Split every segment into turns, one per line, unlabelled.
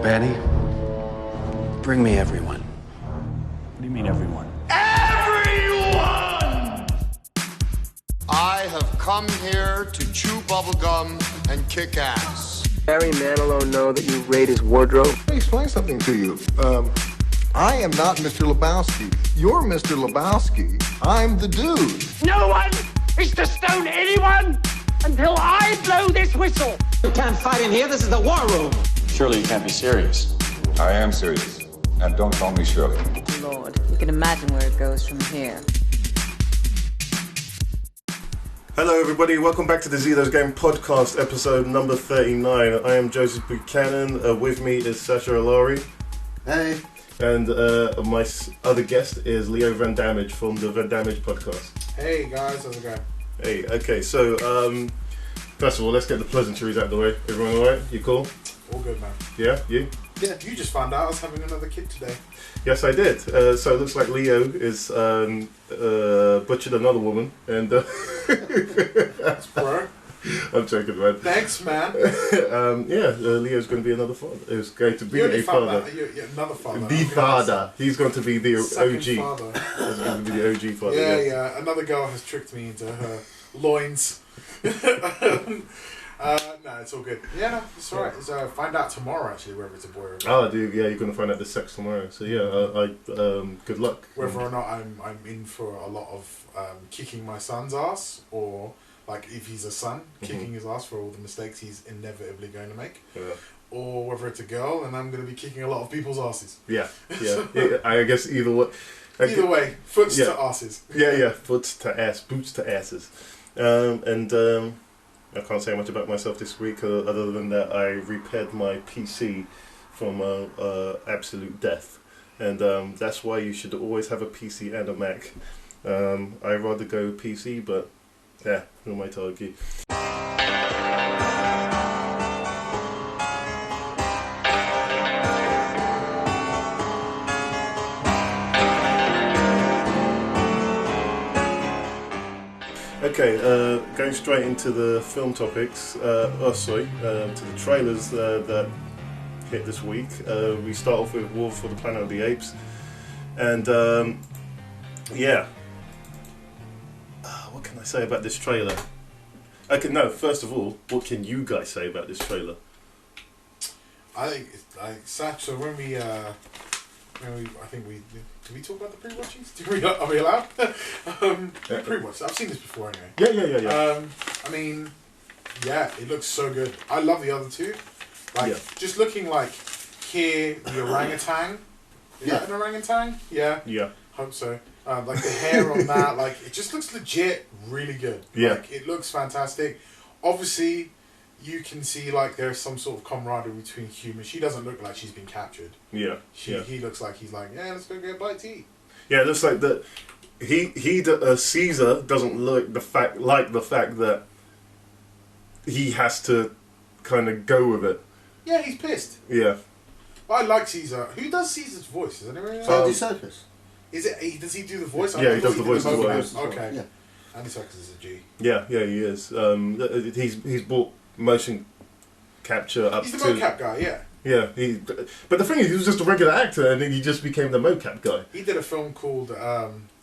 Betty, bring me everyone.
What do you mean, everyone?
Everyone! I have come here to chew bubblegum and kick ass.
Barry Manilow know that you raid his wardrobe?
Let me explain something to you. I am not Mr. Lebowski. You're Mr. Lebowski. I'm the dude.
No one is to stone anyone until I blow this whistle.
You can't fight in here. This is the war room.
Surely you can't be serious.
I am serious. And don't call me Shirley.
Lord, you can imagine where it goes from here.
Hello everybody, welcome back to the Zedos Game Podcast, episode number 39. I am Joseph Buchanan, with me is Sacha Allari.
Hey.
And my other guest is Leo Van-Dammage from the Van-Dammage podcast.
Hey guys, how's it going?
Hey, okay, so first of all, let's get the pleasantries out of the way. Everyone alright? You cool?
All good, man.
Yeah, you?
Yeah, you just found out I was having another kid today.
Yes, I did. So it looks like Leo is butchered another woman, and
That's bro.
I'm joking, man.
Thanks, man.
Leo's going to be another father. He's going to be a father.
You're another father.
The father. He's going to be the
Second
OG.
Father.
He's going to be the OG father.
Yeah. Another girl has tricked me into her loins. No, it's all good. Yeah, no, it's alright. Find out tomorrow, actually, whether it's a boy or a girl.
Oh, dude, yeah, you're going to find out the sex tomorrow. So yeah, good luck.
Whether or not I'm in for a lot of kicking my son's ass, or like if he's a son, kicking his ass for all the mistakes he's inevitably going to make.
Yeah.
Or whether it's a girl and I'm going to be kicking a lot of people's asses.
Yeah. I guess either way.
Either way, foots to asses.
Yeah, foots to ass, boots to asses. I can't say much about myself this week other than that I repaired my PC from absolute death. And that's why you should always have a PC and a Mac. I'd rather go PC, but yeah, who am I to argue? Okay, going straight into the film topics, to the trailers that hit this week. We start off with War for the Planet of the Apes, and what can I say about this trailer? Okay, no, first of all, what can you guys say about this trailer?
I think, so when we I think we did we talk about the pre-watchings? Are we allowed? Pre-watch. I've seen this before anyway.
Yeah.
I mean, yeah, it looks so good. I love the other two. Just looking like here, the orangutan. Is that an orangutan? Yeah.
Yeah.
Hope so. Like the hair on that, like it just looks legit, really good.
Yeah.
Like it looks fantastic. Obviously, you can see like there's some sort of camaraderie between humans. She doesn't look like she's been captured.
Yeah.
He looks like he's like, yeah, let's go get a bite to eat.
Yeah, it looks like that. Caesar doesn't look the fact that he has to kind of go with it.
Yeah, he's pissed.
Yeah.
I like Caesar. Who does Caesar's voice? Is anyone else?
Andy Serkis.
Is it? Does he do the voice?
Yeah, he does the voice as well.
Okay.
Yeah.
Andy Serkis is a G.
Yeah, he is. He's brought motion capture up to...
He's the mocap guy, yeah.
Yeah, but the thing is, he was just a regular actor, and then he just became the mocap guy.
He did a film called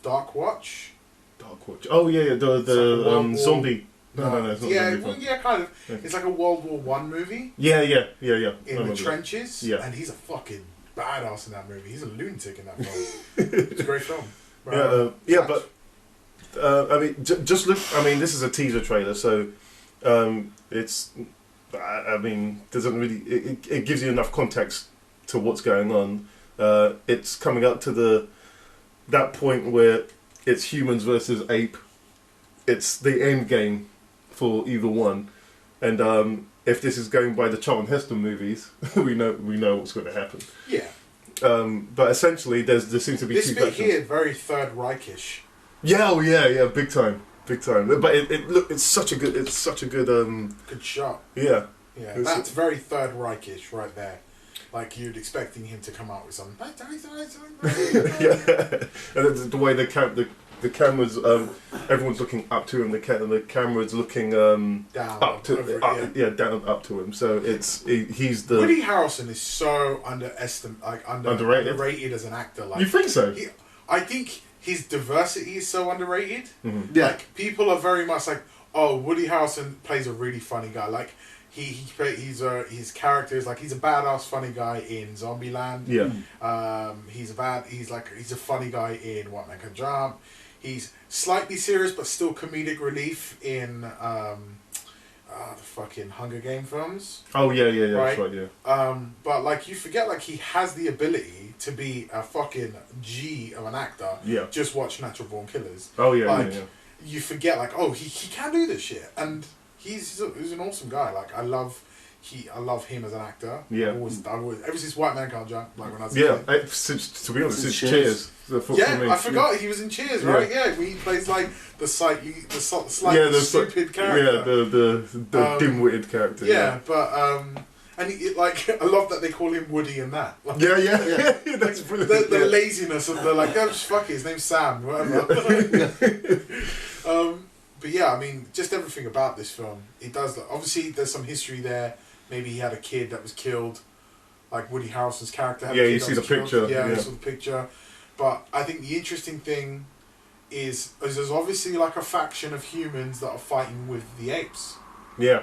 Dark Watch.
Dark Watch. Oh yeah, the zombie. No, it's not
yeah,
zombie
well,
film.
yeah, kind of.
Yeah.
It's like a World War One movie.
Yeah.
In the trenches.
Yeah.
And he's a fucking badass in that movie. He's a lunatic in that film. It's a great film.
I mean, just look. I mean, this is a teaser trailer, so it's. I mean, doesn't really. It gives you enough context to what's going on. It's coming up to that point where it's humans versus ape. It's the end game for either one, and if this is going by the Charlton Heston movies, we know what's going to happen.
Yeah.
But essentially, there seems to be
this
two
bit
factions.
here, very Third Reichish.
Yeah, big time. But it's such a good
good shot.
Yeah.
Yeah, that's very Third Reichish right there. Like you'd expecting him to come out with some.
Yeah, and the way the the cameras, everyone's looking up to him. The camera's looking down up to down up to him. So he's the
Woody Harrelson is so underrated as an actor. Like,
you think so?
I think his diversity is so underrated.
Mm-hmm.
Yeah.
Like, people are very much like, oh, Woody Harrelson plays a really funny guy. Like, his character is like, he's a badass funny guy in Zombieland.
Yeah.
He's a funny guy in What Man Can Jump. He's slightly serious but still comedic relief in the fucking Hunger Game films.
Oh yeah,
right?
That's right, yeah.
But like, you forget, like, he has the ability to be a fucking G of an actor.
Yeah.
Just watch Natural Born Killers.
Oh yeah,
like,
yeah.
You forget, like, oh, he can do this shit, and he's an awesome guy. Like, I love him as an actor.
Yeah.
I've always ever since White Man Can't Jump, like, when I was a kid.
To be honest, since Cheers.
I forgot he was in Cheers, right? Yeah, he plays like the slightly stupid character.
Yeah, the dim-witted character.
Yeah, but and I love that they call him Woody and that. Like,
yeah. That's brilliant.
The laziness of the like, oh, just fuck it, his name's Sam, whatever. But yeah, I mean, just everything about this film, it does. Obviously, there's some history there. Maybe he had a kid that was killed, like Woody Harrelson's character had a kid
you see the
killed.
picture.
Yeah, you saw the picture. But I think the interesting thing is there's obviously like a faction of humans that are fighting with the apes.
Yeah.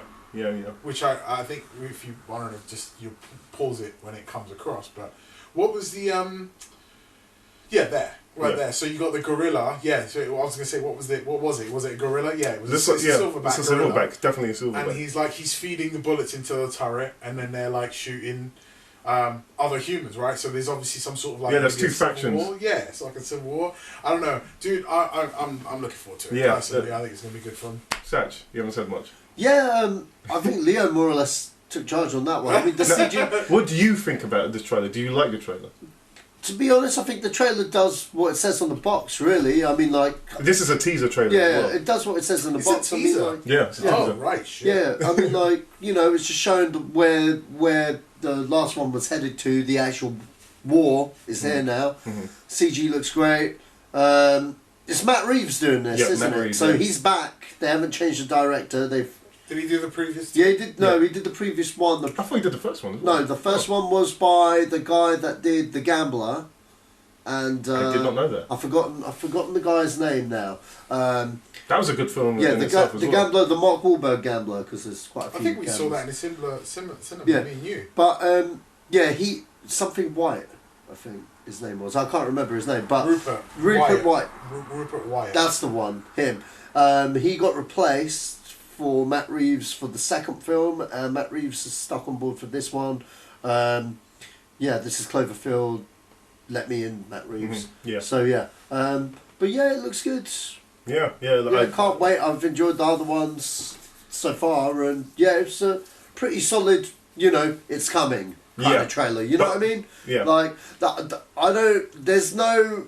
Which I think, if you want to just you pause it when it comes across. But what was the there. So you got the gorilla. Yeah. So I was gonna say, what was it? Was it a gorilla? Yeah. It was a silverback.
It's a silverback. Definitely a silverback.
And he's feeding the bullets into the turret, and then they're like shooting other humans, right? So there's obviously some sort of like
there's two factions.
War. Yeah, it's like a civil war. I don't know, dude. I'm looking forward to it.
Yeah,
personally, I think it's gonna be good fun.
Sach, you haven't said much.
Yeah, I think Leo more or less took charge on that one. I mean, the CG.
What do you think about this trailer? Do you like the trailer?
To be honest, I think the trailer does what it says on the box. Really, I mean, like,
this is a teaser trailer.
Yeah,
as well.
it does what it says on the box.
A teaser?
I mean, like,
it's a teaser.
Oh right, shit.
Yeah, I mean, like, it's just showing where the last one was headed to. The actual war is here now. Mm-hmm. CG looks great. It's Matt Reeves doing this, isn't it?
Reeves,
so he's back. They haven't changed the director. Did
he do the previous?
Yeah, he did. No, he did the previous one.
I thought he did the first one as well.
No, the first one was by the guy that did The Gambler. And
I did not know that.
I've forgotten the guy's name now.
That was a good film.
Yeah,
in itself as
the
well.
Gambler, the Mark Wahlberg Gambler, because there's quite a few.
I think we
gamblers.
saw that in a cinema.
Yeah,
Me and you.
But he something White, I think his name was. I can't remember his name, but
Rupert
White.
Rupert Wyatt.
That's the one. Him. He got replaced for Matt Reeves for the second film. Matt Reeves is stuck on board for this one. This is Cloverfield. Let me in, Matt Reeves.
Mm-hmm. Yeah.
So yeah, but yeah, it looks good.
Yeah.
I can't wait. I've enjoyed the other ones so far, and yeah, it's a pretty solid. It's coming kind of trailer. You know what I mean?
Yeah.
Like that. I don't. There's no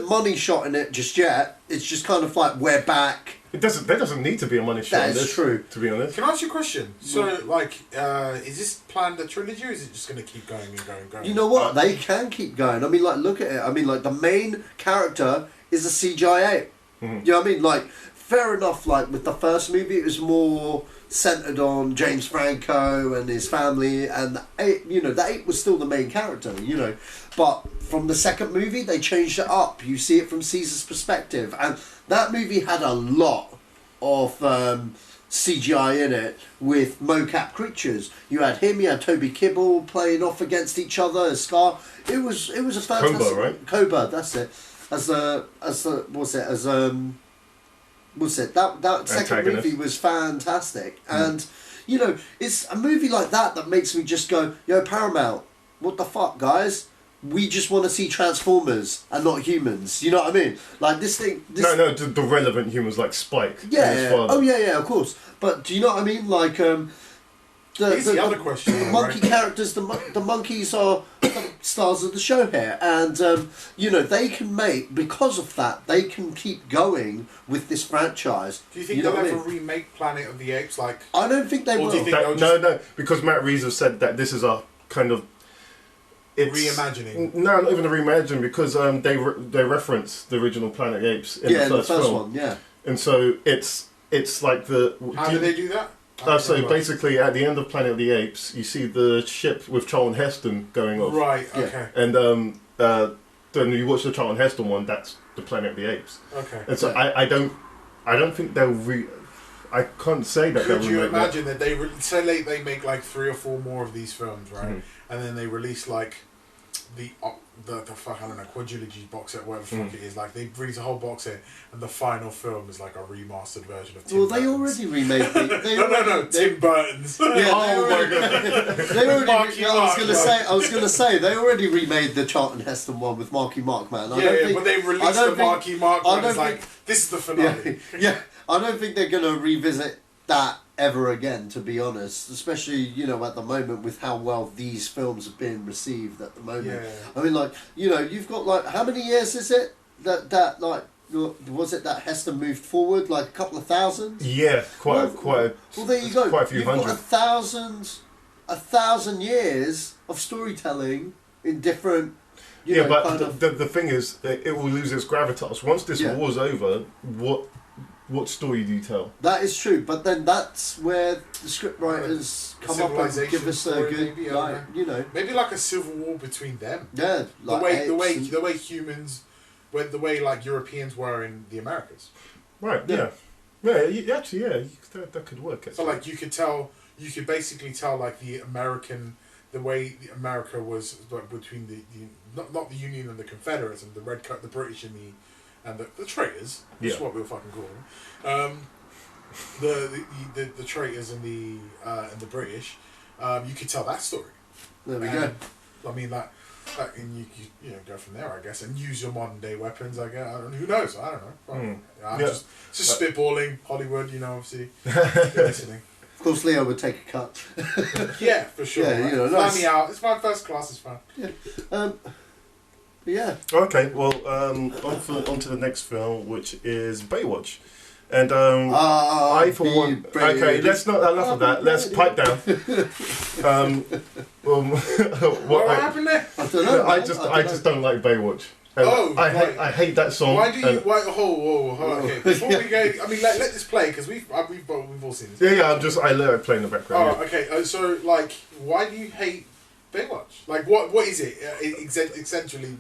money shot in it just yet. It's just kind of like we're back.
There doesn't need to be a money shot.
That is true.
To be honest.
Can I ask you a question? So, is this planned a trilogy, or is it just going to keep going and going and going?
You know what? They can keep going. I mean, like, look at it. I mean, like, the main character is a CGI ape. Mm-hmm. You know what I mean? Like, fair enough, like, with the first movie, it was more centered on James Franco and his family, and the ape, the ape was still the main character, But from the second movie, they changed it up. You see it from Caesar's perspective, and that movie had a lot of CGI in it with mocap creatures. You had him, you had Toby Kebbell playing off against each other as Scar. It was a fantastic.
Koba, right?
Koba, that's it. That second movie was fantastic, and it's a movie like that makes me just go, yo, Paramount, what the fuck, guys? We just want to see Transformers and not humans. You know what I mean? Like this thing.
The relevant humans like Spike.
Yeah. Of course. But do you know what I mean? Like
the other question.
The monkey characters. The monkeys are the stars of the show here, and they can make, because of that, they can keep going with this franchise.
Do you think they'll ever remake Planet of the Apes? Like,
I don't think they will.
Do you think
no, because Matt Reeves has said that this is a kind of.
reimagining.
No, not even a reimagining, because they reference the original Planet of the Apes in the first film.
One, yeah.
And so it's like the.
How do they do that?
So basically, at the end of Planet of the Apes, you see the ship with Charlton Heston going off.
Right. Okay.
And then you watch the Charlton Heston one. That's the Planet of the Apes.
Okay.
And so I don't think they'll I can't say that.
Could you imagine that they say they make like 3 or 4 more of these films, right?
Mm-hmm.
And then they release like the fuck, I don't know, quadrilogy box set, whatever the fuck it is. Like they release a whole box set, and the final film is like a remastered version of Tim Burton's.
They already remade
No, Tim Burton's.
Yeah,
oh my god.
They already. I was gonna say they already remade the Charlton Heston one with Marky Mark, man.
But they released the Marky Mark one. It's like this is the finale.
Yeah, I don't think they're gonna revisit that ever again, to be honest, especially at the moment with how well these films have been received at the moment. I mean, like, you've got like, how many years is it that like, was it that Heston moved forward, like a couple of thousand?
Yeah, quite
well, there you go.
Quite a few
You've
hundred.
Got 1,000 years of storytelling in different
but the thing is, it will lose its gravitas once this war's over. What story do you tell?
That is true, but then that's where the script writers come up and give us a good,
maybe like a civil war between them.
Yeah,
like the way humans, the way like Europeans were in the Americas.
Right. Yeah. Actually, that could work. Actually.
So like you could basically tell like the way America was between the not the Union and the Confederates and the the British and the traitors, which is what we'll fucking call them. The traitors and the British, you could tell that story.
There we go.
I mean and you go from there, I guess, and use your modern day weapons. I guess. Who knows? I don't know. I'm just spitballing. Hollywood, obviously. Listening.
Of course, Leo would take a cut.
Yeah, for sure.
Yeah,
right? Fly me out. It's my first class. It's fine.
Yeah. Yeah.
Okay, well, on to the next film, which is Baywatch. And I, for one... Okay, let's not... Enough of that. Let's pipe down.
What happened there?
I don't know.
I just don't like Baywatch. I hate that song.
Why do you... okay. Before we go... I mean, let this play, because we've all seen this.
Yeah, I let it play in the background.
Oh, okay. So, like, why do you hate Baywatch? Like, what is it? Essentially,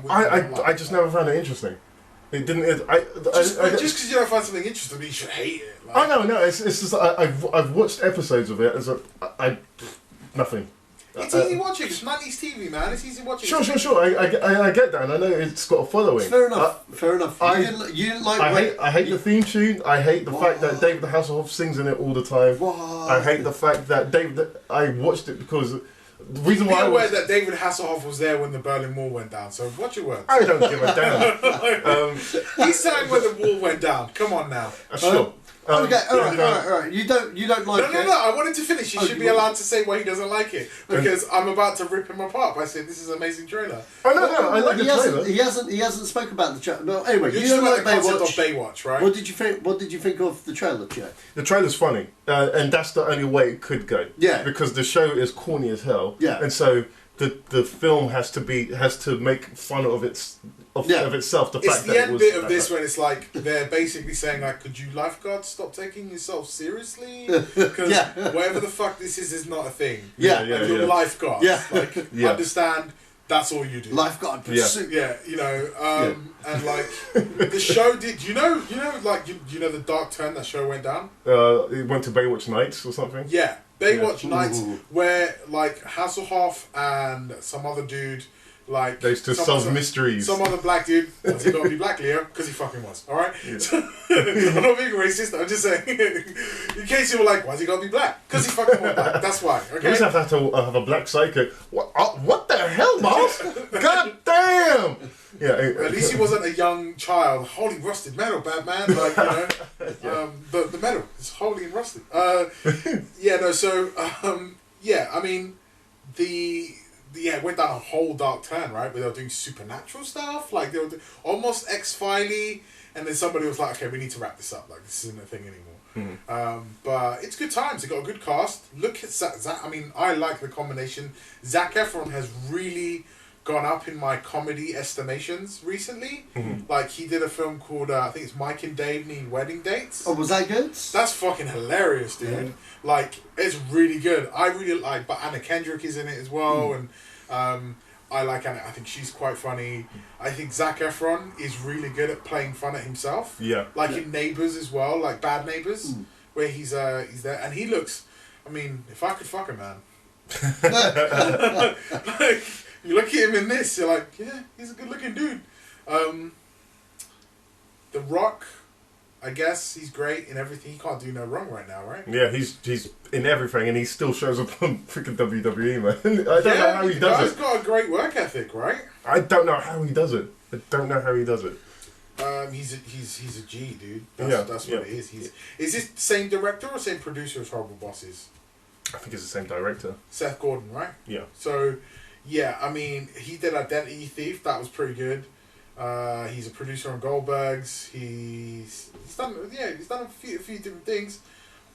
I just never found it interesting. It didn't.
Just because you don't find something interesting, you should hate it. Like.
No. It's just I've watched episodes of it as nothing.
It's easy watching. It's 90s TV, man. It's easy watching.
Sure. I get that, and I know it's got a following.
Fair enough. You didn't like.
I hate the theme tune. I hate the fact that David Hasselhoff sings in it all the time. I hate the fact that I watched it because. The reason why
aware that David Hasselhoff was there when the Berlin Wall went down, so watch your words.
I don't give a damn.
He sang when the wall went down. Come on now.
Sure.
Okay, all right. You don't like it.
No. I wanted to finish. He should be allowed to say why he doesn't like it because I'm about to rip him apart by saying this is an amazing trailer.
No. I like the trailer.
He hasn't spoken about the trailer. No, anyway,
you don't like the concept of Baywatch, right?
What did you think of the trailer, Jack?
The trailer's funny, and that's the only way it could go.
Yeah.
Because the show is corny as hell.
Yeah.
And so the film has to make fun of itself. The fact that
the end bit of this when it's like they're basically saying like, could you lifeguards stop taking yourself seriously? Because whatever the fuck this is not a thing.
Yeah.
You're lifeguards.
Yeah.
Like understand. That's all you do.
Lifeguard pursuit.
Yeah, and like the show did. You know, the dark turn that show went down.
It went to Baywatch Nights or something.
Yeah, Baywatch Nights, where like Hasselhoff and some other dude. Like
they used to solve mysteries.
Some other black dude. Why's he got to be black, Leo? Because he fucking was. All right. Yeah. I'm not being racist. I'm just saying. In case you were like, why's he got to be black? Because he fucking was black. That's why. Okay.
You just have to have a black psychic. What the hell, boss? God damn. Yeah.
At least he wasn't a young child. Holy rusted metal, Batman. Like the metal is holy and rusted. I mean it went down a whole dark turn, right? Where they were doing supernatural stuff, like they were almost X-Filey, and then somebody was like, "Okay, we need to wrap this up. Like this isn't a thing anymore." But it's good times. It got a good cast. Look at Zach. I mean, I like the combination. Zac Efron has really gone up in my comedy estimations recently. Like, he did a film called I think it's Mike and Dave Need Wedding Dates.
Oh, was that good?
That's fucking hilarious, dude.
Yeah.
Like, it's really good. I really like, but Anna Kendrick is in it as well, and I like Anna. I think she's quite funny. I think Zac Efron is really good at playing fun at himself.
Yeah.
Like in Neighbours as well, like Bad Neighbours, where he's there, and he looks. I mean, if I could fuck a man, like, you look at him in this, you're like, yeah, he's a good-looking dude. The Rock, I guess he's great in everything. He can't do no wrong right now, right?
Yeah, he's in everything, and he still shows up on freaking WWE, man. I don't know how he does it.
He's got a great work ethic, right?
I don't know how he does it.
He's a G, dude. That's what it is. Is this the same director or same producer as Horrible Bosses?
I think it's the same director.
Seth Gordon, right?
Yeah.
So, yeah, I mean, he did Identity Thief. That was pretty good. He's a producer on Goldbergs. He's done a few different things.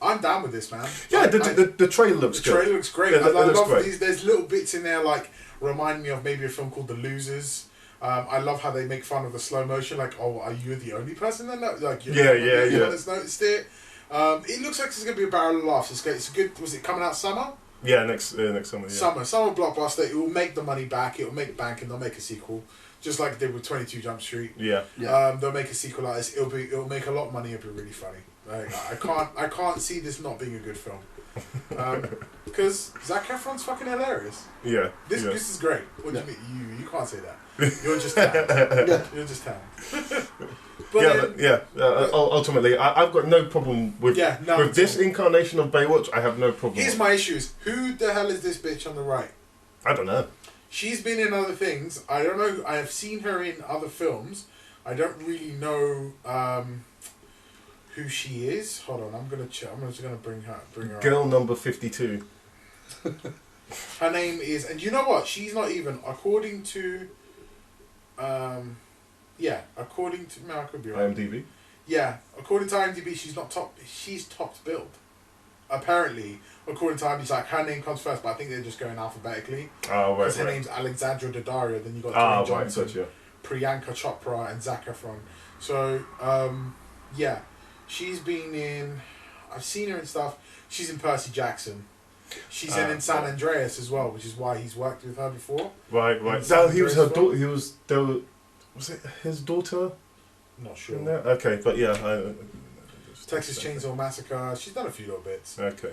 I'm down with this, man.
Yeah, the trailer looks good.
The trailer looks great.
Yeah,
I
looks
love
great.
these. There's little bits in there like remind me of maybe a film called The Losers. I love how they make fun of the slow motion. Like, oh, are you the only person that knows? Like, you're the one that's noticed it. It looks like it's going to be a barrel of laughs. It's good. Was it coming out summer?
Yeah, next summer. Yeah.
Summer blockbuster. It will make the money back. It will make bank, and they'll make a sequel, just like they did with 22 Jump Street.
Yeah.
They'll make a sequel like this. It'll make a lot of money. It'll be really funny. Like, I can't see this not being a good film. Because Zac Efron's fucking hilarious.
Yeah.
This is great. What do you mean? You can't say that. You're just talented. You're just talented.
Ultimately, I've got no problem with this incarnation of Baywatch. I have no problem.
Here's my issues. Who the hell is this bitch on the right?
I don't know. She's
been in other things. I don't know. I have seen her in other films. I don't really know who she is. Hold on, I'm gonna check. I'm just gonna bring her
Girl
up.
number 52.
Her name is, and you know what? She's not even according to. According to I could be wrong.
IMDb.
Yeah, according to IMDb, she's not top. She's top billed. Apparently, according to IMDb, like her name comes first, but I think they're just going alphabetically.
Oh, right.
Because her name's Alexandra Daddario. Then you got Dwayne Johnson,
right,
Priyanka Chopra, and Zac Efron. So, she's been in. I've seen her in stuff. She's in Percy Jackson. She's in San Andreas as well, which is why he's worked with her before.
Right. So he was her daughter. Was it his daughter?
Not sure.
In there? Okay, but yeah.
Texas Chainsaw Massacre. She's done a few little bits.
Okay.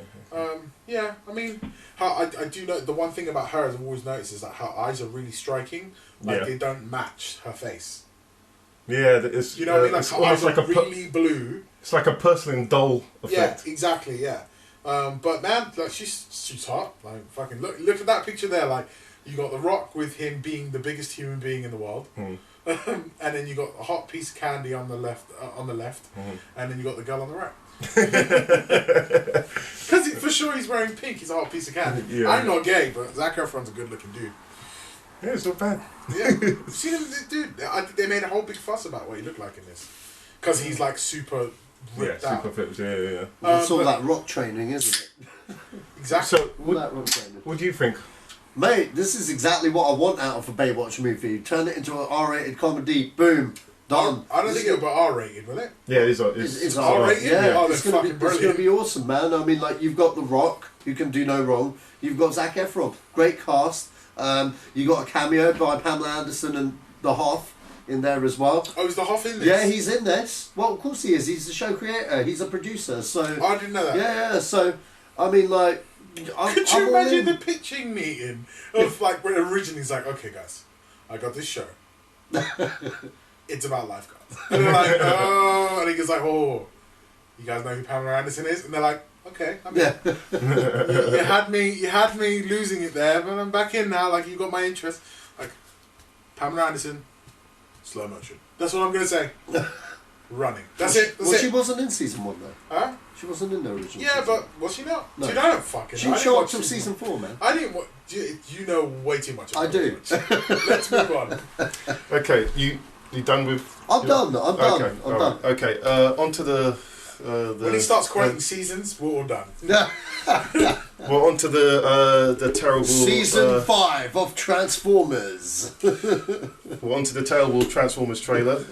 Yeah, I mean, I do know the one thing about her I've always noticed is that her eyes are really striking. Like they don't match her face.
Yeah, it's
you know what I mean. Like her eyes are really blue.
It's like a porcelain doll effect.
Yeah, exactly. Yeah. But man, like she's hot. Like fucking look at that picture there. Like you got The Rock with him being the biggest human being in the world. And then you got a hot piece of candy on the left, and then you got the girl on the right. Because for sure he's wearing pink. He's a hot piece of candy. Yeah. I'm not gay, but Zac Efron's a good-looking dude.
Yeah, it's not bad.
Yeah, see him, dude. They made a whole big fuss about what he looked like in this, because he's like super ripped out.
Super fit. Yeah.
It's all that rock training, isn't it?
Exactly.
So, what do you think?
Mate, this is exactly what I want out of a Baywatch movie. Turn it into an R-rated comedy. Boom. Done.
I don't think it'll be R-rated, will it?
Yeah, it's
R-rated.
Yeah,
Oh,
it's going to be awesome, man. I mean, like, you've got The Rock, who can do no wrong. You've got Zac Efron, great cast. You got a cameo by Pamela Anderson and the Hoff in there as well.
Oh, is the Hoff in this?
Yeah, he's in this. Well, of course he is. He's the show creator. He's a producer. So
I didn't know that.
Yeah. So I mean, like.
Could you imagine the pitching meeting of like when originally he's like, okay guys, I got this show. It's about lifeguards. And they're like, oh, and he goes like, oh, you guys know who Pamela Anderson is? And they're like, okay, I'm in. you had me losing it there, but I'm back in now. Like you got my interest. Like Pamela Anderson, slow motion. That's what I'm gonna say. Running. That's it.
She wasn't in season 1 though.
Huh?
She wasn't in the original.
Yeah, but was she not?
No.
Dude, I don't fucking.
She showed up till season 4, man.
I didn't. You know way too much.
I do.
Let's move on.
Okay, you done with?
I'm done. I'm done.
Okay, on to the
When he starts quoting seasons, we're all done.
We're on to the terrible...
Season 5 of Transformers.
We're on to the terrible Transformers trailer.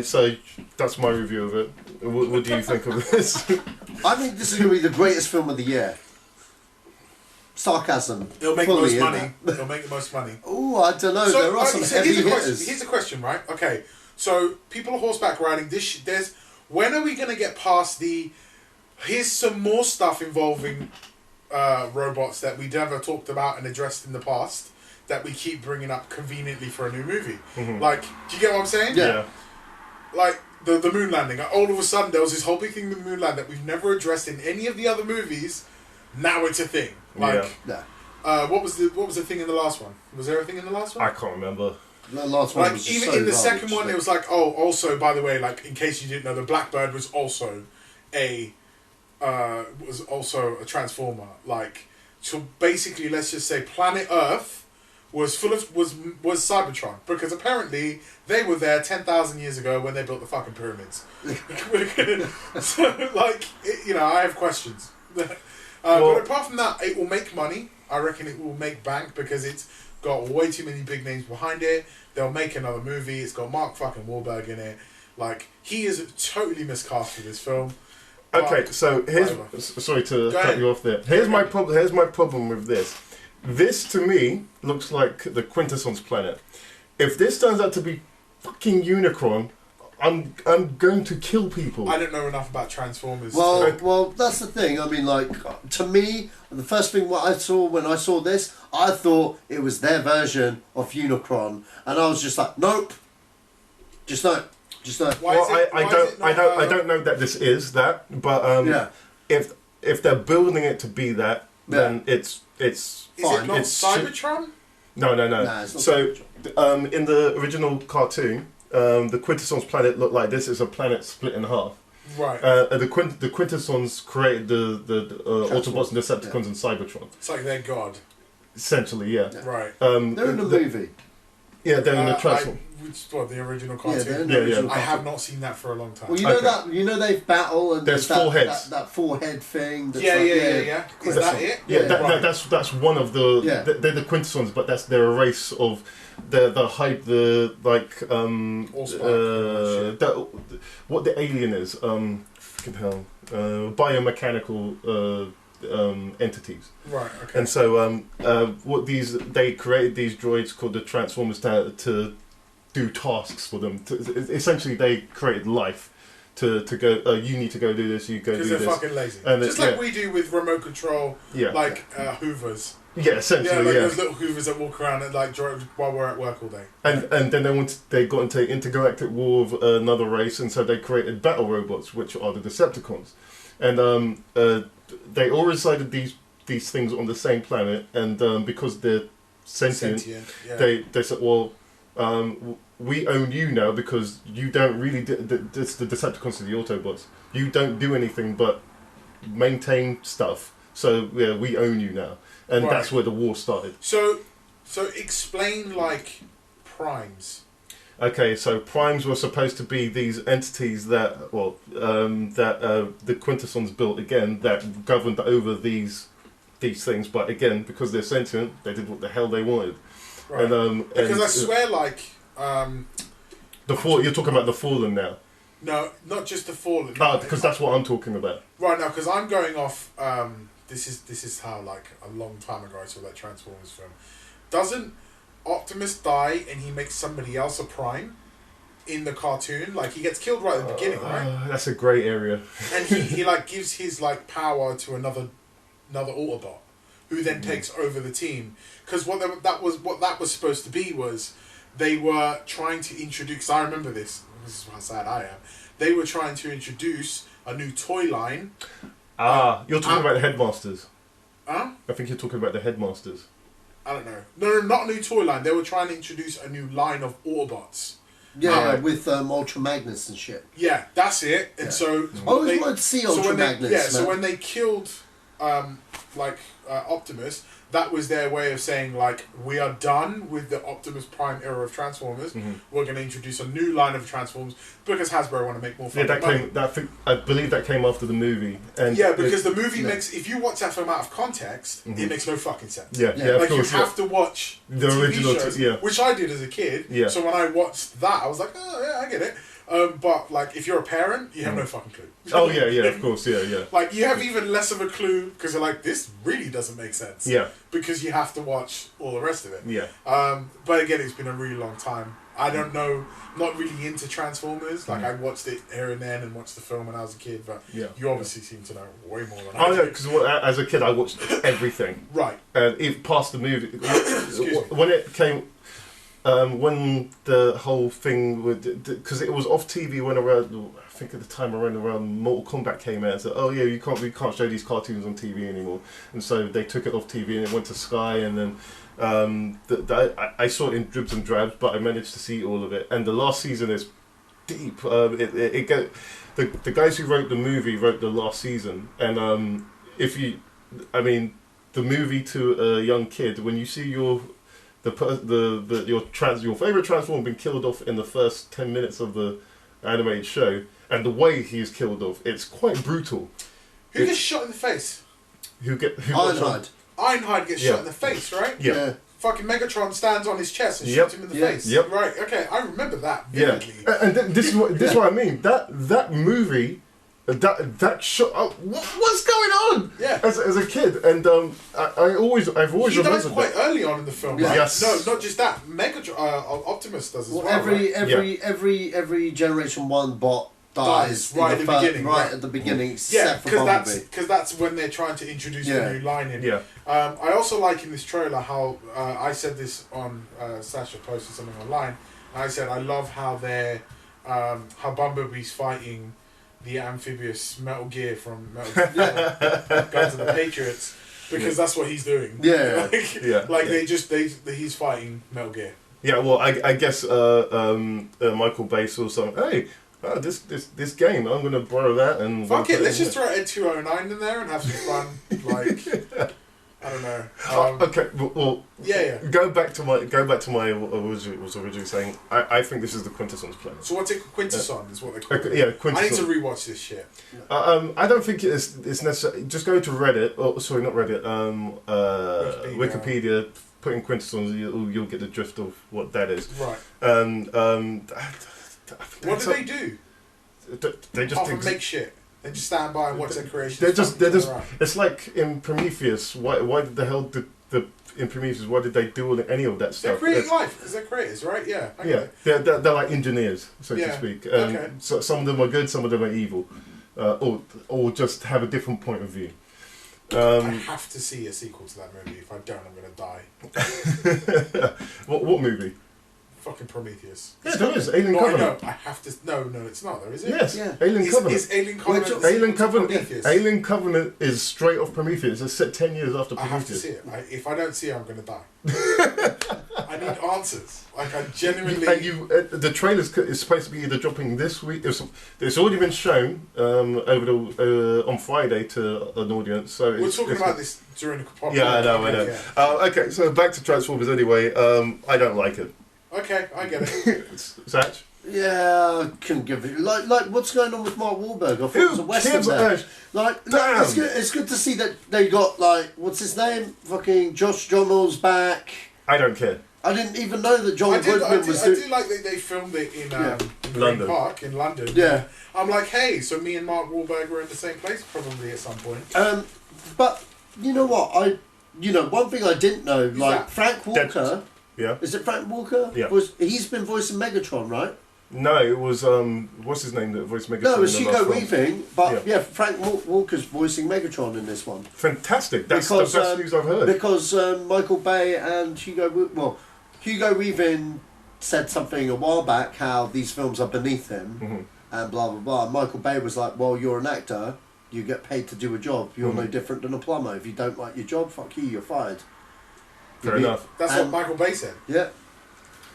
So that's my review of it. What do you think of this?
I think this is going to be the greatest film of the year. Sarcasm.
It'll make the most money. It'll make the most money.
Oh, I don't know. There are some heavy hitters.
Here's a question, right? Okay, so people are horseback riding. When are we going to get past the... Here's some more stuff involving robots that we never talked about and addressed in the past that we keep bringing up conveniently for a new movie. Mm-hmm. Like, do you get what I'm saying?
Yeah.
Like, the moon landing. All of a sudden, there was this whole big thing with the moon landing that we've never addressed in any of the other movies. Now it's a thing. Like, what was the thing in the last one? Was there a thing in the last one?
I can't remember.
The last one was
even
so
in the second one, it was like, oh, also, by the way, like, in case you didn't know, the Blackbird was also a transformer. Like, so basically, let's just say planet Earth was full of was Cybertron, because apparently they were there 10,000 years ago when they built the fucking pyramids. So, like, I have questions. But apart from that, it will make money. I reckon it will make bank because it's got way too many big names behind it. They'll make another movie. It's got Mark fucking Wahlberg in it. Like, he is totally miscast for this film.
Okay, so sorry to cut you off there. Here's my problem with this. This to me looks like the Quintessence planet. If this turns out to be fucking Unicron, I'm going to kill people.
I don't know enough about Transformers.
Well, that's the thing. I mean, like, to me, the first thing what I saw when I saw this, I thought it was their version of Unicron, and I was just like, nope, just no.
I don't know that this is that, but if they're building it to be that, then it's fine.
Is it not Cybertron?
No. So in the original cartoon, the Quintessence planet looked like this. Is a planet split in half.
Right.
The Quintessence created the Autobots and Decepticons and Cybertron.
It's like their god.
Essentially, yeah.
Right.
They're in the movie.
Yeah, they're in the Transform.
The original cartoon?
Yeah.
I have not seen that for a long time.
Well, you know they battle and
there's four heads.
That four-head thing. That's
yeah. Is that it?
Yeah, that's one of the. Yeah. They're the Quintessons, but they're a race of the hype, what the alien is. Fucking hell, biomechanical. Entities.
Right. Okay.
And so, they created these droids called the Transformers to do tasks for them. Essentially, they created life to go. You need to go do this. You go do this.
Because they're fucking lazy.
And
just like we do with remote control. Hoovers.
Yeah, essentially.
Yeah, those little Hoovers that walk around and drive while we're at work all day.
And then they got into intergalactic war with another race, and so they created battle robots, which are the Decepticons, and they all resided these things on the same planet, and because they're sentient they said, well, we own you now because you don't really it's the Decepticons to the Autobots. You don't do anything but maintain stuff. So yeah, we own you now, and that's where the war started. So
explain like primes.
Okay, so primes were supposed to be these entities that the Quintessons built again that governed over these things, but again because they're sentient, they did what the hell they wanted.
Right. Because I swear,
you're talking about the Fallen now.
No, not just the Fallen.
Because that's what I'm talking about.
Right now, because I'm going off. This is how a long time ago I saw that Transformers film. Doesn't Optimus die and he makes somebody else a prime in the cartoon? Like, he gets killed right at the beginning, right?
That's a grey area.
And he gives his power to another Autobot, who then takes over the team. Because what that was supposed to be was they were trying to introduce. I remember this. This is how sad I am. They were trying to introduce a new toy line.
You're talking about the Headmasters.
Huh?
I think you're talking about the Headmasters.
I don't know. No, not a new toy line. They were trying to introduce a new line of Autobots.
Yeah, with Ultra Magnus and shit.
Yeah, that's it. And so
I always wanted to see Ultra Magnus.
So when they killed Optimus, that was their way of saying, like, we are done with the Optimus Prime era of Transformers. We're going to introduce a new line of Transformers because Hasbro want to make more fucking money.
I believe that came after the movie. And
because the movie makes, if you watch that film out of context, it makes no fucking sense.
Yeah,
like,
of course,
you have to watch
the
TV
original,
shows, which I did as a kid.
Yeah.
So when I watched that, I was like, oh, yeah, I get it. But, like, if you're a parent, you have no fucking clue.
Oh, yeah, of course, yeah.
Like, you have even less of a clue because you're like, this really doesn't make sense.
Yeah.
Because you have to watch all the rest of it.
Yeah.
But again, it's been a really long time. I don't know, not really into Transformers. Like, I watched it here and then and watched the film when I was a kid, but you obviously seem to know way more than I do.
Yeah, because as a kid, I watched everything.
Right.
And even past the movie. When it came... when the whole thing would, because it was off TV when around, I think at the time around Mortal Kombat came out, so we can't show these cartoons on TV anymore, and so they took it off TV and it went to Sky, and then I saw it in dribs and drabs, but I managed to see all of it, and the last season is deep. The guys who wrote the movie wrote the last season, and the movie to a young kid, when you see your favorite Transformer being killed off in the first 10 minutes of the animated show, and the way he's killed off, it's quite brutal.
Who gets shot in the face?
Ironhide.
Ironhide gets shot in the face, right?
Yeah.
Fucking Megatron stands on his chest and shoots him in the face.
Yep.
Right. Okay, I remember that vividly.
Yeah. And this is what I mean. That movie. That shot. What's going on?
Yeah.
As a kid, and I've always
he
remembered
dies quite
that.
early on in the film. Right?
Yes.
No, not just that. Optimus does as well.
Every Generation 1 bot dies
right at the beginning.
Right at the beginning. Except for Bumblebee.
Because that's when they're trying to introduce the new line in.
Yeah.
I also like in this trailer how I said this on Sacha posted something online. And I said I love how how Bumblebee's fighting the amphibious Metal Gear from Guns of the Patriots, because that's what he's doing.
Yeah.
He's fighting Metal Gear.
Yeah, well, I guess Michael Bay saw something. Hey, this game, I'm gonna borrow that and
fuck it. Let's just throw Ed 209 in there and have some fun. Like, I don't know.
Okay, well,
yeah.
Go back to my what I was originally saying. I think this is the Quintessence planet.
So what's it? Quintesson is what they call it.
Yeah, Quintesson.
I need to rewatch this shit.
I don't think it's necessary. Just go to Reddit. Oh, sorry, not Reddit. Wikipedia. Put in Quintesson, you'll get the drift of what that is.
Right. What do they do?
They just
apart from make shit. They just stand by and watch their creation.
They're just. It's like in Prometheus. Why the hell did in Prometheus? Why did they do any of that stuff?
They're creating life because they're creators, right? Yeah. Okay.
Yeah. They're like engineers, so to speak.
Okay.
So some of them are good, some of them are evil, or just have a different point of view.
I have to see a sequel to that movie. If I don't, I'm gonna die.
What movie?
Fucking Prometheus.
Yeah, there is Alien Covenant.
I have to. No, it's not. There is it.
Yes. Yeah. Alien Covenant.
Is Alien Covenant?
Alien Covenant is straight off Prometheus. It's set 10 years after Prometheus.
I have to see it. If I don't see it, I'm gonna die. I need answers. Like I genuinely.
And the trailer is supposed to be either dropping this week. It's already been shown on Friday to an audience. So
we're talking about this during the podcast.
Yeah, I know. Yeah. Okay, so back to Transformers anyway. I don't like it.
Okay, I get it.
Satch?
Yeah, I couldn't give it. Like what's going on with Mark Wahlberg? I thought it was a Western there.
Damn.
It's good to see that they got, like, what's his name? Fucking Josh Duhamel's back.
I don't care.
I didn't even know that John Goodman was doing...
I do like that they filmed it in
London.
Park in London.
Yeah.
I'm like, hey, so me and Mark Wahlberg were in the same place probably at some point.
But, you know what? One thing I didn't know, Frank Walker...
Yeah.
Is it Frank Walker?
Yeah.
He's been voicing Megatron, right?
No, it was what's his name that voiced Megatron?
No, it was Hugo Weaving, but Frank Walker's voicing Megatron in this one.
Fantastic! That's the best news I've heard.
Because Michael Bay and Hugo Weaving said something a while back how these films are beneath him, and blah blah blah. Michael Bay was like, "Well, you're an actor. You get paid to do a job. You're no different than a plumber. If you don't like your job, fuck you, you're fired."
Fair enough.
That's what Michael Bay said.
Yeah.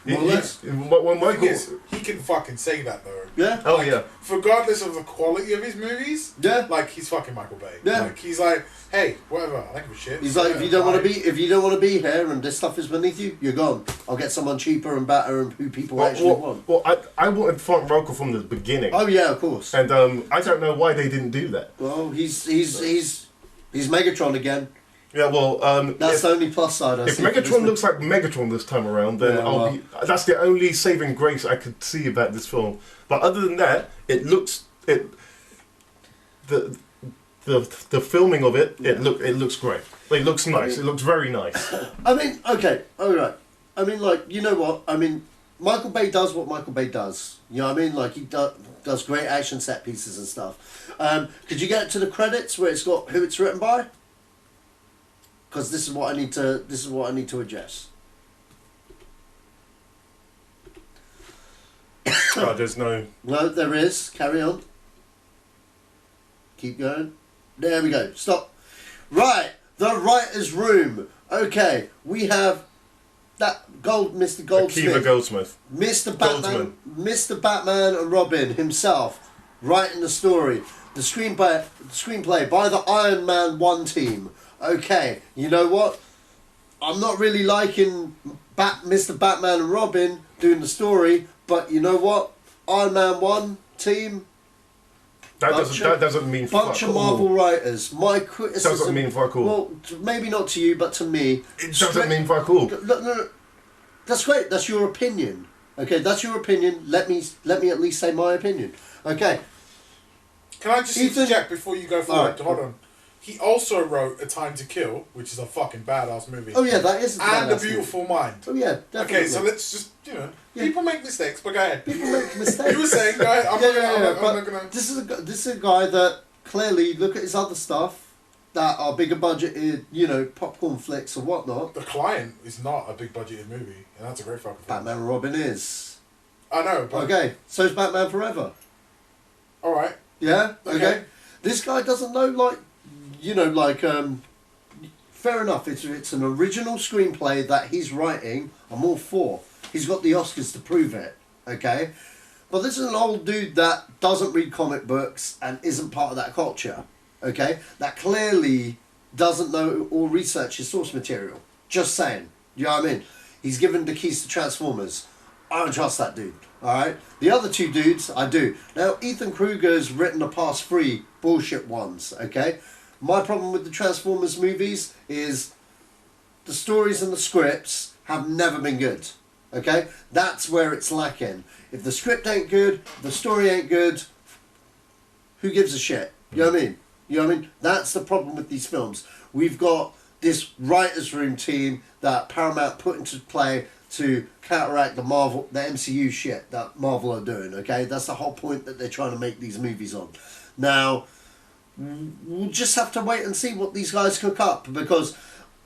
More or less.
When Michael,
he can fucking say that though.
Yeah.
Oh yeah.
Regardless of the quality of his movies.
Yeah.
Like he's fucking Michael Bay.
Yeah.
Like he's like, hey, whatever. I don't give a shit.
He's like, if you don't want to be here, and this stuff is beneath you, you're gone. I'll get someone cheaper and better, and who people actually want.
Well, I wanted Franco from the beginning.
Oh yeah, of course.
And I don't know why they didn't do that.
Well, he's Megatron again.
Yeah, well,
that's the only plus side.
If Megatron looks like Megatron this time around, then that's the only saving grace I could see about this film. But other than that, the filming of it, it looks great. It looks nice. It looks very nice.
I mean, okay, all right. I mean, like, you know what? I mean, Michael Bay does what Michael Bay does. You know what I mean? Like, he does great action set pieces and stuff. Could you get to the credits where it's got who it's written by? Because this is what I need to address.
Oh, there's no.
No, there is. Carry on. Keep going. There we go. Stop. Right, the writer's room. Okay, we have that Mr. Goldsmith.
Akiva Goldsmith.
Mr. Batman and Robin himself writing the story. The screenplay by the Iron Man 1 team. Okay, you know what? I'm not really liking Mr. Batman and Robin doing the story, but you know what? Iron Man 1 team.
That doesn't mean
bunch
fuck
of Marvel
all.
writers. My criticism
Doesn't mean fuck all.
Well, maybe not to you, but to me.
It doesn't mean fuck all.
No. That's great. That's your opinion. Okay, that's your opinion. Let me at least say my opinion. Okay.
Can I just interject before you go forward? Hold on. He also wrote A Time to Kill, which is a fucking badass movie.
Oh yeah, that is.
And A Beautiful Mind.
Oh yeah, definitely.
Okay, so let's just people make mistakes, but go ahead.
People make mistakes.
You were saying, go ahead. I'm not gonna.
This is a guy that clearly look at his other stuff that are bigger budgeted, popcorn flicks or whatnot.
The Client is not a big budgeted movie, and that's a great fucking film.
Batman and Robin is.
I know, but
okay, so is Batman Forever.
All right.
Yeah. Okay. This guy doesn't know, fair enough. It's an original screenplay that he's writing. I'm all for. He's got the Oscars to prove it. Okay, but this is an old dude that doesn't read comic books and isn't part of that culture. Okay, that clearly doesn't know or research his source material. Just saying. You know what I mean? He's given the keys to Transformers. I don't trust that dude. Alright? The other two dudes, I do. Now, Ethan Kruger's written the past 3 bullshit ones, okay? My problem with the Transformers movies is the stories and the scripts have never been good, okay? That's where it's lacking. If the script ain't good, the story ain't good, who gives a shit? You know what I mean? You know what I mean? That's the problem with these films. We've got this writer's room team that Paramount put into play to counteract the MCU shit that Marvel are doing, okay? That's the whole point that they're trying to make these movies on. Now, we'll just have to wait and see what these guys cook up, because,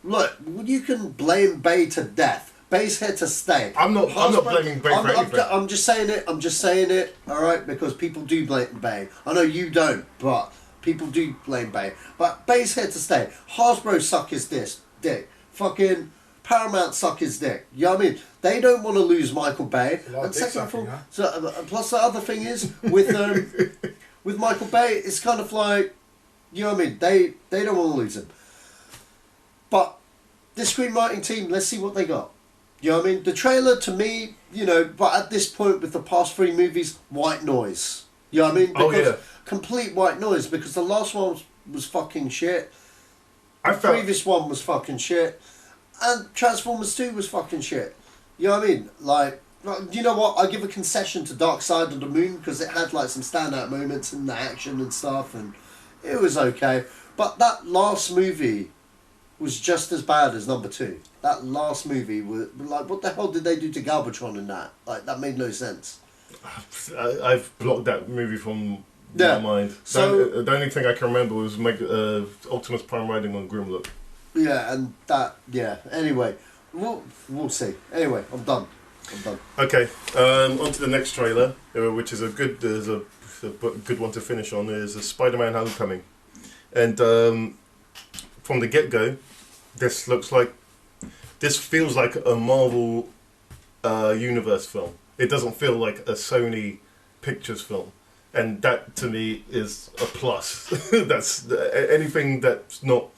look, you can blame Bay to death. Bay's here to stay.
I'm not blaming Bay for anything.
I'm just saying it, alright? Because people do blame Bay. I know you don't, but people do blame Bay. But Bay's here to stay. Hasbro suck his dick. Fucking Paramount suck his dick. You know what I mean? They don't want to lose Michael Bay. And second of all, plus the other thing is with with Michael Bay, it's kind of like, you know what I mean? They don't want to lose him. But this screenwriting team, let's see what they got. You know what I mean? The trailer to me, but at this point with the past 3 movies, white noise. You know what I mean? Because complete white noise, because the last one was fucking shit. The previous one was fucking shit. And Transformers 2 was fucking shit. You know what I mean? Like, you know what? I give a concession to Dark Side of the Moon because it had some standout moments in the action and stuff, and it was okay. But that last movie was just as bad as number 2. That last movie was what the hell did they do to Galvatron in that? That made no sense.
I've blocked that movie from my mind. So the only thing I can remember was Optimus Prime riding on Grimlock.
Yeah, and anyway, we'll see. Anyway, I'm done.
Okay, on to the next trailer, which is a good one to finish on, is a Spider-Man Homecoming. And from the get-go, this feels like a Marvel Universe film. It doesn't feel like a Sony Pictures film, and that to me is a plus. That's anything that's not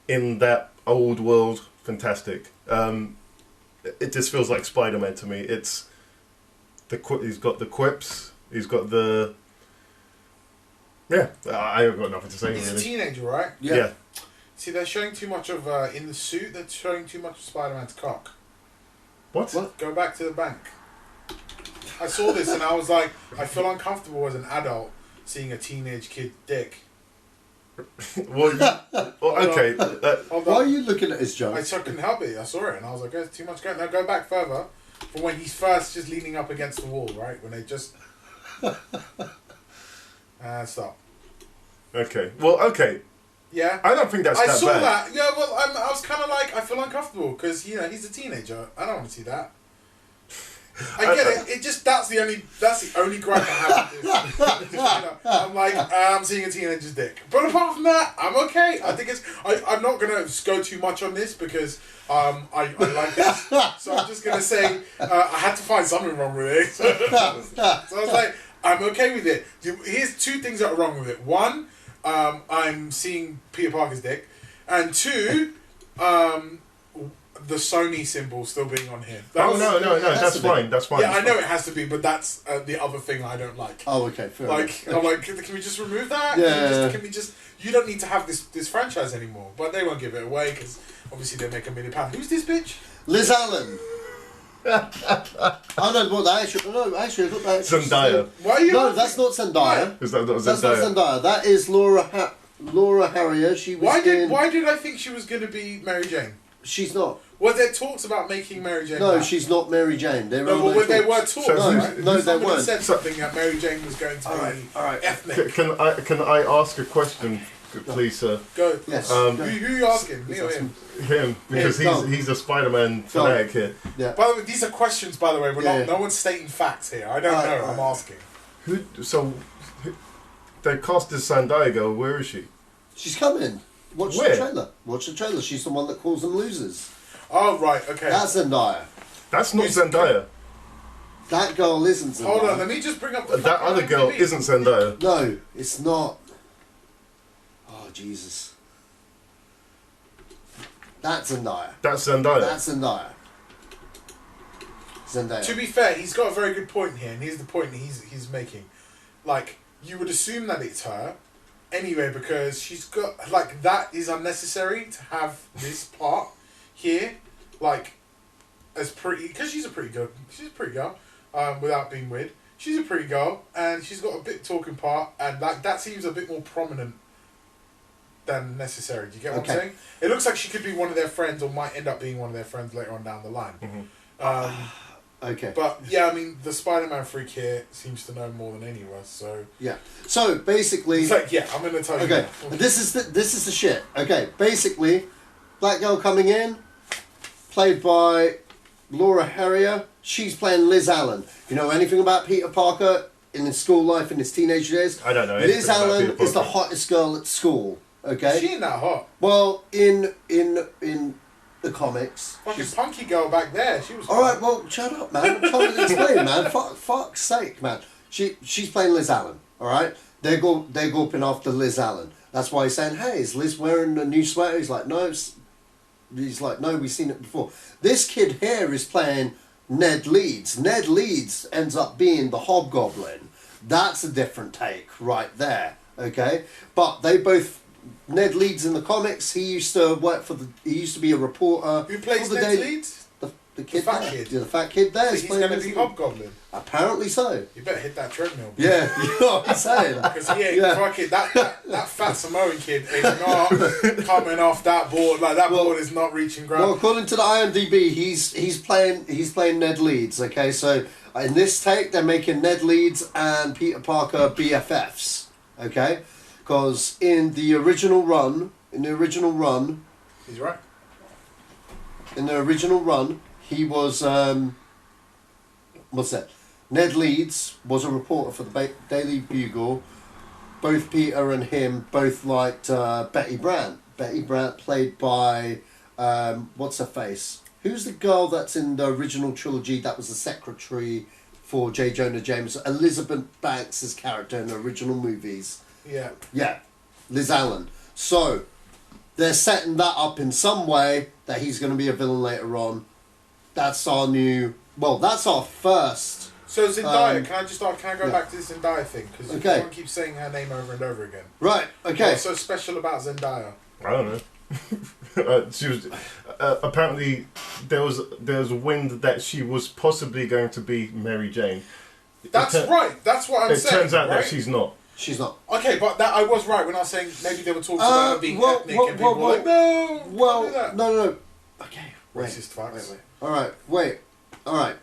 in that old world. Fantastic. It just feels like Spider-Man to me. It's he's got the quips. He's got the I have got nothing to say.
He's
really.
a teenager, right?
Yeah.
See, they're showing too much of in the suit. They're showing too much of Spider-Man's cock.
What?
Go back to the bank. I saw this and I was like, I feel uncomfortable as an adult seeing a teenage kid dick.
Okay.
Why are you looking at his joke?
I couldn't help it. I saw it and I was like, there's too much going. Now go back further from when he's first just leaning up against the wall, right? When they just stop.
Okay. Well, okay.
Yeah.
I don't think that's that bad.
I saw that. Yeah. Well, I was kind of like, I feel uncomfortable because he's a teenager. I don't want to see that. I get it. It just that's the only gripe I have with this. I'm like, I'm seeing a teenager's dick. But apart from that, I'm okay. I think I'm not gonna go too much on this because I like this. So I'm just gonna say I had to find something wrong with it. So I was like, I'm okay with it. Here's two things that are wrong with it. One, I'm seeing Peter Parker's dick, and two, the Sony symbol still being on here.
No, that's fine. That's fine.
Yeah, I know it has to be, but that's the other thing I don't like.
Oh, okay, fair enough.
I'm like, can we just remove that?
Yeah.
Can we just? You don't need to have this franchise anymore. But they won't give it away because obviously they make £1 million. Who's this bitch?
Liz Allen. I don't know what that actually. No, actually, I thought that.
Zendaya.
Why are you?
No, that's not Zendaya.
Is that not Zendaya?
That's not Zendaya. That is Laura Harrier. She was.
Why did I think she was going to be Mary Jane?
She's not.
Well, there talks about making Mary Jane.
No,
back.
she's not Mary Jane. There
no, but they were talks.
So
right?
No, they weren't.
Said something that Mary Jane was going to be ethnic.
Can I ask a question, please, sir?
Go.
Yes.
Who are you asking? Me or him?
Him, because he's a Spider-Man fanatic here.
Yeah.
By the way, these are questions. By the way, no one's stating facts here. I don't know. I'm asking.
They casted Zendaya girl. Where is she?
She's coming. Watch
Where?
the trailer. Watch the trailer. She's the one that calls them losers.
Oh, right, okay.
That's Zendaya.
That's not Zendaya.
That girl isn't Zendaya.
Hold on, let me just bring up the
That other girl isn't Zendaya.
No, it's not. Oh, Jesus. That's Zendaya.
That's Zendaya.
That's Zendaya. Zendaya.
To be fair, he's got a very good point here, and here's the point he's making. Like, you would assume that it's her, anyway, because she's got, like, that is unnecessary to have this part here, like, as pretty, because she's a pretty girl, without being weird. She's a pretty girl, and she's got a bit talking part, and that seems a bit more prominent than necessary. Do you get what I'm saying? It looks like she could be one of their friends, or might end up being one of their friends later on down the line.
Mm-hmm. Okay.
But yeah, I mean, the Spider-Man freak here seems to know more than any of us. So
yeah. So basically,
it's like, yeah, I'm gonna tell you.
Okay. This is the shit. Okay. Basically, black girl coming in, played by Laura Harrier. She's playing Liz Allen. You know anything about Peter Parker in his school life in his teenage years?
I don't know.
Liz Allen is the hottest girl at school. Okay.
She ain't that hot.
Well, in the comics,
fucking punky girl back there. She was.
All right. Well, shut up, man. I'm trying to explain, man. Fuck's sake, man. She's playing Liz Allen. All right. They're gulping after Liz Allen. That's why he's saying, "Hey, is Liz wearing a new sweater?" He's like, "No." He's like, "No, we've seen it before." This kid here is playing Ned Leeds. Ned Leeds ends up being the Hobgoblin. That's a different take right there. Okay, but they both. Ned Leeds in the comics. He used to work for he used to be a reporter.
Who plays Ned Leeds?
The kid.
The fat kid.
Yeah, the fat kid there.
So he's going to be Hobgoblin.
Apparently so.
You better hit that treadmill.
Yeah, you know what I'm saying.
Because he ain't fucking that fat Samoan kid is not coming off that board. Like that board is not reaching ground.
Well, according to the IMDb, he's playing Ned Leeds. Okay, so in this take, they're making Ned Leeds and Peter Parker BFFs. Okay. Because in the original run,
he's right.
In the original run, he was what's that? Ned Leeds was a reporter for the Daily Bugle. Both Peter and him both liked Betty Brant. Betty Brant played by what's her face? Who's the girl that's in the original trilogy that was the secretary for J. Jonah Jameson? Elizabeth Banks' character in the original movies.
Yeah.
Yeah. Liz Allen. So, they're setting that up in some way that he's going to be a villain later on. That's our new... Well, that's our first...
So Zendaya, can I go back to this Zendaya thing? Because everyone keeps saying her name over and over again.
Right, okay.
What's so special about Zendaya?
I don't know. She was apparently there was wind that she was possibly going to be Mary Jane.
That's right. That's what I'm saying.
It turns out
right?
that she's not.
She's not.
Okay, but that I was right when I was saying maybe they were talking about her being ethnic and people were like, no,
well,
do that.
no. Okay,
racist facts.
Wait. All right.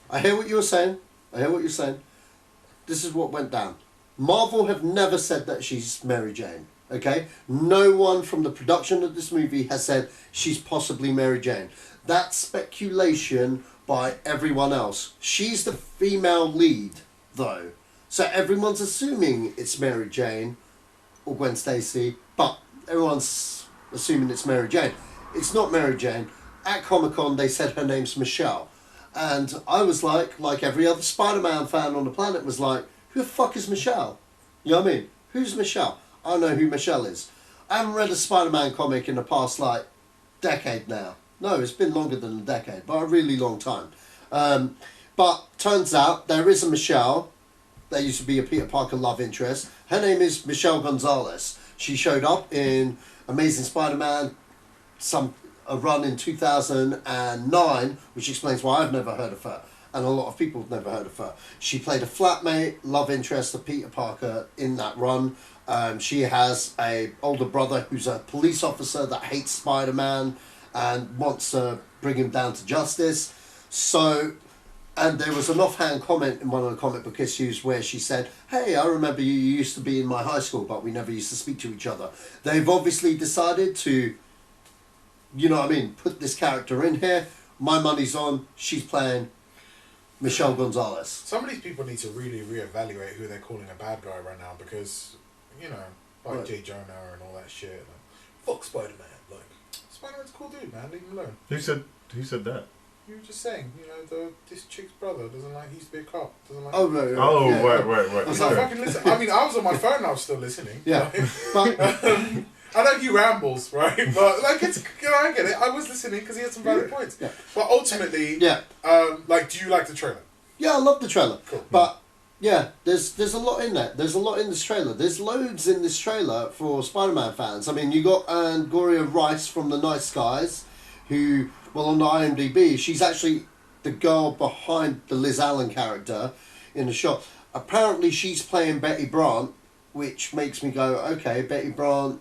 I hear what you're saying. This is what went down. Marvel have never said that she's Mary Jane. Okay? No one from the production of this movie has said she's possibly Mary Jane. That's speculation by everyone else. She's the female lead, though. So everyone's assuming it's Mary Jane or Gwen Stacy, but everyone's assuming it's Mary Jane. It's not Mary Jane. At Comic-Con, they said her name's Michelle. And I was like every other Spider-Man fan on the planet was like, who the fuck is Michelle? You know what I mean? Who's Michelle? I know who Michelle is. I haven't read a Spider-Man comic in the past, decade now. No, it's been longer than a decade, but a really long time. But turns out there is a Michelle. There used to be a Peter Parker love interest. Her name is Michelle Gonzalez. She showed up in Amazing Spider-Man, a run in 2009, which explains why I've never heard of her. And a lot of people have never heard of her. She played a flatmate, love interest of Peter Parker in that run. She has a older brother who's a police officer that hates Spider-Man and wants to bring him down to justice. So, and there was an offhand comment in one of the comic book issues where she said, hey, I remember you used to be in my high school, but we never used to speak to each other. They've obviously decided to, you know what I mean, put this character in here. My money's on, she's playing Michelle Gonzalez.
Some of these people need to really reevaluate who they're calling a bad guy right now because, you know, like J. Jonah and all that shit. Fuck Spider-Man. Spider-Man's a cool dude, man. Leave him alone.
Who said that?
You were just saying, you know, this chick's brother doesn't like, he used to be a cop. Doesn't like.
Oh, right. Oh, yeah, right.
I was like, fucking listen. I mean, I was on my phone and I was still listening.
Yeah.
But I know he rambles, right? But, it's, you know, I get it. I was listening because he had some valid points.
Yeah.
But ultimately, do you like the trailer?
Yeah, I love the trailer.
Cool.
But, yeah, there's a lot in there. There's a lot in this trailer. There's loads in this trailer for Spider-Man fans. I mean, you got Gloria Rice from The Nice Guys, who, well, on the IMDb, she's actually the girl behind the Liz Allen character in the shot. Apparently, she's playing Betty Brant, which makes me go, okay, Betty Brant.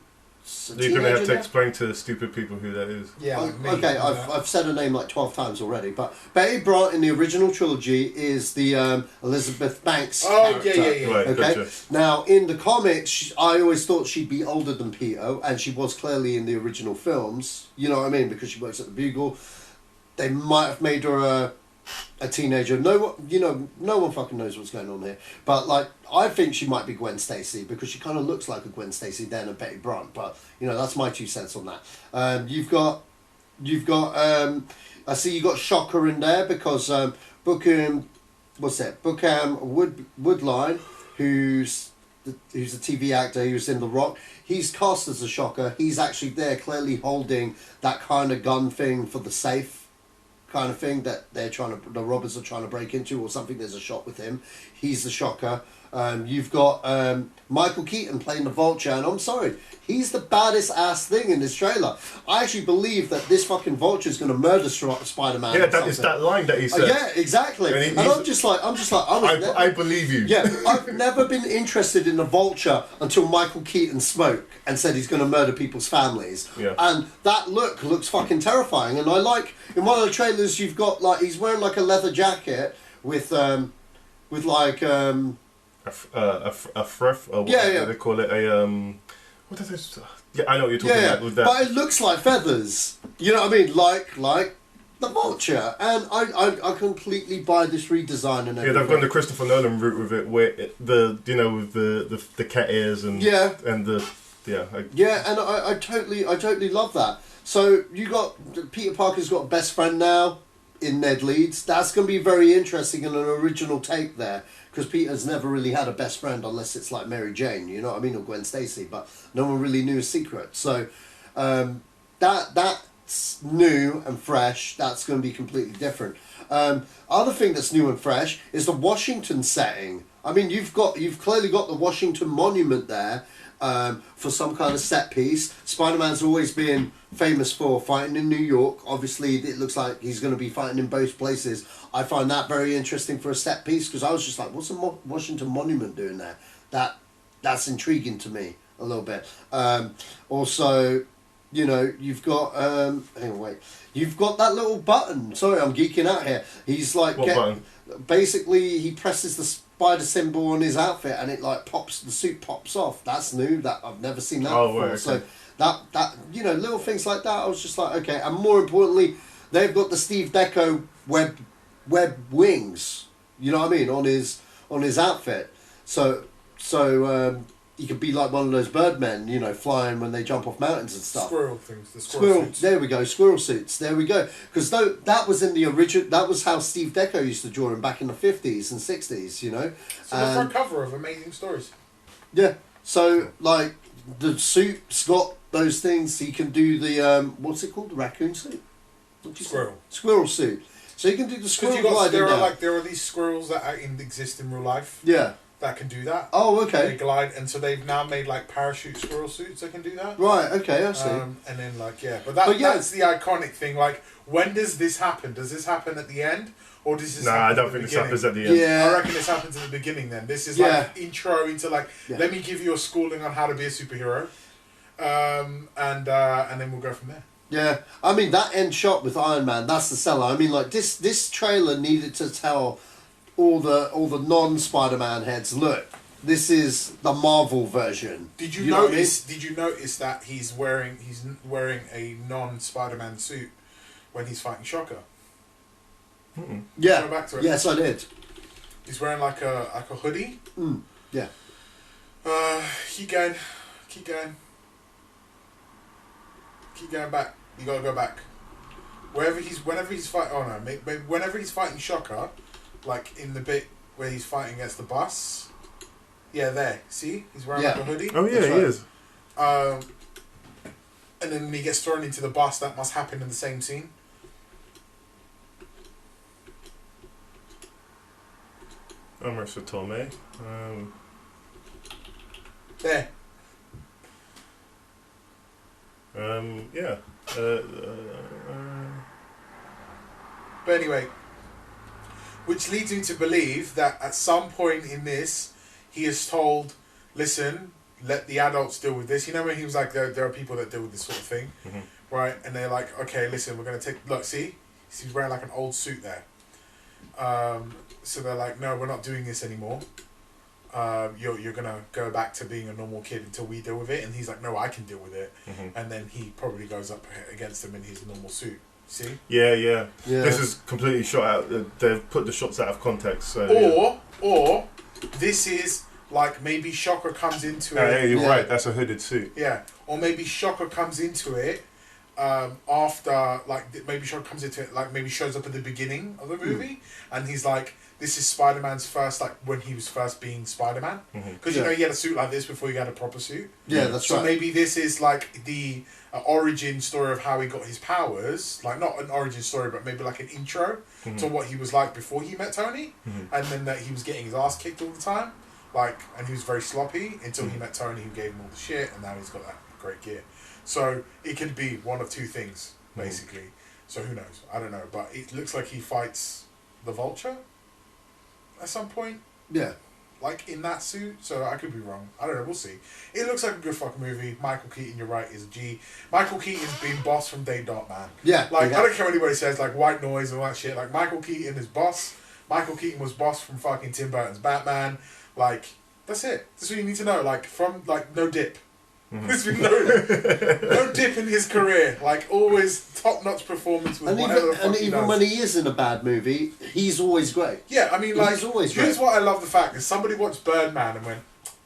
You're going to have to explain to stupid people who that is.
Yeah.
Okay, I've said her name 12 times already, but Betty Brant in the original trilogy is the Elizabeth Banks character.
Yeah.
Right,
okay.
Gotcha.
Now in the comics, I always thought she'd be older than Peter, and she was clearly in the original films. You know what I mean? Because she works at the Bugle. They might have made her a teenager. No one fucking knows what's going on here. But I think she might be Gwen Stacy because she kind of looks like a Gwen Stacy then a Betty Brant. But that's my 2 cents on that. You've got. I see you got Shocker in there because Buchanan Woodline, who's a TV actor who's in The Rock. He's cast as a Shocker. He's actually there, clearly holding that kind of gun thing for the safe. Kind of thing that the robbers are trying to break into or something. There's a shot with him. He's the Shocker. You've got Michael Keaton playing the Vulture, and I'm sorry, he's the baddest ass thing in this trailer. I actually believe that this fucking Vulture is going to murder Spider-Man.
Yeah, that is that line that he said.
Yeah, exactly. And I'm just like,
I believe you.
Yeah, I've never been interested in the Vulture until Michael Keaton spoke and said he's going to murder people's families.
Yeah.
And that looks fucking terrifying. And I like in one of the trailers you've got he's wearing a leather jacket with a
fref, or what they call it, what is this? Yeah, I know what you're talking about with that.
But it looks like feathers. You know what I mean? Like the Vulture. And I completely buy this redesign and everything.
Yeah, they've gone the Christopher Nolan route with it, where with the cat ears and the
And I totally love that. So you got Peter Parker's got a best friend now in Ned Leeds. That's going to be very interesting and an original take there, because Peter's never really had a best friend unless it's like Mary Jane, you know what I mean, or Gwen Stacy, but no one really knew his secret. So that's new and fresh. That's going to be completely different. Other thing that's new and fresh is the Washington setting. I mean, you've clearly got the Washington Monument there for some kind of set piece. Spider-Man's always been famous for fighting in New York. Obviously, it looks like he's going to be fighting in both places. I find that very interesting for a set piece, because I was just like, what's the Washington Monument doing there? That's intriguing to me a little bit. Also, you know, you've got you've got that little button. Sorry, I'm geeking out here. He's like, basically, he presses the spider symbol on his outfit, and it like pops. The suit pops off. That's new. That I've never seen that before. Right, okay. So that you know, little things like that. I was just like, okay. And more importantly, they've got the Steve Ditko web wings. You know what I mean, on his outfit. So he could be like one of those birdmen, you know, flying when they jump off mountains and stuff.
Squirrel things, the squirrel suits.
There we go, squirrel suits. There we go. Because that was in the original. That was how Steve Ditko used to draw him back in the 50s and 60s. You know.
So the front cover of Amazing Stories.
Yeah. So like the suit's got those things. He can do the what's it called? The raccoon suit. Squirrel suit. So you can do the squirrel gliding.
There are these squirrels that exist in real life.
Yeah.
That can do that.
Oh, okay.
They glide, and so they've now made like parachute squirrel suits that can do that.
Right. Okay. I see.
And then that's the iconic thing. Like, when does this happen? Does this happen at the end, or does this?
Nah, I don't think this happens at the end.
Yeah.
I reckon this happens at the beginning. Then this is like intro into like, let me give you a schooling on how to be a superhero, and then we'll go from there.
Yeah, I mean that end shot with Iron Man, that's the seller. I mean, like this trailer needed to tell all the non-Spider-Man heads, look, this is the Marvel version.
Did you notice? Did you notice that he's wearing a non-Spider-Man suit when he's fighting Shocker?
Mm-mm. Yeah.
Go back to it.
Yes, I did.
He's wearing like a hoodie.
Yeah.
Keep going back. You gotta go back. Whenever he's fighting. Oh no, whenever he's fighting Shocker, like in the bit where he's fighting against the bus. Yeah, there. See, he's wearing like a hoodie.
Oh yeah, he is.
And then when he gets thrown into the bus, that must happen in the same scene.
Marissa Tomei.
There.
Yeah.
But anyway, which leads me to believe that at some point in this, he is told, listen, let the adults deal with this. You know when he was like, there are people that deal with this sort of thing, right? And they're like, okay, listen, we're going to take... Look, see? He's wearing like an old suit there. So they're like, no, we're not doing this anymore. You're going to go back to being a normal kid until we deal with it. And he's like, no, I can deal with it. And then he probably goes up against him in his normal suit. See?
Yeah. This is completely shot out. They've put the shots out of context. So,
or this is like maybe Shocker comes into it.
Yeah, you're right. That's a hooded suit.
Yeah, or maybe Shocker comes into it after, like maybe Shocker comes into it, like maybe shows up at the beginning of the movie, and he's like, this is Spider-Man's first, like when he was first being Spider-Man, because you know he had a suit like this before he had a proper suit.
Yeah, that's right.
So maybe this is like the origin story of how he got his powers, like not an origin story, but maybe like an intro to what he was like before he met Tony, and then that he was getting his ass kicked all the time, like, and he was very sloppy until he met Tony, who gave him all the shit, and now he's got that great gear. So it could be one of two things, basically. So who knows? I don't know, but it looks like he fights the Vulture at some point.
Yeah.
Like in that suit, so I could be wrong. I don't know, we'll see. It looks like a good fucking movie. Michael Keaton, you're right, is a G. Michael Keaton's been boss from day dot, man.
Yeah.
Like, I don't care what anybody says, like white noise and all that shit. Like, Michael Keaton is boss. Michael Keaton was boss from fucking Tim Burton's Batman. Like, that's it. That's what you need to know. Like, from, like, no dip. There's been no dip in his career. Like, always top-notch performance with whatever the fuck he does.
And even when he is in a bad movie, he's always great.
Yeah, I mean, like,
he's always
here's
great.
what I love the fact is somebody watched Birdman and went,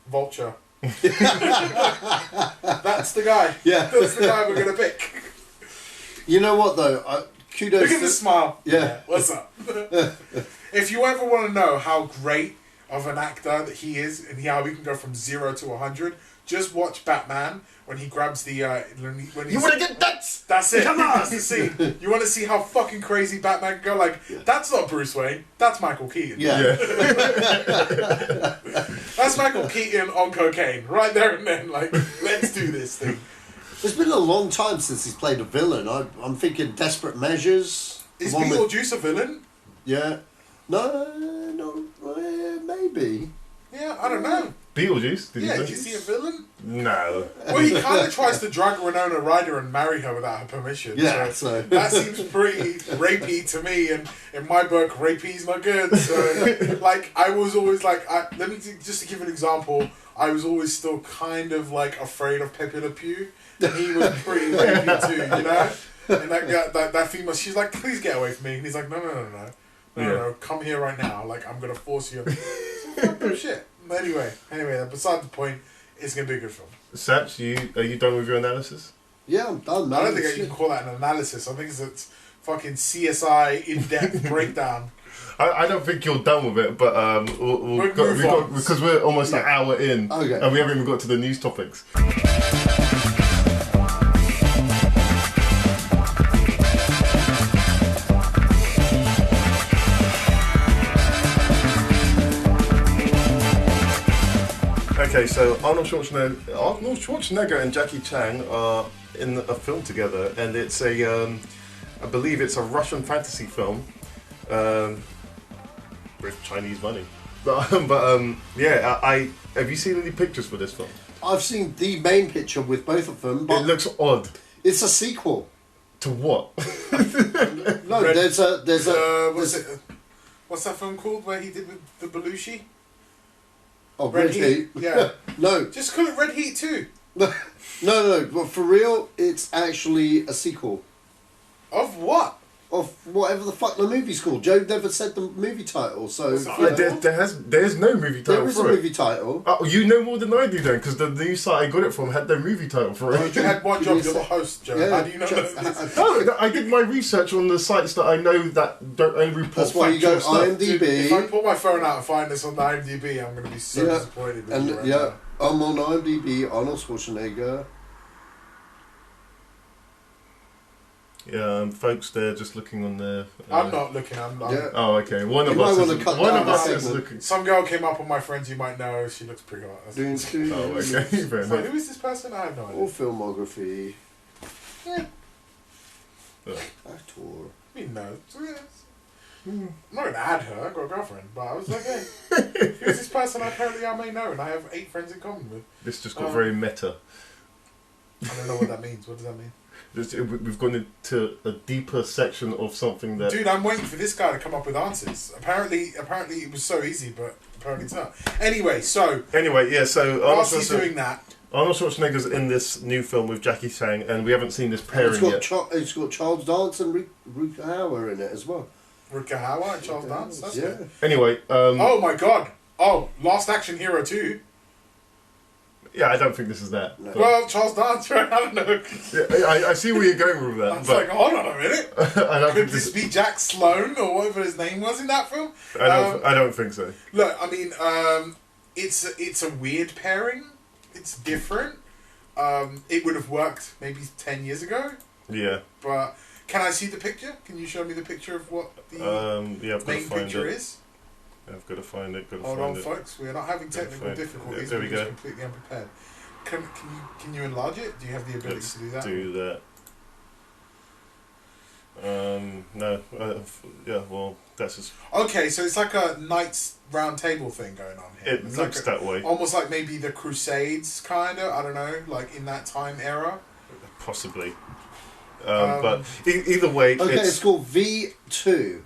Vulture. That's the guy.
Yeah.
That's the guy we're going to pick.
You know what, though? Kudos
Look at the smile.
Yeah.
What's up? If you ever want to know how great of an actor that he is and how he can go from 0 to 100, just watch Batman when he grabs the... when
You want to get nuts?
That's it.
Come on!
That's the scene. You want to see how fucking crazy Batman can go? Like, that's not Bruce Wayne. That's Michael Keaton.
Yeah.
That's Michael Keaton on cocaine. Right there and then. Like, let's do this thing.
It's been a long time since he's played a villain. I'm thinking Desperate Measures.
Is Beetlejuice a villain?
Yeah. No, maybe.
Yeah, I don't know.
Beetlejuice?
Did you see a villain?
No.
Well, he kind of tries to drug Winona Ryder and marry her without her permission.
Yeah,
so that seems pretty rapey to me, and in my book, rapey's not good. So, like, I was always like, just to give an example, I was always still kind of like afraid of Pepe Le Pew, and he was pretty rapey too, you know. And that female, she's like, please get away from me, and he's like, no, come here right now, like I'm gonna force you. Fuck shit. Anyway, beside the point, it's going to be a good film.
Satch, are you done with your analysis?
Yeah, I'm done, man.
I don't think you can call that an analysis. I think it's fucking CSI in-depth breakdown.
I don't think you're done with it, but because we're almost an hour in, and we haven't even got to the news topics. Okay, so Arnold Schwarzenegger and Jackie Chan are in a film together, and it's I believe it's a Russian fantasy film with Chinese money. But have you seen any pictures for this film?
I've seen the main picture with both of them. But
it looks odd.
It's a sequel.
To what?
No, there's a.
What's that film called where he did with the Belushi?
Oh, Red Heat.
Yeah.
No.
Just call it Red Heat 2.
No. But for real, it's actually a sequel.
Of what?
Of whatever the fuck the movie's called. Joe never said the movie title, so...
There's no movie title.
There is a movie title.
Oh, you know more than I do then, because the news site I got it from had no movie title for it.
You had one job, you're the host, Joe.
Yeah,
how do you know this?
No, I did my research on the sites that I know that don't only report.
That's why you go IMDb.
Dude, if I pull my phone out and find this on the IMDb, I'm going to be so disappointed with you right now.
I'm on IMDb, Arnold Schwarzenegger.
Yeah, folks, they're just looking on their...
I'm not looking,
Oh, okay. One of us is looking.
Some girl came up on my friends you might know. She looks pretty hot.
Oh, okay. Fair enough.
Who is this person? I have no idea.
Or filmography.
Yeah.
Actor.
I mean, no. I'm not going to add her. I've got a girlfriend. But I was like, hey, who's this person apparently I may know and I have 8 friends in common with?
This just got very meta.
I don't know what that means. What does that mean?
We've gone into a deeper section of something that...
Dude, I'm waiting for this guy to come up with answers. Apparently it was so easy, but apparently it's not. Anyway, so
whilst
he's doing that...
Arnold Schwarzenegger's in this new film with Jackie Chan, and we haven't seen this pairing yet.
It's got Charles Dance and Rutger Hauer in it as well.
Rutger Hauer and Charles Dance? That's good.
Anyway...
oh my god! Oh, Last Action Hero 2.
Yeah, I don't think this is that.
No. Well, Charles Dance, right? I don't know.
Yeah, I see where you're going with that.
It's like, hold on a minute. Could this be Jack Sloan or whatever his name was in that film?
I don't think so.
Look, I mean, it's a weird pairing. It's different. It would have worked maybe 10 years ago.
Yeah.
But can I see the picture? Can you show me the picture of what the main picture is?
I've got to find it.
Hold on, folks. We're not having technical difficulties. We're just completely unprepared. Can you enlarge it? Do you have the ability to do that?
Do that. No. Yeah. Well, that's just.
Okay, so it's like a Knights Round Table thing going on here.
It looks that way.
Almost like maybe the Crusades, kind of. I don't know, like in that time era.
Possibly. But either way,
okay, it's called V2.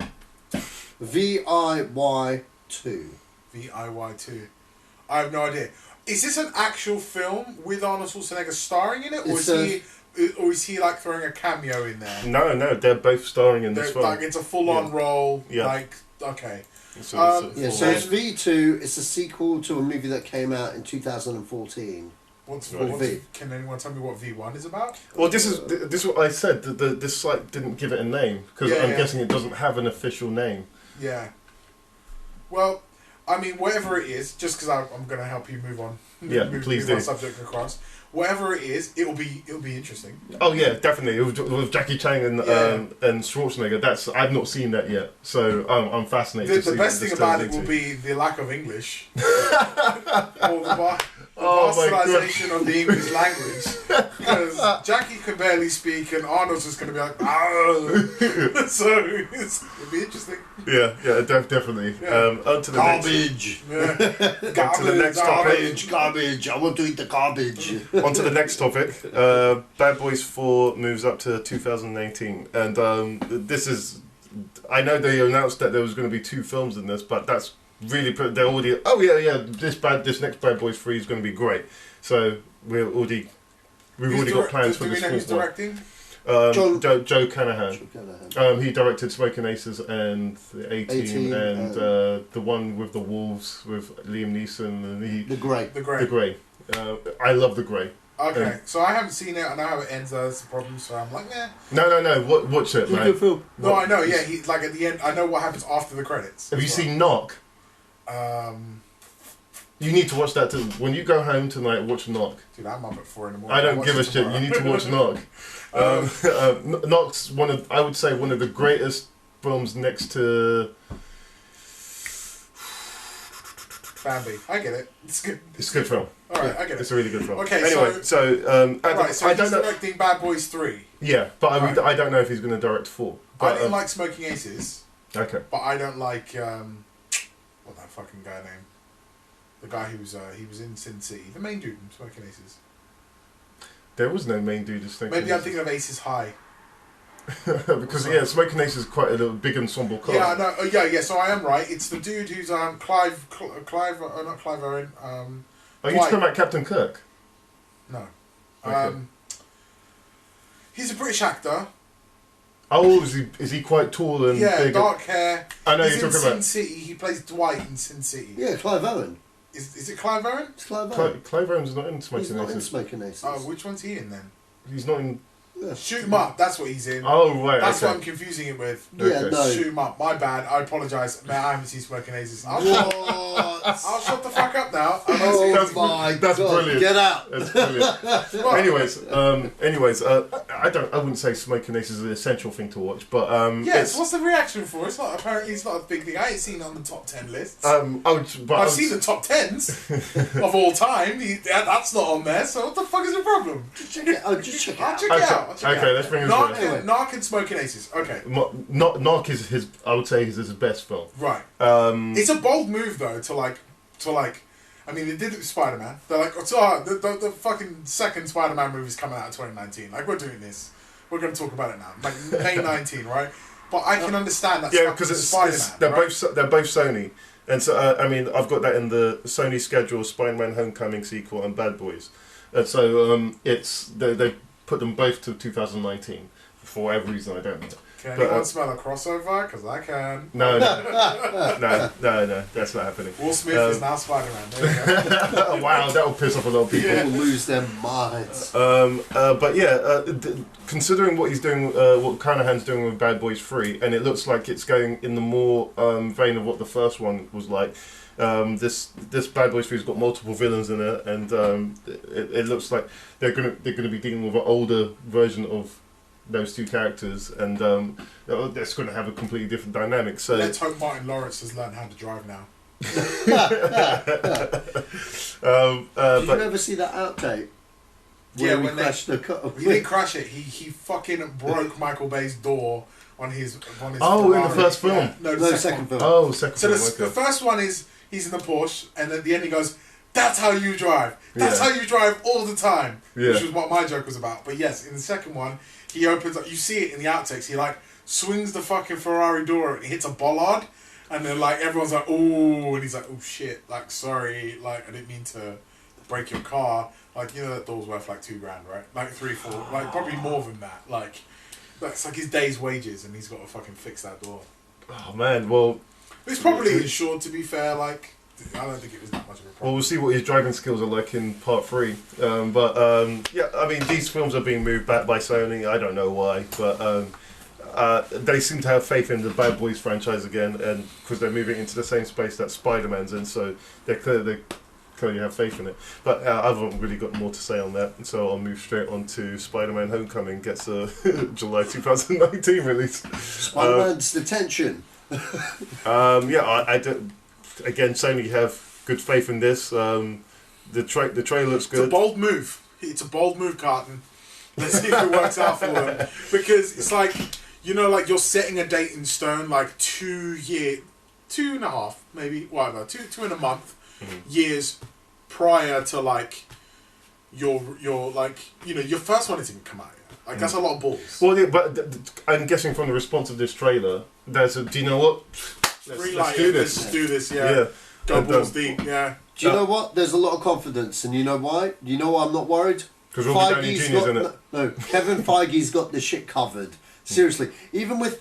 VIY2.
VIY2. I have no idea. Is this an actual film with Arnold Schwarzenegger starring in it, or is he or is he like throwing a cameo in there?
No, they're both starring in this film.
Like it's a full-on role.
Yeah.
Like okay.
So
it's V2. It's a sequel to a movie that came out in 2014.
Can anyone tell me what V1 is about?
Well, this is what I said. This site didn't give it a name because I'm guessing it doesn't have an official name.
Yeah. Well, I mean, whatever it is, just because I'm going to help you move on.
Please
move my
do.
subject across. Whatever it is, it'll be interesting.
Oh yeah, definitely. With Jackie Chan and Schwarzenegger, I've not seen that yet, so I'm fascinated.
The best thing about it will be the lack of English, or the bastardization of the English language. Because Jackie can barely speak, and Arnold's just going to be like, oh. So it'll be interesting.
Yeah, definitely.
Yeah.
On to the garbage.
On to the next topic.
Garbage. I want to eat the garbage.
On to the next topic. Bad Boys 4 moves up to 2018, and this is. I know they announced that there was going to be 2 films in this, but that's really they're already. Oh yeah. This next Bad Boys 3 is going to be great. So we've already got plans for this.
Do we know who's directing?
Joe Canahan. He directed Smoking Aces and the 18 and the one with the wolves with Liam Neeson and
The Grey.
I love The Grey.
Okay, so I haven't seen it. I know how it ends. That's the problem. So I'm like, nah.
No. Watch it, man.
Good film.
No, I know. Yeah, he like at the end. I know what happens after the credits.
Have you seen Knock? You need to watch that too. When you go home tonight, watch Knock.
Dude, I'm up at 4 a.m.
I don't give a shit. You need to watch Knock. Knock's I would say one of the greatest films next to
Bambi. I get it. It's good.
It's a good film.
All right, I get it.
It's a really good film.
Okay,
anyway, so
I don't know. Directing Bad Boys 3.
Yeah, but I don't know if he's going to direct 4. But,
I didn't like Smoking Aces.
Okay.
But I don't like what that fucking guy name? The guy who was he was in Sin City. The main dude in Smoking Aces.
There was no main dude in Smoking Aces.
Maybe I'm thinking of Aces High.
Because Smoking Aces is quite a big ensemble cast.
Yeah, no, yeah. So I am right. It's the dude who's Clive. Not Clive Owen.
Are you talking about Captain Kirk?
No.
Okay.
He's a British actor.
Oh, is he quite tall and big?
Dark hair.
I know
he's
you're talking about
Sin City. He plays Dwight in Sin City.
Yeah, Clive Owen.
Is it Clive Owen?
It's Clive Owen.
Clive Owen's not in Smoking Aces.
He's not in Smoking Aces.
Oh, which one's he in then?
He's not in.
Shoot 'em up. That's what he's in.
Oh right.
That's what I'm confusing it with.
Yeah, no.
Shoot 'em up. My bad. I apologise. Man, I haven't seen Smoking Aces. I'll shut the fuck up now.
That's brilliant.
Get out.
That's brilliant. anyways, I wouldn't say Smoking Aces is an essential thing to watch, but
yes. What's the reaction for? It's not apparently it's not a big thing. I ain't seen it on the top 10 lists.
I've
seen the top 10s of all time. That's not on there. So what the fuck is the problem?
Just check it out. Just check it out.
I'll check it out.
Okay, let's bring it
Narc and Smoking Aces. Okay.
Narc is his. I would say is his best film.
Right. It's a bold move though to like. I mean, they did it with Spider-Man. They're like, the fucking second Spider-Man movie is coming out in 2019. Like, we're doing this. We're going to talk about it now. Like May 19, right? But I can understand that.
Yeah, because it's Spider-Man. They're both Sony, and so I mean, I've got that in the Sony schedule: Spider-Man: Homecoming sequel and Bad Boys, and so it's they put them both to 2019 for whatever reason I don't know.
Can anyone smell a crossover? Because I can.
No, that's not happening.
Will Smith is now Spider-Man. There you go.
Wow, that will piss off a lot of people.
People will lose their minds.
But yeah, considering what he's doing, what Canahan's doing with Bad Boys 3, and it looks like it's going in the more vein of what the first one was like. This Bad Boys 3's got multiple villains in it, and it looks like they're gonna be dealing with an older version of those two characters, and that's going to have a completely different dynamic. So
let's hope Martin Lawrence has learned how to drive now.
Did you ever see that outtake?
Yeah, when he didn't crash it. He fucking broke Michael Bay's door on his.
Oh, in the first film.
Yeah. No, the second film.
Oh, second film.
So the first one is he's in the Porsche, and at the end he goes, "That's how you drive. That's how you drive all the time."
Yeah.
Which was what my joke was about. But yes, in the second one, he opens up. You see it in the outtakes. He like swings the fucking Ferrari door and hits a bollard, and then like everyone's like, "Ooh," and he's like, "Oh shit!" Like, sorry, like I didn't mean to break your car, like, you know, that door's worth like $2,000, right? Like 3, 4, like probably more than that. Like, that's like his day's wages, and he's got to fucking fix that door.
Oh man, well,
it's probably insured, to be fair. Like, I don't think it was that much of a problem.
well, we'll see what his driving skills are like in part 3. Yeah, I mean, these films are being moved back by Sony. I don't know why, but they seem to have faith in the Bad Boys franchise again, and because they're moving into the same space that Spider-Man's in, so they clearly have faith in it. But I haven't really got more to say on that, so I'll move straight on to Spider-Man: Homecoming. Gets a July 2019 release.
Spider-Man's detention.
I do. Again, Sony have good faith in this. The trailer looks good.
It's a bold move. It's a bold move, Carton. Let's see if it works out for them. Because it's like, you know, like you're setting a date in stone, like 2.5, maybe, whatever, 2 in a month, years prior to like your like, you know, your first one isn't come out yet. Like, that's a lot of balls.
Well, yeah, but I'm guessing from the response of this trailer, there's a, do you know what? Let's do this.
Let's do this, yeah. Go balls deep, yeah.
Do you know what? There's a lot of confidence, and you know why? You know why I'm not worried?
Because Robert Downey Jr.'s in it.
No, Kevin Feige's got the shit covered. Seriously, even with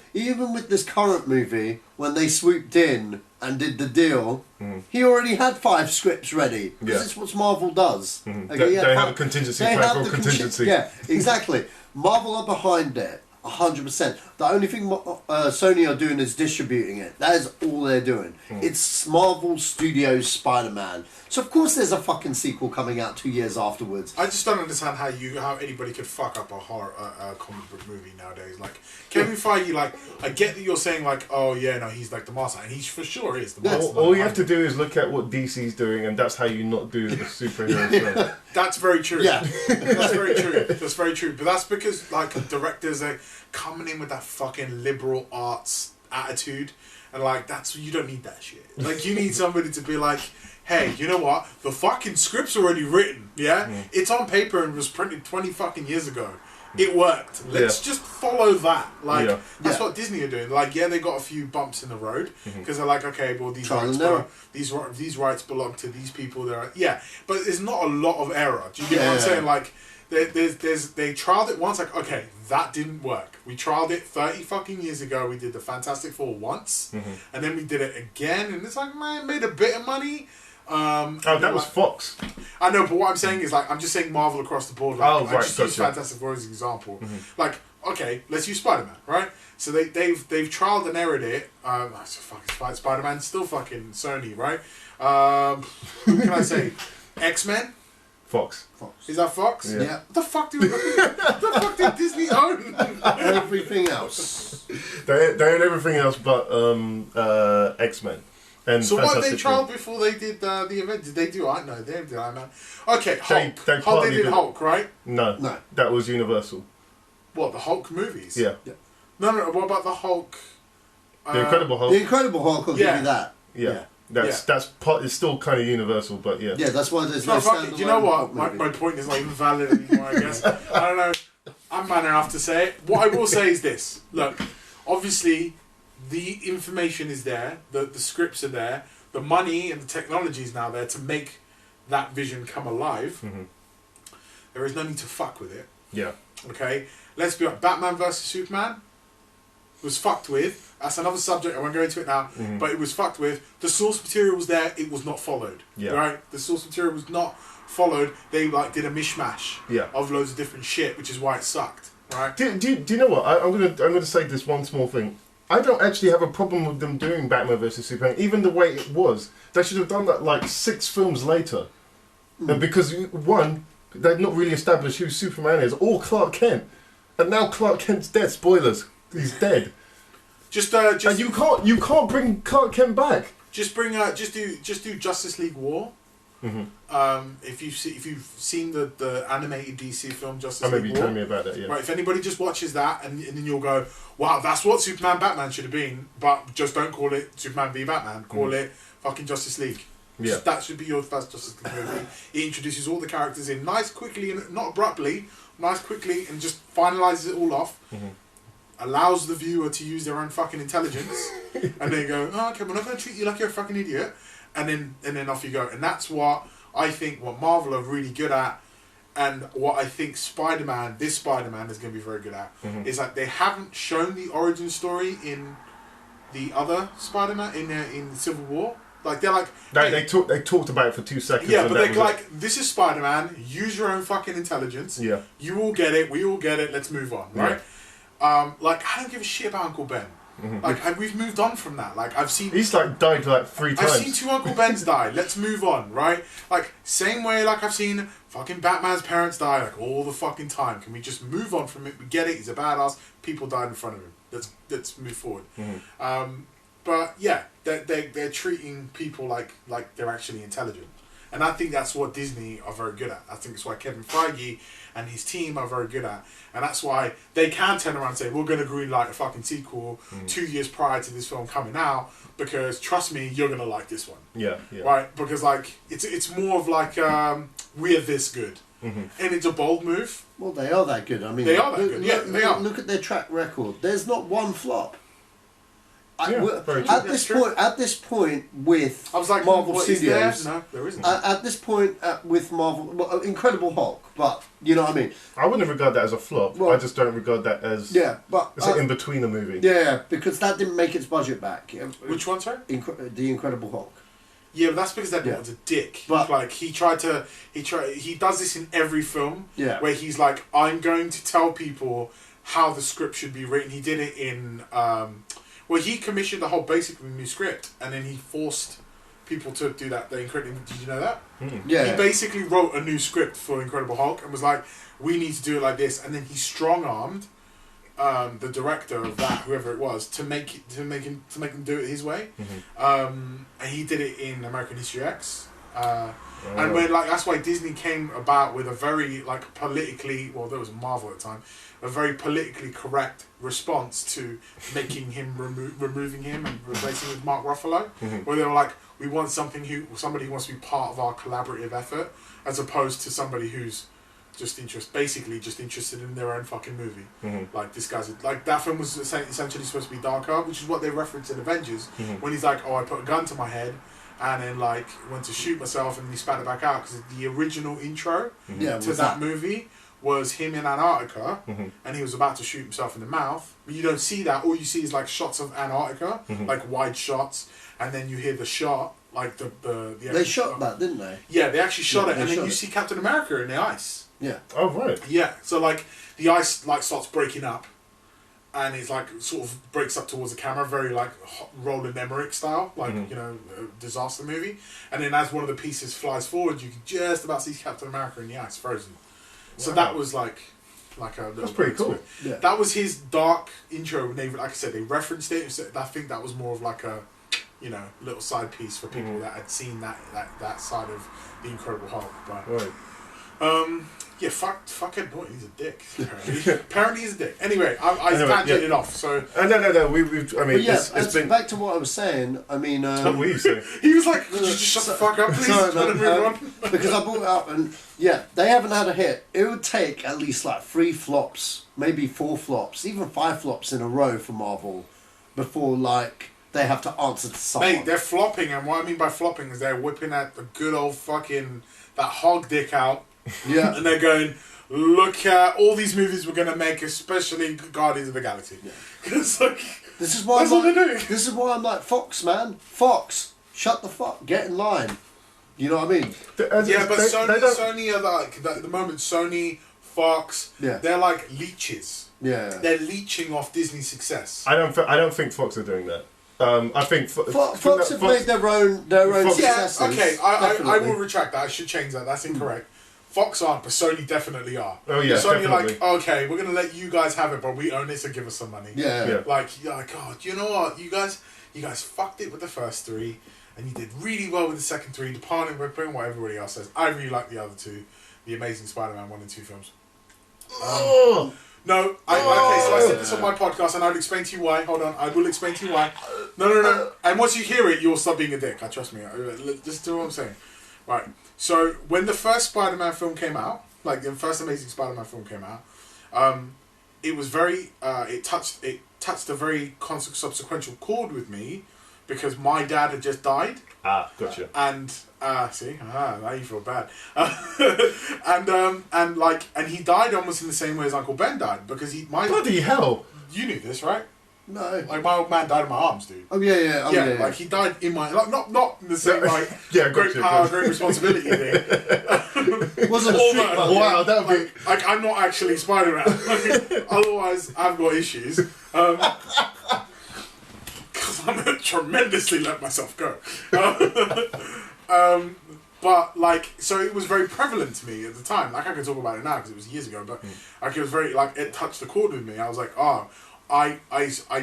this current movie, when they swooped in and did the deal, he already had 5 scripts ready. Because it's what Marvel does.
Okay, they have a contingency plan for contingency.
Yeah, exactly. Marvel are behind it, 100%. The only thing Sony are doing is distributing it. That is all they're doing. It's Marvel Studios Spider-Man. So of course there's a fucking sequel coming out 2 years afterwards.
I just don't understand how anybody could fuck up a comic book movie nowadays. Like, Kevin Feige, like, I get that you're saying, like, oh yeah, no, he's like the master, and he for sure is the master.
All you have to do is look at what DC's doing, and that's how you not do the superhero stuff.
That's very true. Yeah, that's very true. That's very true. But that's because, like, directors are coming in with that fucking liberal arts attitude, and like, you don't need that shit. Like, you need somebody to be like, hey, you know what? The fucking script's already written, yeah? It's on paper and was printed 20 fucking years ago. It worked. Let's just follow that. Like, that's what Disney are doing. Like, yeah, they got a few bumps in the road, because they're like, okay, well, these rights belong to these people. Yeah, but there's not a lot of error. Do you get what I'm saying? Like, they trialed it once, like, okay, that didn't work. We trialed it 30 fucking years ago. We did the Fantastic Four once, and then we did it again, and it's like, man, made a bit of money.
That was Fox.
I know, but what I'm saying is, like, I'm just saying Marvel across the board. Like, I just use Fantastic Four as an example. Like, okay, let's use Spider-Man, right? So they've trialed and errored it. Fucking Spider-Man, still fucking Sony, right? Who can I say? X-Men.
Fox.
Is that Fox?
Yeah.
What the fuck did Disney own?
Everything else.
They own everything else but X-Men. And
so what they trialed before they did the event? Did they do Iron Man? They did Iron Man. Okay, Hulk. They did Hulk, right?
No. That was Universal.
What, the Hulk movies?
Yeah.
No. What about the Hulk?
The Incredible Hulk.
The Incredible Hulk will give you that.
Yeah. That's part. It's still kind of Universal, but yeah.
Yeah, that's why there's
no fuck it. Do you know what? My point is not even valid anymore, I guess. I don't know. I'm man enough to say it. What I will say is this. Look, obviously, the information is there. The scripts are there. The money and the technology is now there to make that vision come alive. There is no need to fuck with it.
Yeah.
Okay? Let's be honest. Batman vs. Superman was fucked with. That's another subject. I won't go into it now. But it was fucked with. The source material was there. It was not followed. Yeah. Right? The source material was not followed. They like did a mishmash of loads of different shit, which is why it sucked. Right?
Do you know what? I'm gonna say this one small thing. I don't actually have a problem with them doing Batman vs Superman, even the way it was. They should have done that like 6 films later, because one, they've not really established who Superman is or Clark Kent, and now Clark Kent's dead. Spoilers, he's dead. And you can't bring Clark Kent back.
Just do Justice League War. If you've seen the animated DC film Justice League War,
maybe tell me about that. Yeah.
Right. If anybody just watches that and then you'll go, wow, that's what Superman Batman should have been, but just don't call it Superman v Batman. Call it fucking Justice League. Yeah. That should be your first Justice League movie. It introduces all the characters in nice, quickly, and not abruptly, and just finalises it all off. Allows the viewer to use their own fucking intelligence, and they go, oh, okay, we're not going to treat you like you're a fucking idiot, and then off you go. And that's what I think what Marvel are really good at, and what I think Spider-Man, this Spider-Man is going to be very good at, is that they haven't shown the origin story in the other Spider-Man in Civil War. Like they're like
they talked about it for 2 seconds.
Yeah, but they're like, this is Spider-Man. Use your own fucking intelligence.
Yeah,
you all get it. We all get it. Let's move on, right? Yeah. Like I don't give a shit about Uncle Ben. Like we've moved on from that. Like I've seen
he's like died like 3 times.
I've seen 2 Uncle Bens die. Let's move on, right? Like same way like I've seen fucking Batman's parents die like all the fucking time. Can we just move on from it? We get it. He's a badass. People died in front of him. Let's move forward. But yeah, they're treating people like they're actually intelligent, and I think that's what Disney are very good at. I think it's why Kevin Feige and his team are very good at, and that's why they can turn around and say we're going to greenlight a fucking sequel 2 years prior to this film coming out because trust me, you're going to like this one.
Yeah.
Right? Because like it's more of like we're this good, and it's a bold move.
Well, they are that good. I mean,
they are that good. Yeah, they are.
Look at their track record. There's not one flop.
At
this point with
I was like,
Marvel Studios,
no, there isn't.
At this point with Marvel, well, Incredible Hulk, but you know what I mean.
I wouldn't regard that as a flop. Well, I just don't regard that as
but
it's an in between a movie.
Yeah, because that didn't make its budget back.
Which one, sorry?
The Incredible Hulk.
Yeah, but that's because that was a dick. But like he does this in every film.
Yeah.
Where he's like, I'm going to tell people how the script should be written. He did it in. Well, he commissioned a whole basically new script, and then he forced people to do that. Did you know that?
Yeah.
He basically wrote a new script for Incredible Hulk and was like, "We need to do it like this," and then he strong-armed the director of that, whoever it was, to make him do it his way. And he did it in American History X. And when that's why Disney came about with a very politically, well, there was Marvel at the time, a very politically correct response to making him removing him and replacing him with Mark Ruffalo, where they were like, we want somebody who wants to be part of our collaborative effort, as opposed to somebody who's just interested in their own fucking movie. Like this guy's that film was essentially supposed to be darker, which is what they reference in Avengers when he's like, oh, I put a gun to my head and then went to shoot myself and he spat it back out, because the original intro to that movie was him in Antarctica and he was about to shoot himself in the mouth, but you don't see that. All you see is shots of Antarctica, wide shots, and then you hear the shot,
they shot that, didn't they?
Yeah, they actually shot it, and then you see Captain America in the ice.
Yeah.
Oh right.
Yeah, so the ice starts breaking up, and it's sort of breaks up towards the camera, very Roland Emmerich style, disaster movie. And then as one of the pieces flies forward, you can just about see Captain America in the ice, frozen. So that was like a
that's pretty cool.
Yeah.
That was his dark intro. They, like I said, they referenced it. So I think that was more of a little side piece for people that had seen that side of the Incredible Hulk. But yeah, fuck Ed Norton. He's a dick. Apparently he's a dick. Anyway, I tangented off. So
no. We've. I mean, it's been
back to what I was saying. I mean,
what were you saying?
He was like, "Could you just shut the fuck up, please?"
Because I brought it up, and they haven't had a hit. It would take at least 3 flops, maybe 4 flops, even 5 flops in a row for Marvel before they have to answer to someone.
Mate, they're flopping, and what I mean by flopping is they're whipping at the good old fucking that hog dick out.
Yeah.
And they're going, look at all these movies we're going to make, especially Guardians of the Galaxy. Because,
this is why
that's all they're doing.
This is why I'm like, Fox, man. Fox, shut the fuck, get in line. You know what I mean?
But Sony are at the moment, Sony, Fox, they're like leeches.
Yeah.
They're leeching off Disney's success.
I don't think Fox are doing that. I think
Fox have made their own successes.
Yeah, okay, I will retract that. I should change that. That's incorrect. Fox aren't, but Sony definitely are.
Oh yeah,
Sony
definitely.
are okay, we're gonna let you guys have it, but we own it, so give us some money.
Yeah.
God, you know what? You guys fucked it with the first 3, and you did really well with the second 3. Departing with what everybody else says. I really like the other 2, the Amazing Spider-Man 1 and 2 films. No, so I said this on my podcast, and I'll explain to you why. Hold on, I will explain to you why. No. And once you hear it, you'll stop being a dick. Trust me. Listen to what I'm saying. Right. So when the first Spider-Man film came out, the first Amazing Spider-Man film came out, it was very it touched a very subsequential chord with me, because my dad had just died.
Ah, gotcha.
And now you feel bad. And he died almost in the same way as Uncle Ben died, because
bloody hell.
You knew this, right?
No.
Like, my old man died in my arms, dude.
Oh, yeah.
Yeah, like, he died in my... Like, not in the same, like, great power, great responsibility thing.
Wasn't
wow, that would be...
Like, I'm not actually Spider-Man. Like, otherwise, I've got issues. Because I'm going to tremendously let myself go. But, like, so it was very prevalent to me at the time. Like, I can talk about it now because it was years ago, but, like, it was very, like, it touched the chord with me. I was like, I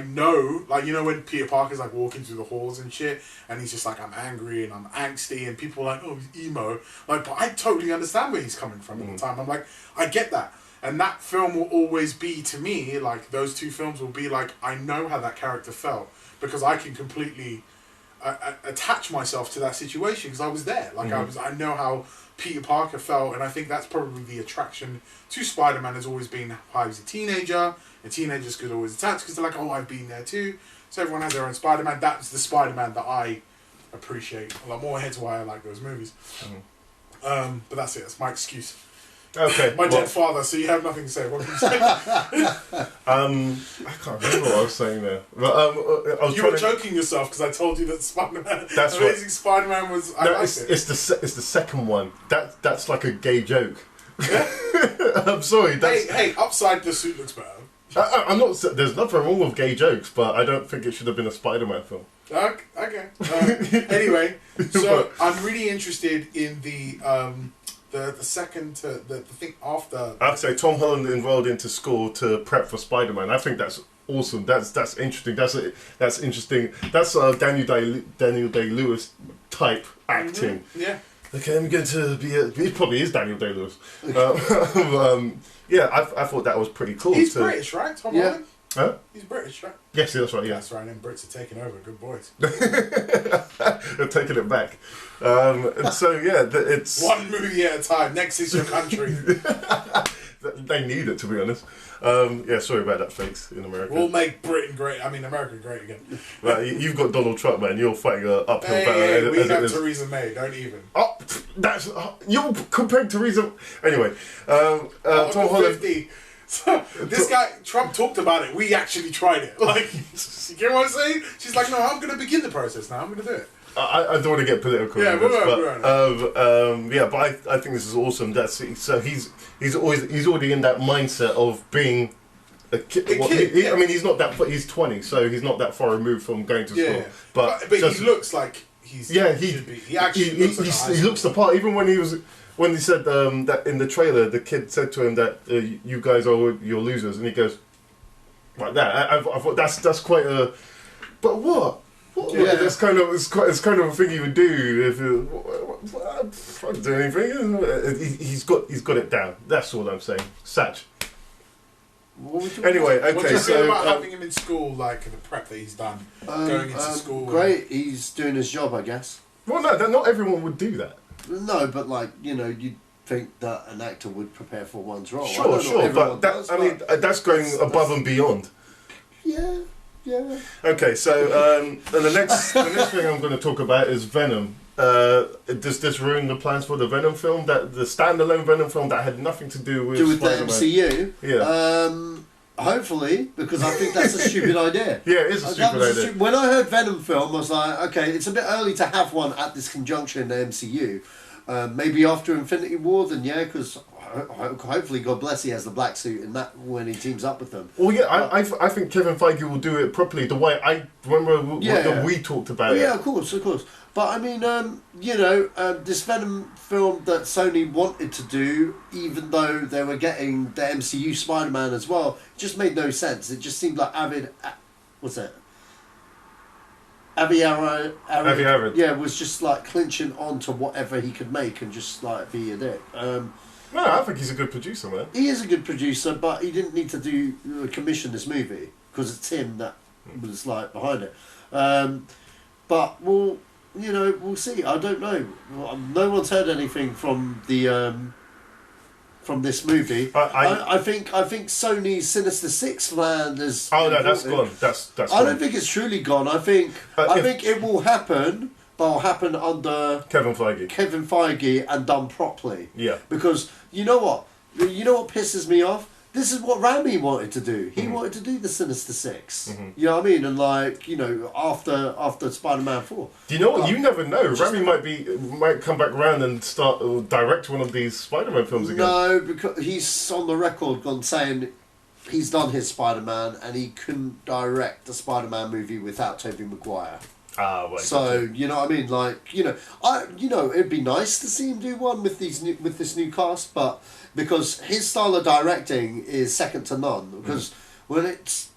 know, like, you know, when Peter Parker's like walking through the halls and shit, and he's just like, I'm angry and I'm angsty, and people are like, oh, he's emo. Like, but I totally understand where he's coming from all the time. I'm like, I get that. And that film will always be, to me, like, those two films will be like, I know how that character felt, because I can completely attach myself to that situation, because I was there. Like, I know how Peter Parker felt, and I think that's probably the attraction to Spider-Man has always been how he's a teenager, and teenagers could always attach because they're like, oh, I've been there too. So everyone has their own Spider-Man. That's the Spider-Man that I appreciate a lot more, hence why I like those movies. But that's it, that's my excuse.
Okay.
My dead father, so you have nothing to say. What can you say?
I can't remember what I was saying there. But,
you were joking yourself because I told you that Spider-Man, Amazing Spider-Man was...
It's the second one. That's like a gay joke. I'm sorry.
Hey, upside the suit looks better.
I'm not. There's nothing wrong with gay jokes, but I don't think it should have been a Spider-Man film.
Okay. Anyway, so I'm really interested in the second the thing after.
I'd say Tom Holland enrolled into school to prep for Spider-Man. I think that's awesome. That's interesting. That's interesting. That's Daniel Day-Lewis type acting.
Yeah.
Okay, I'm going to be. He probably is Daniel Day-Lewis. Yeah, I thought that was pretty cool.
He's British, right? Tom Holland?
Huh?
He's British, right?
Yes, that's right, yeah.
That's right, and Brits are taking over. Good boys.
They're taking it back. And so, yeah, it's...
One movie at a time. Next is your country.
They need it, to be honest. Yeah, sorry about that, fakes in America.
We'll make Britain great. I mean, America great again.
Right, you've got Donald Trump, man. You're fighting an uphill battle.
Hey, we have Theresa May. Don't even.
Oh, that's... you're comparing Theresa... Anyway, Tom Holland...
50. So, this guy, Trump talked about it. We actually tried it. Like, you get what I'm saying? She's like, no, I'm going to begin the process now. I'm going to do it.
I don't want to get political.
Yeah,
but I think this is awesome. He's already in that mindset of being a kid. I mean, he's not that. He's 20, so he's not that far removed from going to school. But
he looks like he's. Yeah, he actually
he looks the part. Even when he said that in the trailer, the kid said to him that you guys are your losers, and he goes like that. I thought that's quite a. But what? Yeah, it's kind of a thing he would do if I don't do anything. He's got it down. That's all I'm saying. Satch. Anyway, okay.
What do you feel about having him in school, like the prep that he's done, going into school?
Great, he's doing his job, I guess.
Well, no, not everyone would do that.
No, but you'd think that an actor would prepare for one's role.
Sure, but that's going above and beyond.
Yeah.
Okay, so the next thing I'm going to talk about is Venom. Does this ruin the plans for the Venom film? That the standalone Venom film that had nothing to do with
the MCU?
Yeah.
Hopefully, because I think that's a stupid idea.
Yeah, it is a stupid idea.
When I heard Venom film, I was like, okay, it's a bit early to have one at this conjunction in the MCU. Maybe after Infinity War, then yeah, because hopefully, God bless, he has the black suit in that when he teams up with them.
Well, yeah, I think Kevin Feige will do it properly the way I remember we talked about it.
Yeah, of course. But I mean, this Venom film that Sony wanted to do, even though they were getting the MCU Spider-Man as well, just made no sense. It just seemed like Avi Arad, yeah, was just like clinching on to whatever he could make and just like be a dick.
No, I think he's a good producer, man.
He is a good producer, but he didn't need to commission this movie because it's him that was like behind it. But we'll see. I don't know. No one's heard anything from the from this movie. I think Sony's Sinister Six land is.
Oh no, that's gone. That's.
I don't think it's truly gone. I think it will happen, but it'll happen under
Kevin Feige
and done properly.
Yeah.
Because you know what pisses me off. This is what Raimi wanted to do. He wanted to do the Sinister Six. You know what I mean? And after Spider-Man 4.
Do you know what? You never know. Raimi might come back around and start or direct one of these Spider-Man films again.
No, because he's on the record gone saying he's done his Spider-Man and he couldn't direct the Spider-Man movie without Tobey Maguire.
Right.
So you know what I mean? It'd be nice to see him do one with this new cast, but because his style of directing is second to none. Because when it's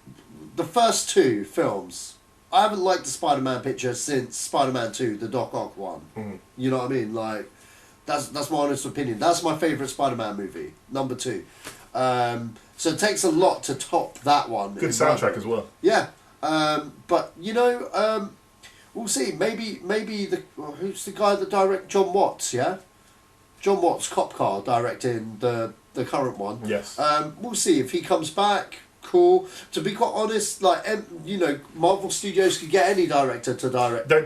the first two films, I haven't liked the Spider-Man picture since Spider-Man 2, the Doc Ock one. You know what I mean? Like that's my honest opinion. That's my favourite Spider-Man movie, number 2. So it takes a lot to top that one.
Good soundtrack as well.
Yeah, but we'll see. Maybe who's the guy that directed John Watts? Yeah, John Watts, Cop Car, directing the current one.
Yes.
We'll see if he comes back. Cool. To be quite honest, Marvel Studios could get any director to direct.
They're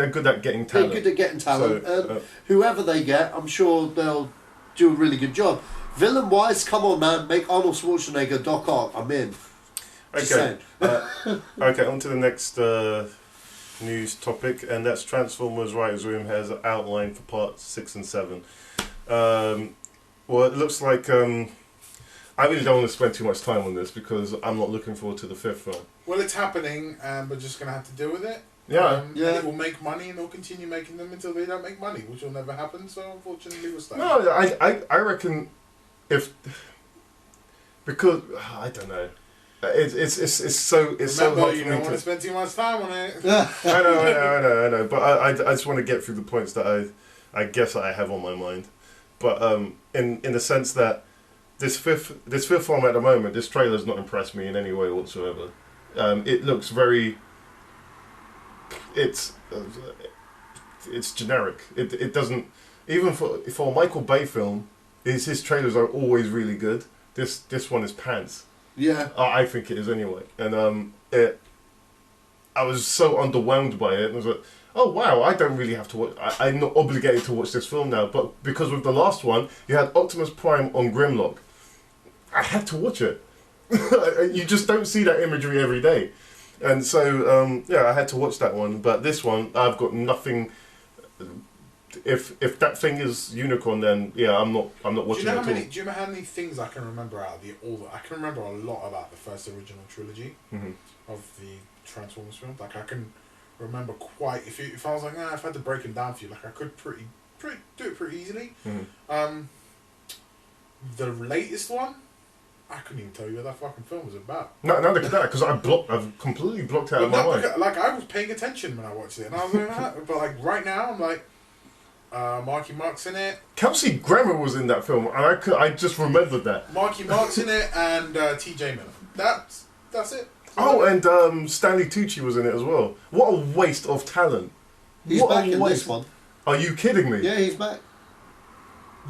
good at getting talent.
They're good at getting talent.
So,
whoever they get, I'm sure they'll do a really good job. Villain wise, come on, man, make Arnold Schwarzenegger Doc Ock. I'm in.
Okay. Okay. On to the next news topic, and that's Transformers Writers Room has an outline for parts 6 and 7. Well, it looks like I really don't want to spend too much time on this because I'm not looking forward to the 5th film.
Well, it's happening, and we're just going to have to deal with it.
Yeah.
And it will make money, and they'll continue making them until they don't make money, which will never happen. So unfortunately, we'll start.
No, I reckon because I don't know. It's so hard
you
for
don't
me
want to spend too much time on it.
I know. But I just want to get through the points that I guess I have on my mind. But in the sense that this fifth film at the moment, this trailer's not impressed me in any way whatsoever. It looks very. It's generic. It doesn't even for a Michael Bay film. His trailers are always really good. This one is pants.
Yeah.
I think it is anyway. And I was so underwhelmed by it. And I was like, oh wow, I don't really have to watch. I'm not obligated to watch this film now. But because with the last one, you had Optimus Prime on Grimlock. I had to watch it. You just don't see that imagery every day. And so, I had to watch that one. But this one, I've got nothing. If that thing is Unicorn, then I'm not watching it at all.
Do you know how many things I can remember out of I can remember a lot about the first original trilogy of the Transformers films. Like I can remember quite. If I was like, if I had to break them down for you, like I could pretty do it pretty easily. The latest one, I couldn't even tell you what that fucking film was about.
No, look at that, because I've completely blocked out of my mind.
Like I was paying attention when I watched it, and I was like, but like right now, I'm like. Marky Mark's in it.
Kelsey Grammer was in that film, and I just remembered that.
Marky Mark's in it, and T.J. Miller. That's it.
Oh, and Stanley Tucci was in it as well. What a waste of talent.
He's back in this one.
Are you kidding me?
Yeah, he's back.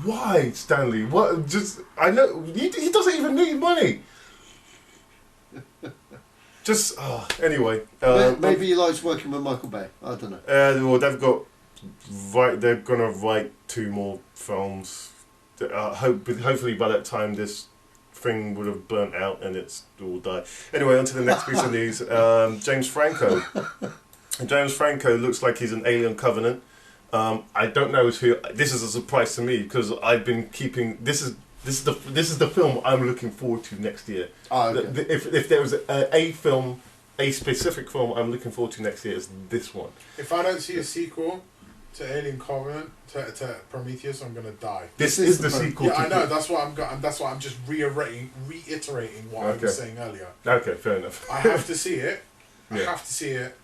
Why, Stanley? What? I know he doesn't even need money. Anyway.
Maybe he likes working with Michael Bay. I don't know.
Well, they're gonna write 2 more films. Hopefully by that time this thing would have burnt out and it's all died. Anyway, on to the next piece of news. James Franco. James Franco looks like he's an Alien Covenant. I don't know who. This is a surprise to me because I've been keeping. This is the film I'm looking forward to next year.
Oh, okay.
If there was a specific film I'm looking forward to next year, is this one.
If I don't see a sequel to Alien Covenant, to Prometheus, I'm gonna die.
This is the sequel.
Yeah, I know. That's why I'm just reiterating what I was saying earlier.
Okay, fair enough.
I have to see it. I have to see it.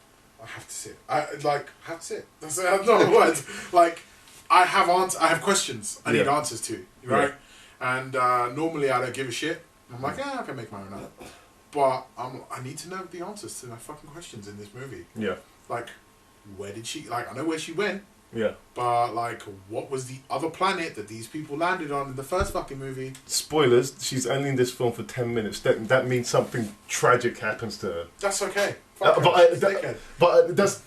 have to see it. I have to see it. That's not the words. Like, I have questions. I need answers to. Right? Yeah. And normally I don't give a shit. I'm like, I can make my own up. But I need to know the answers to my fucking questions in this movie.
Yeah.
Like, where did she... Like, I know where she went.
Yeah.
But, like, what was the other planet that these people landed on in the first fucking movie?
Spoilers, she's only in this film for 10 minutes. That means something tragic happens to her.
That's okay.
But that's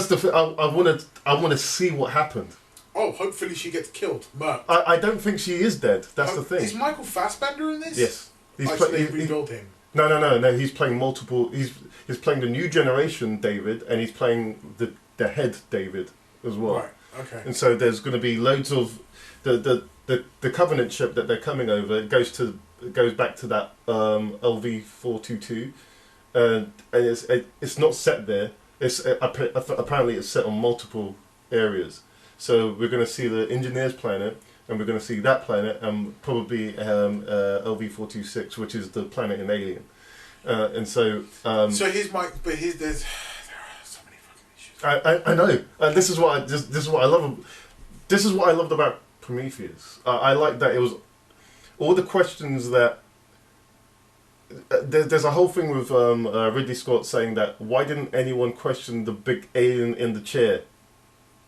the I want to see what happened.
Oh, hopefully she gets killed. Murked.
I don't think she is dead. That's the thing.
Is Michael Fassbender in this?
Yes.
So they rebuild him.
No. He's playing multiple. He's playing the new generation David, and he's playing the head David as well.
Right. Okay.
And so there's going to be loads of the Covenant ship that they're coming over. It goes back to that LV-422, and it's not set there. It's apparently it's set on multiple areas. So we're going to see the Engineers planet, and we're going to see that planet, and probably LV-426, which is the planet in Alien. And so.
So here's my. But here's there's.
I know, and this is what I love. This is what I loved about Prometheus. I like that it was all the questions that. There's a whole thing with Ridley Scott saying that why didn't anyone question the big alien in the chair,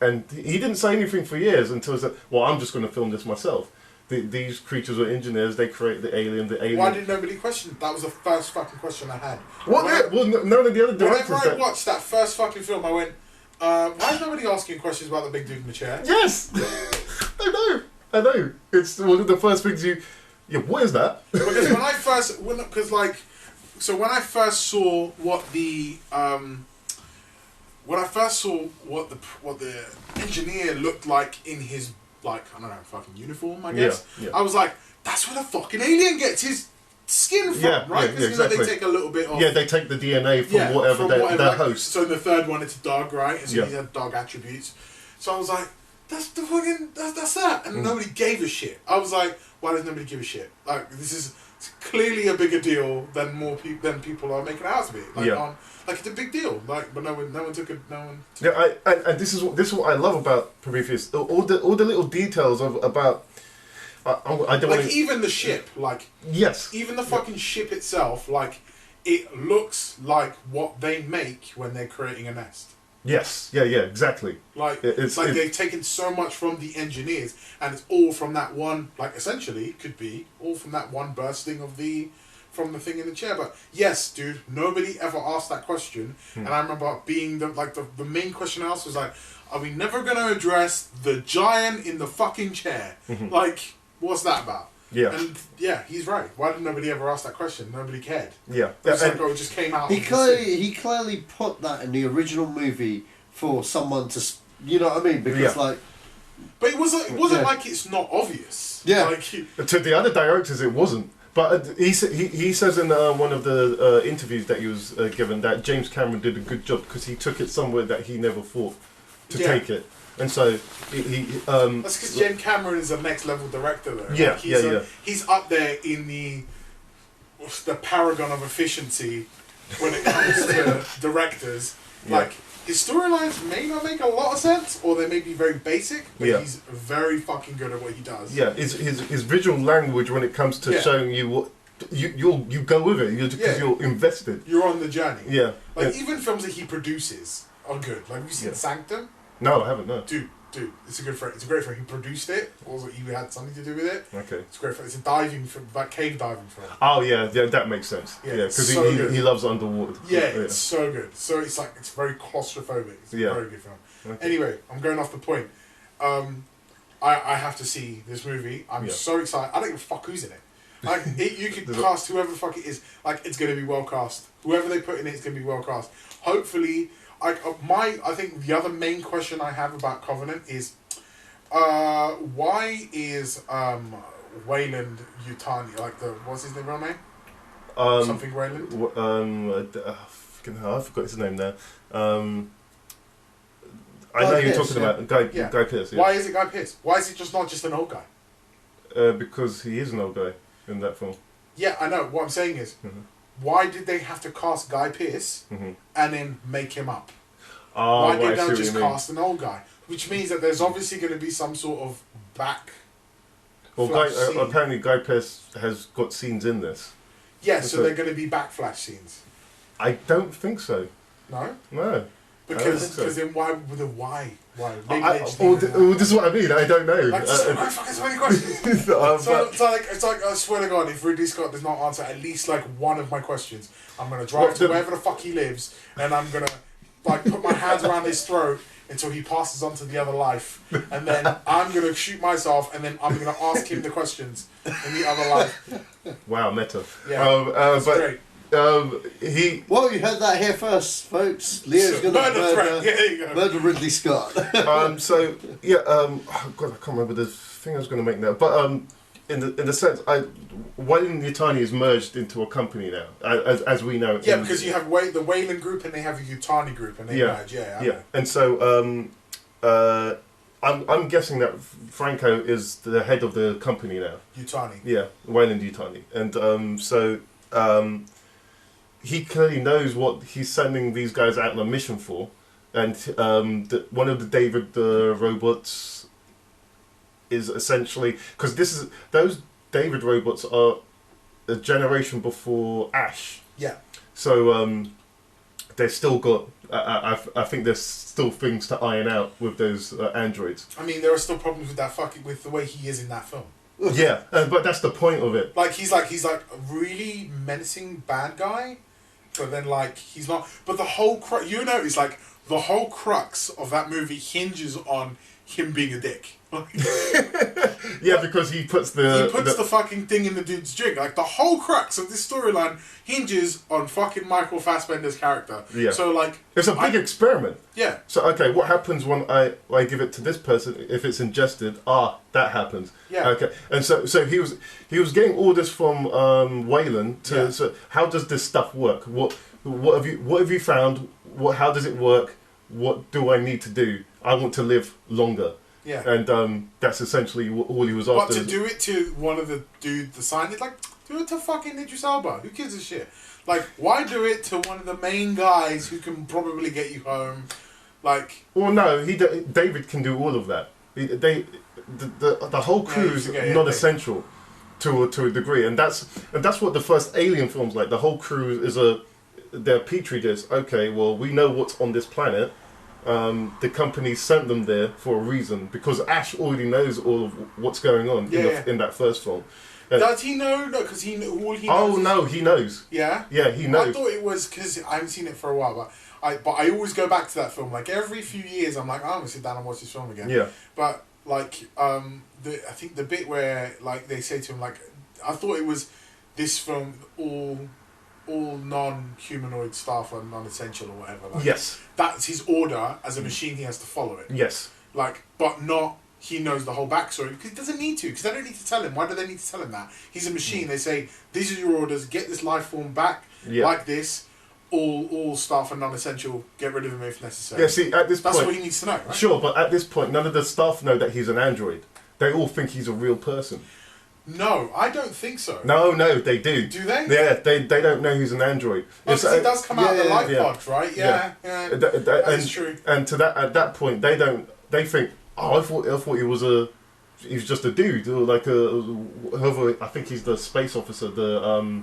and he didn't say anything for years until he said, "Well, I'm just going to film this myself." These creatures were engineers. They create the alien.
Why did nobody question? That was the first fucking question I had.
Well, none of the other directors.
Whenever I watched that first fucking film, I went, "Why is nobody asking questions about the big dude in the chair?"
Yes, I know. It's one of the first things you. Yeah, what is that?
Because when I first saw what the engineer looked like in his, like, I don't know, fucking uniform, I guess. Yeah. I was like, that's where the fucking alien gets his skin from, right? Because
exactly.
They take a little bit of...
Yeah, they take the DNA from whatever their host.
So in the third one, it's a dog, right? And so he had dog attributes. So I was like, that's the fucking... That's that. And nobody gave a shit. I was like, why does nobody give a shit? Like, this is clearly a bigger deal than people are making it out to be. Like, it's a big deal. Like, but no one took it.
Yeah, and this is what I love about Prometheus. All the little details about. I don't
like even the ship. Like,
yes,
even the fucking ship itself. Like, it looks like what they make when they're creating a nest.
Yes, yeah, exactly.
Like, they've taken so much from the engineers, and it's all from that one. Like, essentially, could be all from that one bursting of from the thing in the chair. But yes, dude, nobody ever asked that question. And I remember being the main question I asked was like, are we never going to address the giant in the fucking chair? Like, what's that about?
Yeah.
And yeah, he's right. Why did nobody ever ask that question? Nobody cared.
Yeah.
It just came out.
He clearly put that in the original movie for someone to, you know what I mean? Because like.
But it wasn't like it's not obvious.
Yeah.
Like,
to the other directors, it wasn't. But he says in one of the interviews that he was given that James Cameron did a good job because he took it somewhere that he never thought to take it. And so
that's because James Cameron is a next level director though.
Yeah,
like he's up there in the paragon of efficiency when it comes to directors. Like, his storylines may not make a lot of sense, or they may be very basic, but he's very fucking good at what he does. Yeah,
his visual language when it comes to showing you what you go with it because you're invested.
You're on the journey.
Yeah,
like even films that he produces are good. Like, have you seen Sanctum?
No, I haven't. No.
Dude, it's a good friend. It's a great friend. He produced it. Also, he had something to do with it.
Okay.
It's great. It's a diving film, like cave diving film.
Oh yeah, that makes sense. Yeah, because he loves underwater.
Yeah, it's so good. So it's like it's very claustrophobic. It's a very good film. Okay. Anyway, I'm going off the point. I have to see this movie. I'm so excited. I don't give a fuck who's in it. Like, you could cast whoever the fuck it is. Like, it's going to be well cast. Whoever they put in it's going to be well cast. Hopefully. I think the other main question I have about Covenant is, why is Wayland Yutani, like what's his real name? Something Wayland.
I forgot his name now. I know you're talking about Guy Pearce. Yeah.
Why is it Guy Pearce? Why is it not just an old guy?
Because he is an old guy in that film.
Yeah, I know. What I'm saying is. Why did they have to cast Guy Pearce and then make him up? Why did they just cast an old guy? Which means that there's obviously going to be some sort of back.
Well, apparently Guy Pearce has got scenes in this.
Yeah, so they're going to be backflash scenes.
I don't think so.
No?
No.
Because then why? Maybe
this is what I mean. I don't know.
Like, so many questions. It's like I swear to God, if Ridley Scott does not answer at least like one of my questions, I'm gonna drive to wherever the fuck he lives, and I'm gonna like put my hands around his throat until he passes on to the other life, and then I'm gonna shoot myself, and then I'm gonna ask him the questions in the other life.
Wow, meta.
Yeah, that's great.
Well, you heard that here first, folks. Leo's going to murder Ridley Scott.
So yeah, oh God, I can't remember the thing I was going to make now. But in the sense, Wayland Yutani is merged into a company now, as we know.
Yeah, because you have the Wayland group and they have the Yutani group, and they merge. Yeah.
And so I'm guessing that Franco is the head of the company now.
Yutani.
Yeah, Wayland Yutani, and so. He clearly knows what he's sending these guys out on a mission for, and one of the David robots is essentially because those David robots are a generation before Ash.
Yeah.
So they've still got. I think there's still things to iron out with those androids.
I mean, there are still problems with with the way he is in that film.
Yeah, but that's the point of it.
Like he's like a really menacing bad guy, but then like he's not. But the whole it's like the whole crux of that movie hinges on him being a dick.
Yeah, because he puts the
fucking thing in the dude's drink. Like the whole crux of this storyline hinges on fucking Michael Fassbender's character.
Yeah.
So like
it's a big experiment.
Yeah.
So okay, what happens when I give it to this person if it's ingested? That happens.
Yeah.
Okay. And so he was getting orders from Wayland to. Yeah. So how does this stuff work? What have you found? How does it work? What do I need to do? I want to live longer.
Yeah.
And that's essentially all he was after.
But to do it to one of the dudes, the scientists, like, do it to fucking Idris Elba. Who gives a shit? Like, why do it to one of the main guys who can probably get you home? Like...
Well, no, David can do all of that. The whole crew is not essential to a degree. And that's what the first Alien film's like. The whole crew is they're petri dish. Okay, well, we know what's on this planet. The company sent them there for a reason because Ash already knows all of what's going on in that first film.
Does he know? No, because he knows.
Oh no, he knows.
Yeah.
Yeah, he knows.
I thought it was because I haven't seen it for a while, but I always go back to that film. Like every few years, I'm like, I'm gonna sit down and watch this film again.
Yeah.
But like, I think the bit where like they say to him like, I thought it was this film all non-humanoid staff are non-essential or whatever. Like,
yes.
That's his order as a machine. He has to follow it.
Yes.
Like, but not. He knows the whole backstory because he doesn't need to. Because they don't need to tell him. Why do they need to tell him that? He's a machine. They say these are your orders. Get this life form back like this. All staff are non-essential. Get rid of him if necessary.
Yeah. See, at this point,
that's what he needs to know. Right?
Sure, but at this point, none of the staff know that he's an android. They all think he's a real person.
No, I don't think so.
No, they do.
Do they?
Yeah, they don't know he's an android.
Oh, because he does come out of the life pods, right? Yeah. That's true.
And at that point, they think, oh, I thought he was just a dude, or like whoever. I think he's the space officer, the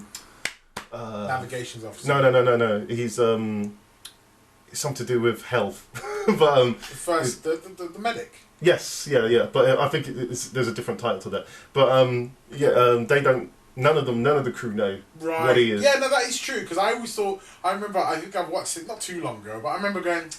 navigations officer.
No. He's something to do with health. But
first, the medic.
Yes, yeah. But I think there's a different title to that. But they don't. None of the crew know what he is.
Yeah, no, that is true. Because I always thought. I think I've watched it not too long ago, but I remember going.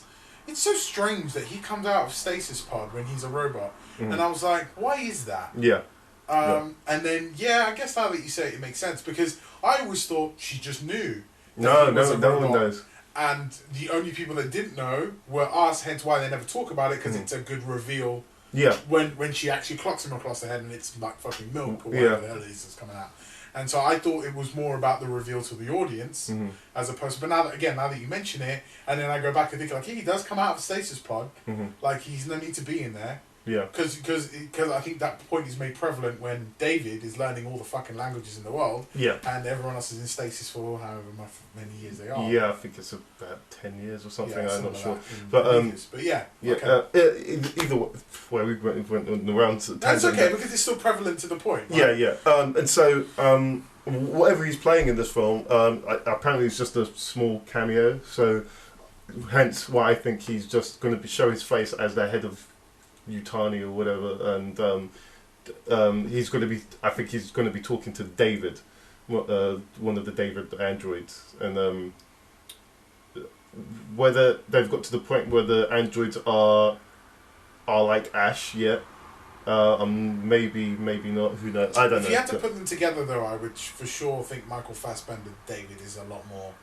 It's so strange that he comes out of stasis pod when he's a robot, and I was like, why is that?
Yeah.
And then I guess now that you say it, it makes sense because I always thought she just knew.
No one knows.
And the only people that didn't know were us, hence why they never talk about it, because it's a good reveal.
Yeah.
When she actually clocks him across the head and it's like fucking milk or whatever the hell it is that's coming out. And so I thought it was more about the reveal to the audience as opposed to... But now that you mention it, and then I go back and think, like, he does come out of a stasis pod. Like, he's no need to be in there.
Yeah.
Because I think that point is made prevalent when David is learning all the fucking languages in the world.
Yeah.
And everyone else is in stasis for however many years they are.
Yeah, I think it's about 10 years or something. I'm not sure.
But yeah. Okay.
Either way, we went around to...
That's okay, because it's still prevalent to the point.
Right? Yeah. And so... whatever he's playing in this film, apparently it's just a small cameo. So hence why I think he's just going to show his face as the head of Utani or whatever, and he's going to be. I think he's going to be talking to David, one of the David androids, and whether they've got to the point where the androids are like Ash yet. Maybe not. Who knows? I don't know.
If you had to put them together, though, I would for sure think Michael Fassbender David is a lot more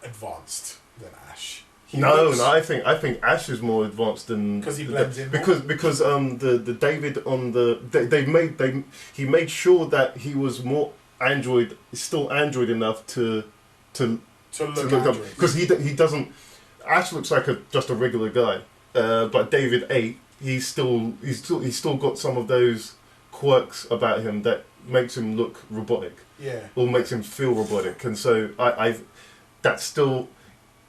advanced than Ash.
No, I think Ash is more advanced than
because he blends in
because the David on he made sure that he was more android, still android enough to look up, because he doesn't. Ash looks like just a regular guy, but David 8. He's still got some of those quirks about him that makes him look robotic, or makes him feel robotic, and so that's still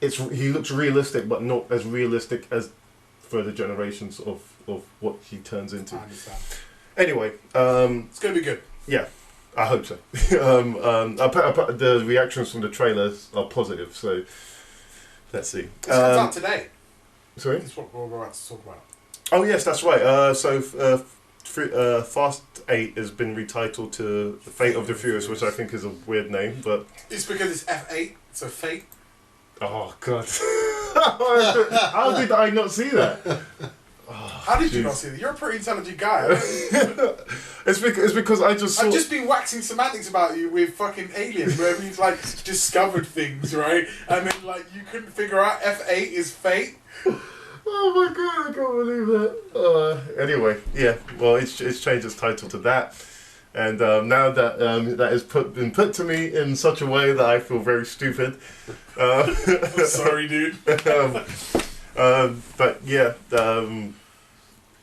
he looks realistic, but not as realistic as further generations of what he turns into.
I understand.
Anyway,
it's gonna be good.
Yeah, I hope so. The reactions from the trailers are positive, so let's see.
This comes out today.
Sorry,
that's what we're about to talk about.
Oh yes, that's right. Fast 8 has been retitled to Fate of the Furious, which I think is a weird name, but
it's because it's F8, so Fate.
Oh God! How did I not see that? Oh,
how did you not see that? You're a pretty intelligent guy.
It's because I just.
I've just been waxing semantics about you with fucking Alien, where we've like discovered things, right? And then like you couldn't figure out F8 is Fate.
Oh my God, I can't believe that. Anyway, yeah, well, it's changed its title to that. And now that that has been put to me in such a way that I feel very stupid.
Sorry, dude.
But yeah,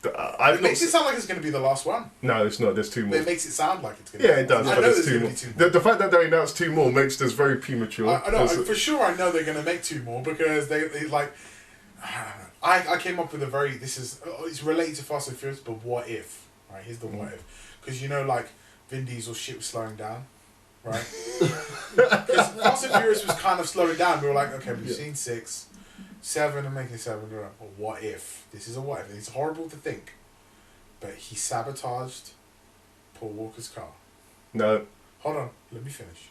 it makes it sound like it's going to be the last one.
No, it's not. There's 2 more.
It makes it sound like it's going to be.
Yeah, it does.
I
but
know
there's 2 more. The fact that they announced 2 more makes this very premature.
I know, for sure I know they're going to make 2 more because they like... I came up with a very... it's related to Fast and Furious, but what if? Right, here's the what if. Because you know, like, Vin Diesel's shit was slowing down, right? Because Fast and Furious was kind of slowing down. We were like, okay, we've seen 6, 7, and making 7. We're like, well, what if? This is a what if. It's horrible to think. But he sabotaged Paul Walker's car.
No.
Hold on, let me finish.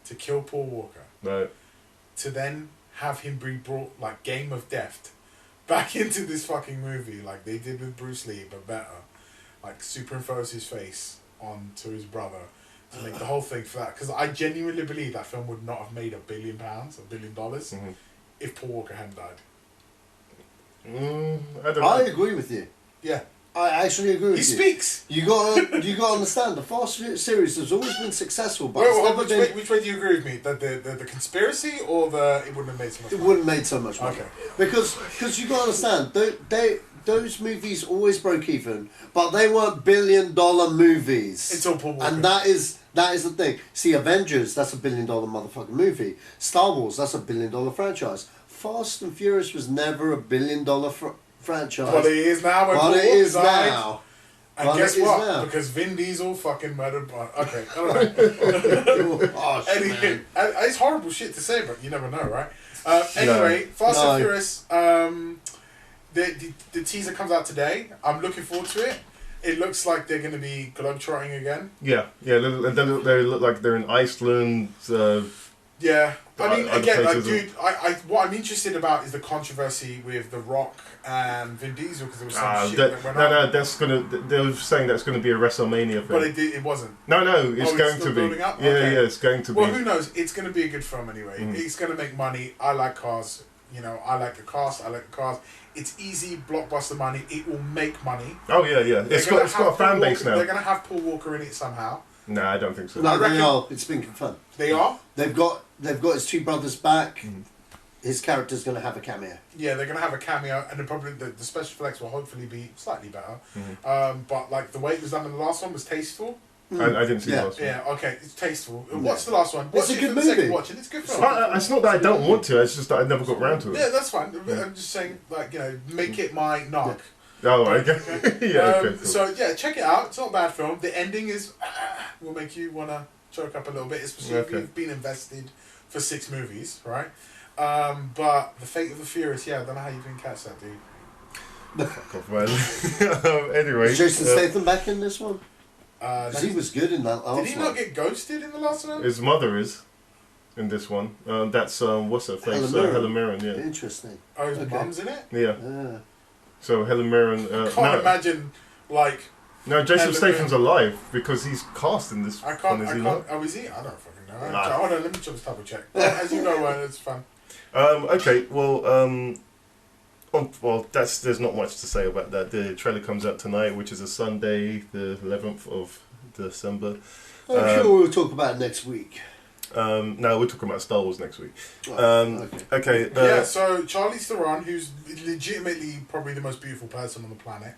To kill Paul Walker.
No.
To then have him be brought, like, Game of Death back into this fucking movie, like they did with Bruce Lee, but better. Like, superimpose his face onto his brother to make the whole thing for that. Because I genuinely believe that film would not have made £1 billion, $1 billion, if Paul Walker hadn't died.
I don't know.
I agree with you.
Yeah.
I actually agree with you.
He speaks!
You gotta understand, the Fast Series has always been successthose, but
which way do you agree with me? That the conspiracy or it wouldn't have made so much money?
It wouldn't have made so much money.
Okay.
Because you gotta understand, those movies always broke even, but they weren't $1 billion movies.
It's all Paul Walker.
And that is the thing. See, Avengers, that's $1 billion motherfucking movie. Star Wars, that's $1 billion franchise. Fast and Furious was never $1 billion franchise.
But it is now.
But it is now.
And
but
guess what? Because Vin Diesel fucking murdered... Okay, alright. Anyway, it's horrible shit to say, but you never know, right? Anyway, Fast and Furious, the teaser comes out today. I'm looking forward to it. It looks like they're going to be globetrotting again. Yeah. They
look like they're in Iceland.
Yeah. I mean, again, like, dude, what I'm interested about is the controversy with The Rock and Vin Diesel, because there was some shit that went on.
That's gonna. They were saying that's going to be a WrestleMania thing.
But it wasn't.
No, it's going to be.
Up?
Yeah,
okay.
yeah, it's going to be.
Well, who knows? It's going to be a good film anyway. It's going to make money. I like cars. You know, I like the cast. I like the cars. It's easy blockbuster money. It will make money.
Oh yeah. It's got a fan base now.
They're going to have Paul Walker in it somehow.
No, I don't think so.
No, they are. It's been confirmed.
They are?
They've got his 2 brothers back. His character's going to have a cameo.
Yeah, they're going to have a cameo, and probably the special effects will hopefully be slightly better. But like the way it was done in the last one was tasteful.
I didn't see the last one.
Yeah, okay, it's tasteful. Watch the last one.
It's a good movie.
It's good film.
It's not that I don't want to. It's just that I never got around to it.
Yeah, that's fine. I'm just saying, like, you know, make it my narc.
Oh, okay. Yeah. Okay, cool.
So yeah, check it out. It's not a bad film. The ending is will make you want to choke up a little bit, especially if you've been invested for 6 movies, right? But The Fate of the Furious, yeah, I don't know how you didn't catch that, dude.
Fuck off, man. Anyway.
Is Jason Statham back in this one? He was good in that last one.
Did he not get ghosted in the last one?
His mother is in this one. That's, what's her face? Helen Mirren, yeah.
Interesting.
Oh, his mum's in it?
Yeah. So Helen Mirren...
I can't imagine, like...
No, Jason Statham's alive because he's cast in this one, is he not?
Oh, is he? I don't fucking know. Hold on, let me just double check. As you know, it's fun.
Okay, well, there's not much to say about that. The trailer comes out tonight, which is a Sunday, the 11th of December.
I'm sure we'll talk about it next week.
No, we're talking about Star Wars next week. Okay.
Yeah, so Charlize Theron, who's legitimately probably the most beautiful person on the planet.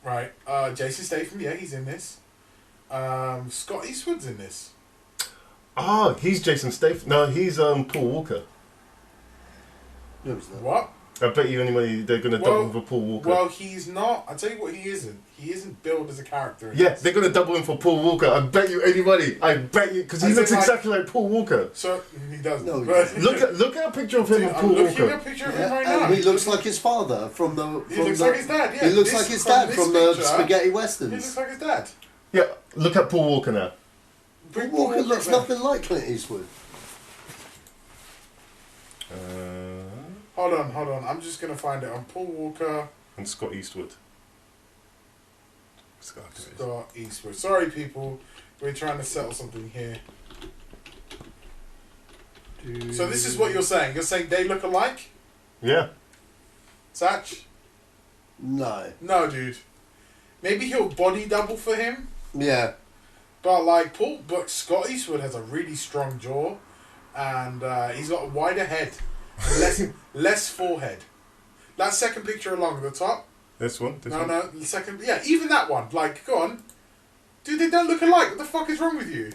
Right. Jason Statham, yeah, he's in this. Scott Eastwood's in this.
Ah, he's Jason Statham. No, he's Paul Walker.
What?
I bet you anyway they're going to double him for Paul Walker.
Well, he's not. I'll tell you what he isn't. He isn't billed as a character.
Yeah, they're going to double him for Paul Walker. I bet you any money. I bet you, because he looks exactly like Paul Walker.
So, he does.
No,
look at a picture of him and Paul Walker.
I'm looking at a picture of him right now.
He looks like his father from the...
He looks like his dad, yeah.
He looks like his dad from the spaghetti westerns.
He looks like his dad.
Yeah, look at Paul Walker now.
Paul Walker looks nothing like Clint Eastwood.
Hold on. I'm just going to find it on Paul Walker.
And Scott Eastwood.
Scott Eastwood. Sorry, people. We're trying to settle something here. So this is what you're saying. You're saying they look alike?
Yeah.
Sach?
No.
No, dude. Maybe he'll body double for him.
Yeah.
But Scott Eastwood has a really strong jaw. And he's got a wider head. Less forehead. That second picture along the top.
This one?
No, the second. Yeah, even that one. Like, go on. Dude, they don't look alike. What the fuck is wrong with you?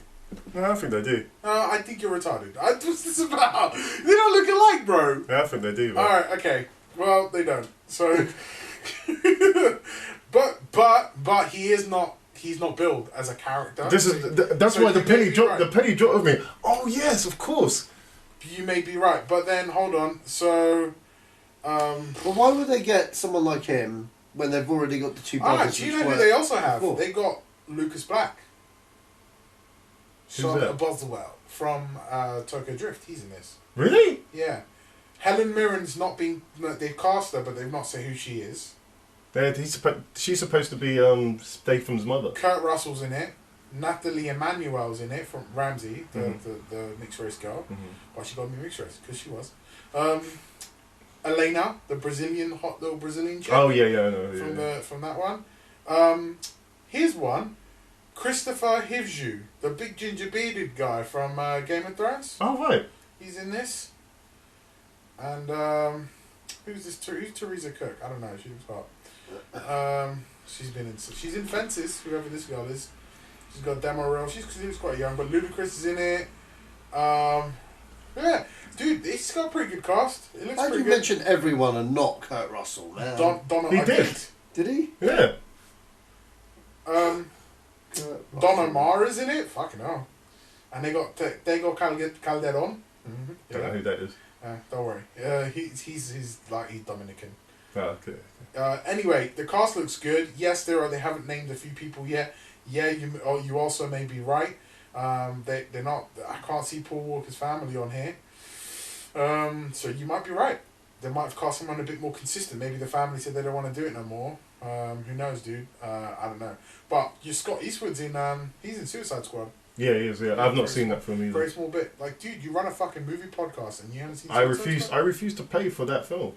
No, I think they do.
I think you're retarded. What's this about? They don't look alike, bro.
Yeah, I think they do.
Alright, okay. Well, they don't. So. but he is not. He's not billed as a character.
That's why the penny dropped. Right. The penny dropped with me. Oh yes, of course.
You may be right, but then hold on. So.
But why would they get someone like him when they've already got the two brothers?
Do you know who they also have? Before? They got Lucas Black.
Who's that?
Boswell from Tokyo Drift. He's in this.
Really?
Yeah. Helen Mirren's not been... They've cast her, but they've not said who she is.
She's supposed to be Statham's mother.
Kurt Russell's in it. Natalie Emmanuel's in it from Ramsey, the mixed race girl. Why she got me mixed race? Because she was. Elena, the hot little Brazilian chick.
Oh yeah, I know.
From that one. Here's one. Christopher Hivju, the big ginger bearded guy from Game of Thrones.
Oh right.
He's in this. And who's this? Who's Teresa Cook? I don't know. She looks hot. She's in Fences. Whoever this girl is. She's got Demarel. She's quite young, but Ludacris is in it. Yeah, dude, it's got a pretty good cast. It looks pretty good.
You mention everyone and not Kurt Russell, man?
He did.
Did he?
Yeah.
Don Omar is in it. Fucking hell. And they got Calderon.
Don't know who that is.
Don't worry. He's Dominican.
Oh, okay.
Anyway, the cast looks good. Yes, they haven't named a few people yet. Yeah, you also may be right. They're not. I can't see Paul Walker's family on here. So you might be right. They might have cast someone a bit more consistent. Maybe the family said they don't want to do it no more. Who knows, dude? I don't know. But your Scott Eastwood's in. He's in Suicide Squad.
Yeah, he is. Yeah, I've not seen that film either.
Very small bit. Like, dude, you run a fucking movie podcast and you haven't seen.
I refuse to pay for that film.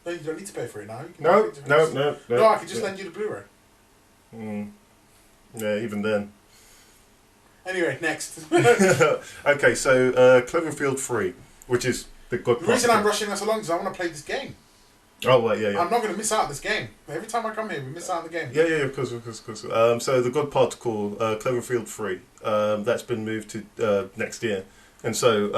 No, you don't need to pay for it now.
No.
No, I can just lend you the Blu-ray.
Yeah, even then.
Anyway, next.
Okay, so Cloverfield 3, which is the good part.
The reason I'm rushing us along is I want to play this game.
Oh, well, yeah.
I'm not going to miss out on this game. Every time I come here, we miss out on the game.
Yeah, of course. So the good particle, Cloverfield 3, that's been moved to next year. And so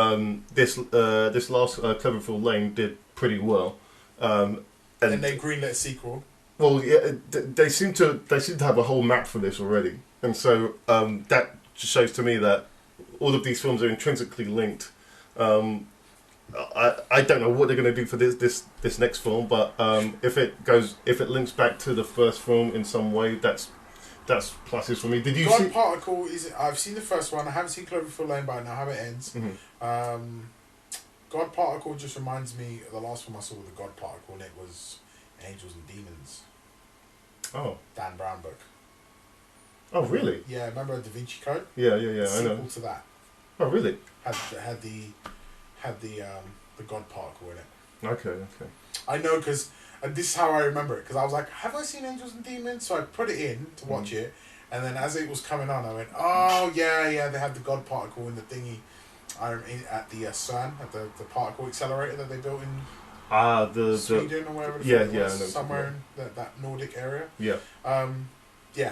this last Cloverfield Lane did pretty well. And
they greenlit a sequel.
Well, yeah, they seem to have a whole map for this already. And so that just shows to me that all of these films are intrinsically linked. I don't know what they're going to do for this next film, but if it links back to the first film in some way, that's pluses for me. Did you see?
Particle I've seen the first one. I haven't seen Cloverfield Lane, but I know how it ends.
Mm-hmm.
God Particle just reminds me of the last film I saw with the God Particle, and it was Angels and Demons.
Oh.
Dan Brown book.
Oh, really?
Yeah, remember Da Vinci Code?
Yeah, I know.
Sequel to that.
Oh, really?
Had the God Particle in it.
Okay.
I know because this is how I remember it, because I was like, have I seen Angels and Demons? So I put it in to watch it, and then as it was coming on, I went, oh yeah, they had the God Particle in the thingy. At the CERN, at the particle accelerator that they built in Sweden or wherever it was, somewhere in that Nordic area.
Yeah.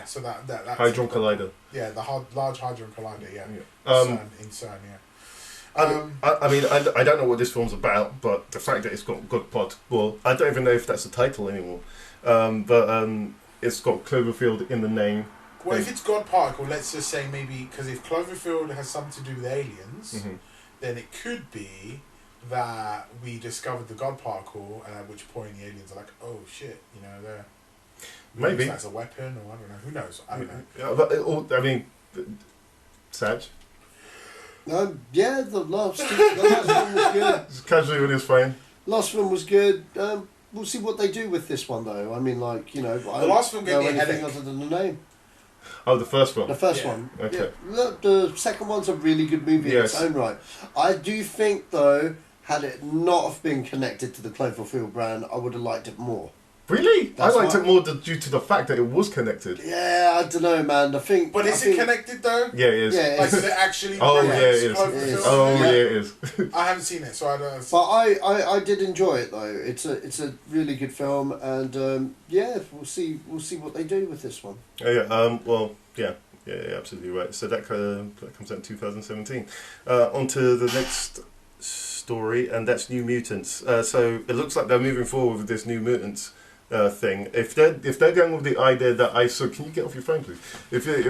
So that
Hadron Collider.
Yeah, the Large Hadron Collider. Yeah. In CERN. Yeah.
I mean, I don't know what this film's about, but the fact that it's got God Particle, well, I don't even know if that's the title anymore. But it's got Cloverfield in the name.
Well, if it's God Particle, let's just say maybe, because if Cloverfield has something to do with aliens, then it could be that we discovered the God Particle, and at which point the aliens are like, oh shit, they're...
Maybe.
That's a weapon, or I don't know, who knows? I don't know.
Yeah, but, I mean, Saj?
Yeah, the last one was good.
Just casually with his phone.
Last one was good. We'll see what they do with this one, though. I mean, like, the
last film gave me a headache.
Other than the name.
Oh, the first one?
The first one.
Okay.
Yeah. Look, the second one's a really good movie in its own right. I do think, though, had it not have been connected to the Cloverfield brand, I would have liked it more.
Really? I liked it more due to the fact that it was connected.
Yeah, I don't know, man.
But is it connected, though?
Yeah, it is.
Yeah,
like, is it actually...
Oh, yeah, it is. It is.
I haven't seen it, so I don't know.
But I did enjoy it, though. It's a really good film, and, we'll see what they do with this one.
Yeah, absolutely right. So that comes out in 2017. On to the next story, and that's New Mutants. So it looks like they're moving forward with this New Mutants thing. If they're going with the idea that I saw, can you get off your phone, please? If they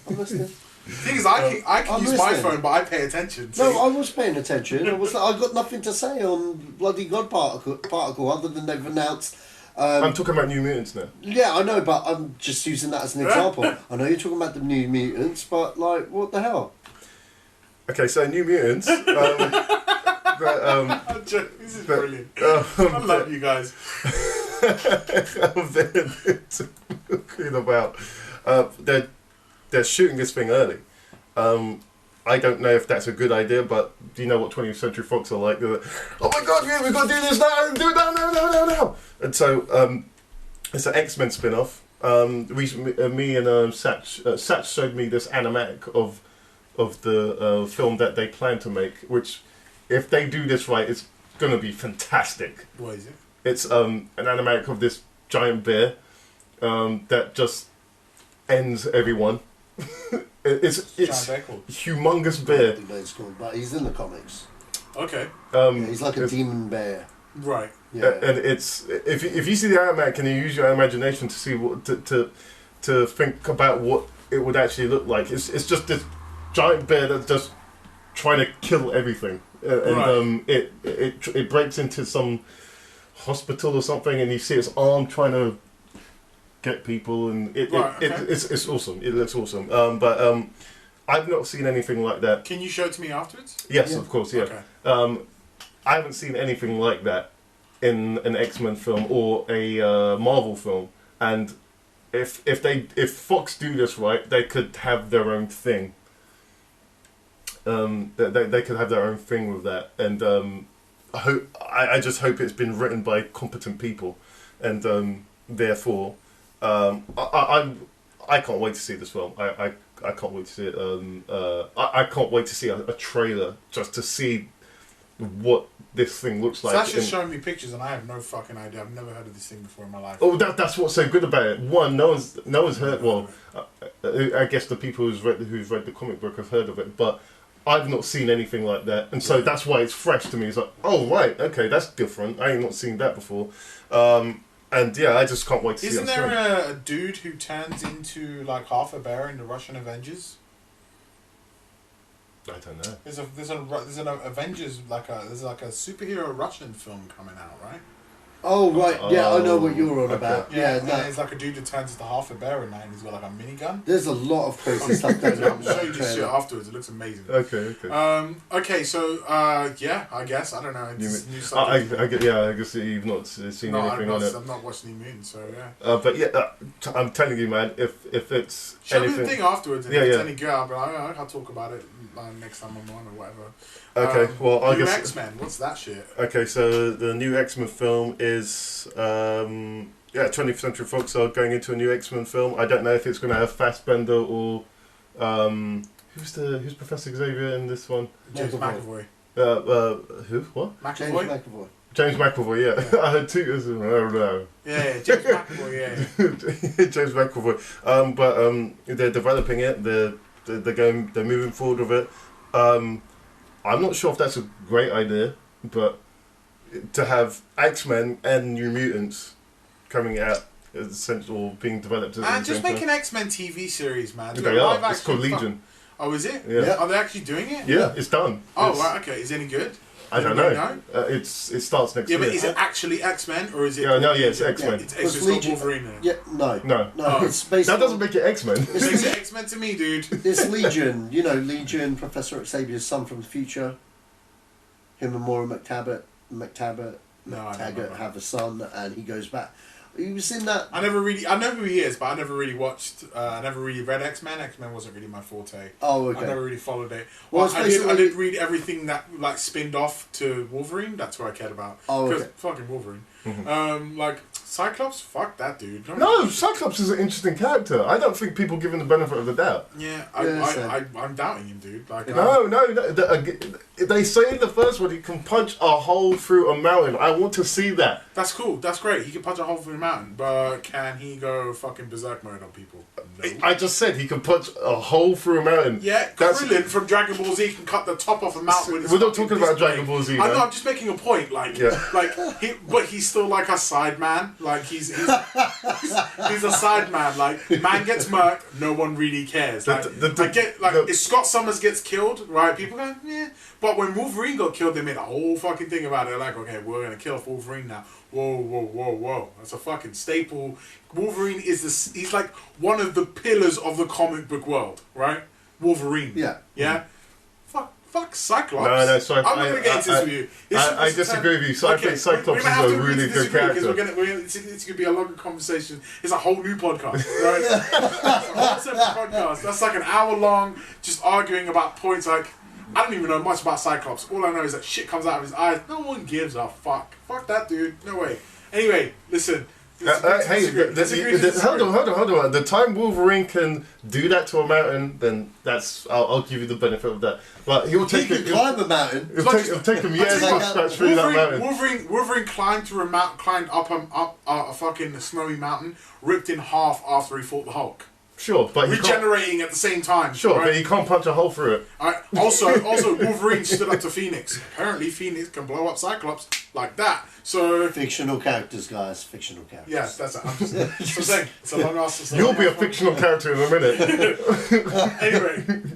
I'm listening.
The thing is, I can use my phone, but I pay attention.
No, I was paying attention. I got nothing to say on bloody God Particle other than they've announced.
I'm talking about New Mutants now.
Yeah, I know, but I'm just using that as an example. I know you're talking about the New Mutants, but like, what the hell?
Okay, so New Mutants.
This is brilliant. I love you guys.
Talking about they're shooting this thing early. I don't know if that's a good idea, but do you know what 20th Century Fox are like? They're like, oh my god, we've got to do this now, do it now. And so it's an X-Men spin-off. Me and Sach showed me this animatic of the film that they plan to make, which, if they do this right, it's going to be fantastic.
What is it?
It's an animatic of this giant bear that just ends everyone. It's humongous bear.
But he's in the comics.
Okay.
He's like a demon bear.
Right.
Yeah.
And it's if you see the animatic, can you use your imagination to see what to think about what it would actually look like? It's just this giant bear that's just trying to kill everything, and it breaks into some hospital or something, and you see its arm trying to get people, and it's awesome. It looks awesome. But I've not seen anything like that.
Can you show it to me afterwards?
Yes, of course. Yeah.
Okay.
I haven't seen anything like that in an X-Men film or a Marvel film, and if Fox do this right, they could have their own thing. They could have their own thing with that, and I just hope it's been written by competent people, and therefore I can't wait to see this film. I can't wait to see it. I can't wait to see a trailer just to see what this thing looks like.
Sasha's showing me pictures, and I have no fucking idea. I've never heard of this thing before in my life.
Oh, that's what's so good about it. One, no one's heard. Well, I guess the people who've read the comic book have heard of it, but I've not seen anything like that, and so that's why it's fresh to me. It's like, oh right, okay, that's different. I ain't not seen that before, and yeah, I just can't wait to see it.
Isn't there a dude who turns into like half a bear in the Russian Avengers?
I don't know.
There's an Avengers there's like a superhero Russian film coming out, right?
Oh right, yeah, I know what you're on about.
Yeah,
Yeah, no.
it's like a dude who turns into half a bear in that, and he's got like a minigun.
There's a lot of crazy stuff going on.
I'll show you this shit afterwards. It looks amazing.
Okay.
Okay, so yeah, I guess I don't know. It's new stuff.
I guess you've not seen anything on it.
I've not watched any Mutants, so yeah.
But yeah, I'm telling you, man. If it's
show
anything,
me the thing afterwards. And
yeah,
if it's
yeah.
any good, I'll talk about it next time I'm on or whatever.
Okay, well, I guess
X-Men. What's that shit?
Okay, so the new X-Men film is 20th Century Fox are going into a new X-Men film. I don't know if it's going to have Fassbender or who's Professor Xavier in this one?
James McAvoy.
Who? What?
McAvoy?
James McAvoy, yeah. I heard two. I don't know.
Yeah, James McAvoy, yeah.
James McAvoy. But they're developing it. They're moving forward with it. I'm not sure if that's a great idea, but to have X-Men and New Mutants coming out as essential being developed as
and just make an X-Men TV series, man.
They are. It's called Legion.
Oh, is it?
Yeah.
Are they actually doing it?
Yeah, it's done.
Oh, right, okay. Is it any good?
I don't know. It starts next year.
Yeah, but is it actually X-Men or is it?
It's X-Men.
It's Legion. Wolverine in it.
Yeah, no.
Oh.
It's based
that doesn't make it X-Men.
It makes it X-Men to me, dude.
It's Legion. You know, Legion, Professor Xavier's son from the future. Him and Maura McTaggart have a son, and he goes back. He was in that.
I know who he is, but I never really watched. I never really read X-Men. X-Men wasn't really my forte.
Oh, okay.
I never really followed it.
Well,
I did read everything that like spinned off to Wolverine. That's what I cared about.
Oh, okay.
Because fucking Wolverine. Like Cyclops, fuck that dude.
No, Cyclops is an interesting character. I don't think people give him the benefit of the doubt.
Yeah, I'm doubting him, dude. Like,
no. They say in the first one he can punch a hole through a mountain. I want to see that.
That's cool. That's great. He can punch a hole through a mountain, but can he go fucking berserk mode on people? No.
I just said he can punch a hole through a mountain.
Yeah, Krillin from Dragon Ball Z can cut the top off a mountain with his
We're not talking about Dragon Ball Z.
I know. I'm just making a point. But he's still like a side man. Like he's a side man. Like man gets murked, no one really cares. Like, if Scott Summers gets killed, right? People go, yeah. But when Wolverine got killed, they made a whole fucking thing about it. They're like, okay, we're gonna kill Wolverine now. Whoa. That's a fucking staple. Wolverine he's like one of the pillars of the comic book world, right? Wolverine.
Yeah.
Yeah? Fuck Cyclops.
No, sorry.
I'm not going to get into this with you.
I disagree with you. I think Cyclops is a really good character.
It's going to be a longer conversation. It's a whole new podcast, right? A whole separate podcast. That's like an hour long, just arguing about points like, I don't even know much about Cyclops. All I know is that shit comes out of his eyes. No one gives a fuck. Fuck that dude. No way. Anyway, listen.
Hold on. The time Wolverine can do that to a mountain, then I'll give you the benefit of that. But he'll take
it. Climb a mountain.
It'll take him years to scratch through that mountain.
Wolverine climbed up a fucking snowy mountain, ripped in half after he fought the Hulk.
Sure, but
regenerating at the same time.
Sure,
right?
but he can't punch a hole through it.
Also, Wolverine stood up to Phoenix. Apparently, Phoenix can blow up Cyclops like that. So
fictional characters, guys. Fictional characters.
Yes, that's it. I'm saying it's a long ass.
You'll be a fictional character in a minute.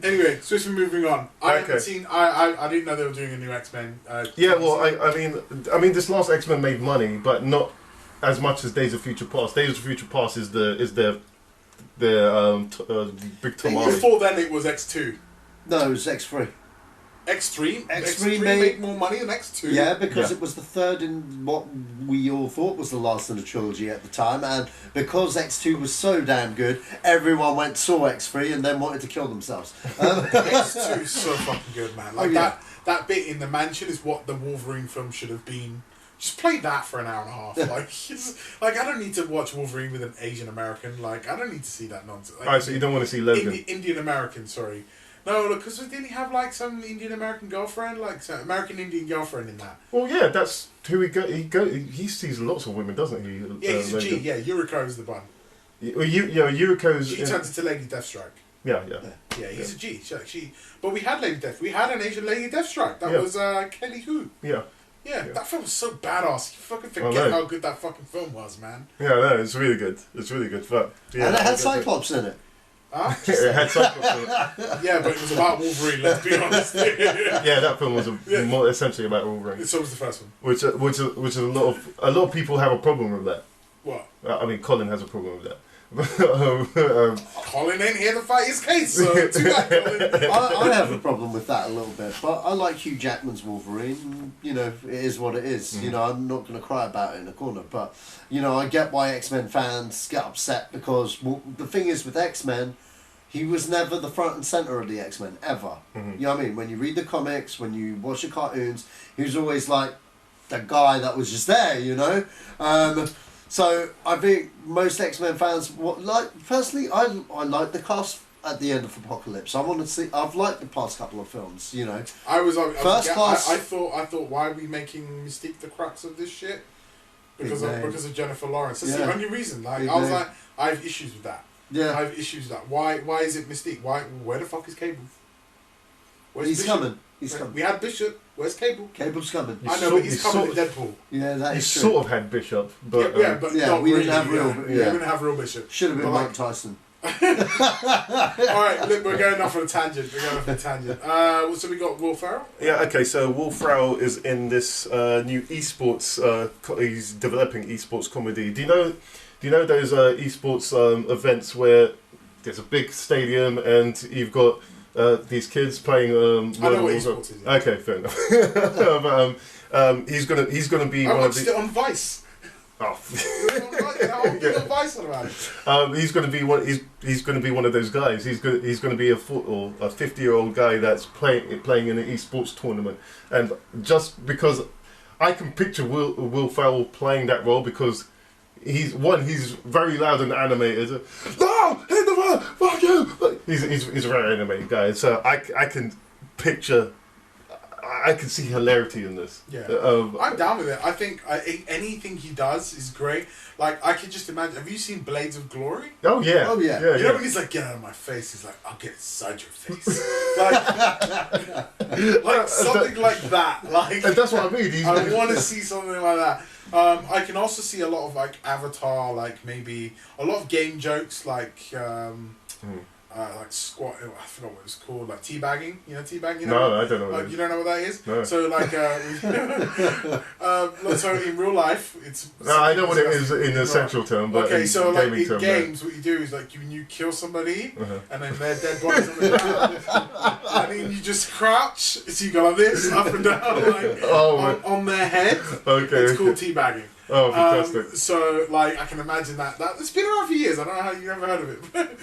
Anyway, swiftly moving on. I haven't seen. I didn't know they were doing a new X-Men.
Yeah, well, I mean, this last X-Men made money, but not as much as Days of Future Past. Days of Future Past is their big Tom.
Before then, it was X2.
No, it was X3.
X3 made more money than X2.
Yeah, because it was the third in what we all thought was the last in the trilogy at the time, and because X2 was so damn good, everyone saw X3 and then wanted to kill themselves.
X2 is so fucking good, man. Like that bit in the mansion is what the Wolverine film should have been. Just play that for an hour and a half. Like I don't need to watch Wolverine with an Asian American. Like I don't need to see that nonsense. Like,
so you don't want to see Logan?
Indian American, sorry. No, look, because didn't he have like some Indian American girlfriend, like some American Indian girlfriend in that?
Well, yeah, that's who he sees lots of women, doesn't he?
Yeah, he's a G. Yeah, Yuriko's the one.
Yuriko's.
She turns into Lady Deathstrike.
Yeah,
he's a G. But we had Lady Death. We had an Asian Lady Deathstrike. That was Kelly Hu.
Yeah.
Yeah, that film was so badass. You fucking forget how good that fucking film was, man.
Yeah, no, it's really good. It's really good. But, yeah,
and it had Cyclops in it.
Huh?
It had Cyclops in it.
Yeah, but it was about Wolverine, let's be honest.
Yeah, that film was more essentially about Wolverine.
So was the first one.
Which is a lot of people have a problem with that.
What?
I mean, Colin has a problem with that.
Colin ain't here to fight his case, so too bad, Colin.
I have a problem with that a little bit, but I like Hugh Jackman's Wolverine. You know, it is what it is. You know, I'm not going to cry about it in a corner, but you know, I get why X-Men fans get upset because the thing is with X-Men, he was never the front and center of the X-Men ever. You know what I mean? When you read the comics, when you watch the cartoons, he was always like the guy that was just there. You know. So I think most X-Men fans, personally, I like the cast at the end of Apocalypse. I want to see. I've liked the past couple of films. You know,
First Class. I thought, why are we making Mystique the crux of this shit? Because of Jennifer Lawrence. That's the only reason. Like I was like, I have issues with that. Yeah, I have issues with that. Why is it Mystique? Where the fuck is Cable?
He's coming. He's coming.
We had Bishop. Where's Cable?
Cable's coming.
I know, but he's coming in Deadpool.
Yeah, that is
true.
true.
Sort of had Bishop, but
we didn't have real.
We didn't have real Bishop.
Should have been Mike Tyson.
Alright, look, we're going off on a tangent. So we got Will Ferrell?
Yeah, okay, so Will Ferrell is in this new esports, he's developing esports comedy. Do you know those esports events where there's a big stadium and you've got these kids playing.
I know what esports is.
Okay, fair enough. But, he's gonna be.
I watched it on Vice.
Oh.
Vice on about it.
He's gonna be one. He's gonna be one of those guys. He's gonna be a 50-year-old guy that's playing in an esports tournament. And just because I can picture Will Ferrell playing that role because. He's very loud and animated. No, hit the ball, fuck you. He's a very animated guy, so I can picture, I can see hilarity in this.
Yeah, I'm down with it. I think anything he does is great. Like I can just imagine. Have you seen Blades of Glory?
Oh yeah,
You know when he's like, get out of my face. He's like, I'll get inside your face. like something like that. Like
and that's what I mean.
I want to see something like that. I can also see a lot of like Avatar, like maybe a lot of game jokes, like squat. I forgot what it's called, like teabagging. You know teabagging. You know
no, I don't know.
You don't know what that is.
No.
So like, so in real life, it's.
No, I know what it is in a sexual term, but
okay, so like in
term,
games, what you do is like when you kill somebody, and then their dead bodies on the ground, and then you just crouch, so you go like this, up and down, like on their head.
Okay,
it's called teabagging.
Oh, fantastic!
So like, I can imagine that it's been around for years. I don't know how you never heard of it.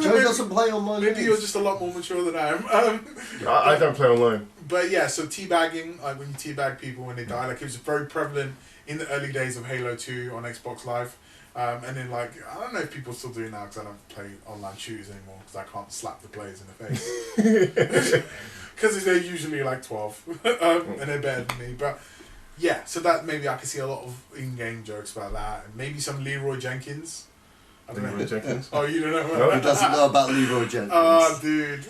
Joe doesn't play online.
Maybe you're just a lot more mature than I am.
I don't play online.
But yeah, so teabagging, like when you teabag people when they die, like it was very prevalent in the early days of Halo 2 on Xbox Live. And then like, I don't know if people still do it now because I don't play online shooters anymore because I can't slap the players in the face. Because they're usually like 12 and they're better than me. But yeah, so that maybe I can see a lot of in-game jokes about that. And maybe some Leroy Jenkins.
Leroy Jenkins?
Oh, you don't know?
Who doesn't know about Leroy Jenkins?
Oh, dude.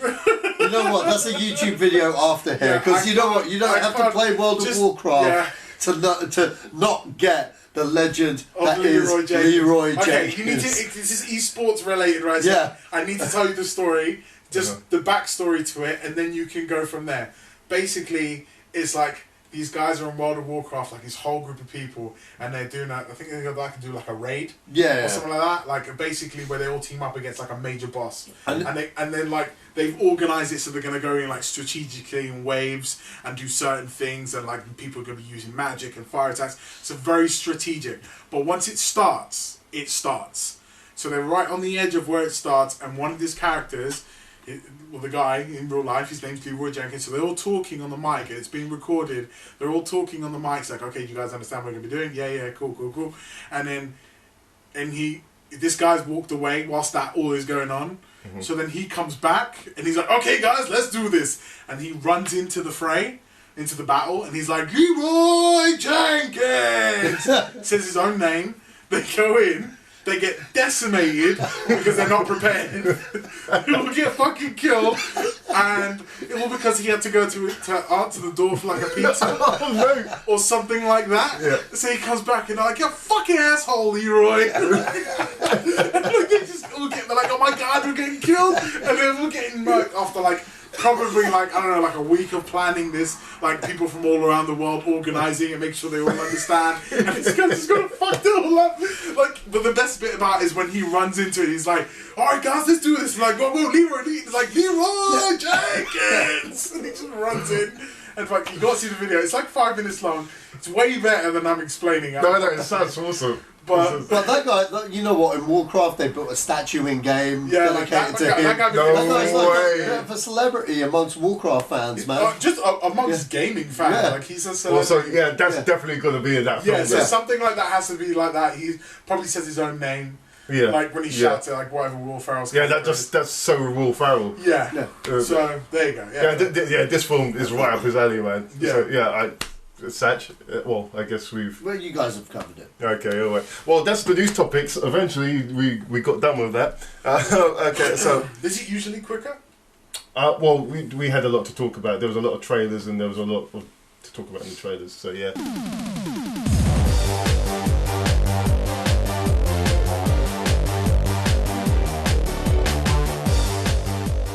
You know what? That's a YouTube video after here. Because you know what? You don't have to play World of Warcraft to not get the legend that is Leroy Jenkins.
Okay, you need to. This is esports related, right? So yeah. I need to tell you the story, just the backstory to it, and then you can go from there. Basically, it's like these guys are in World of Warcraft, like this whole group of people, and they're doing that. I think they can do like a raid, or something like that. Like basically where they all team up against like a major boss, and then like they've organized it so they're gonna go in like strategically in waves and do certain things, and like people are gonna be using magic and fire attacks. So very strategic. But once it starts, it starts. So they're right on the edge of where it starts, and one of these characters. The guy in real life, his name's Leroy Jenkins, so they're all talking on the mic, and it's being recorded. They're all talking on the mic, it's like, okay, you guys understand what we're going to be doing? Yeah, cool. And then, this guy's walked away whilst that all is going on. Mm-hmm. So then he comes back, and he's like, okay, guys, let's do this. And he runs into the fray, into the battle, and he's like, Leroy Jenkins! Says his own name. They go in. They get decimated because they're not prepared. They will get fucking killed, and all because he had to go to answer the door for like a pizza or something like that. Yeah. So he comes back and they're like, "You fucking asshole, Leroy!" And they just all get, they're like, "Oh my god, we're getting killed, and then we're getting murked after like probably like I don't know, like a week of planning this, like people from all around the world organising and make sure they all understand, and it's gonna fuck it all up. Like, but the best bit about it is when he runs into it, he's like, "All right, guys, let's do this." Like, whoa, Leroy, he's like Leroy Jenkins, and he just runs in. And like, you got to see the video. It's like 5 minutes long. It's way better than I'm explaining.
No, it sounds awesome.
But
that guy, you know what? In Warcraft, they built a statue in game dedicated to him.
That guy's
like a celebrity amongst Warcraft fans, man.
Just amongst gaming fans, like he's a celebrity.
Also, that's definitely going to be in that film.
Yeah, so something like that has to be like that. He probably says his own name.
Yeah,
like when he shouts it, like whatever Will Ferrell's.
Yeah, that's so Will Ferrell.
Yeah. So there you go. Yeah,
this film is right up his alley, man.
Yeah,
so, Sach, well, I guess we've...
Well, you guys have covered it.
Okay, all right. Well, that's the news topics. Eventually, we got done with that. Okay, so...
Is it usually quicker?
Well, we had a lot to talk about. There was a lot of trailers and there was a lot to talk about in the trailers, so yeah.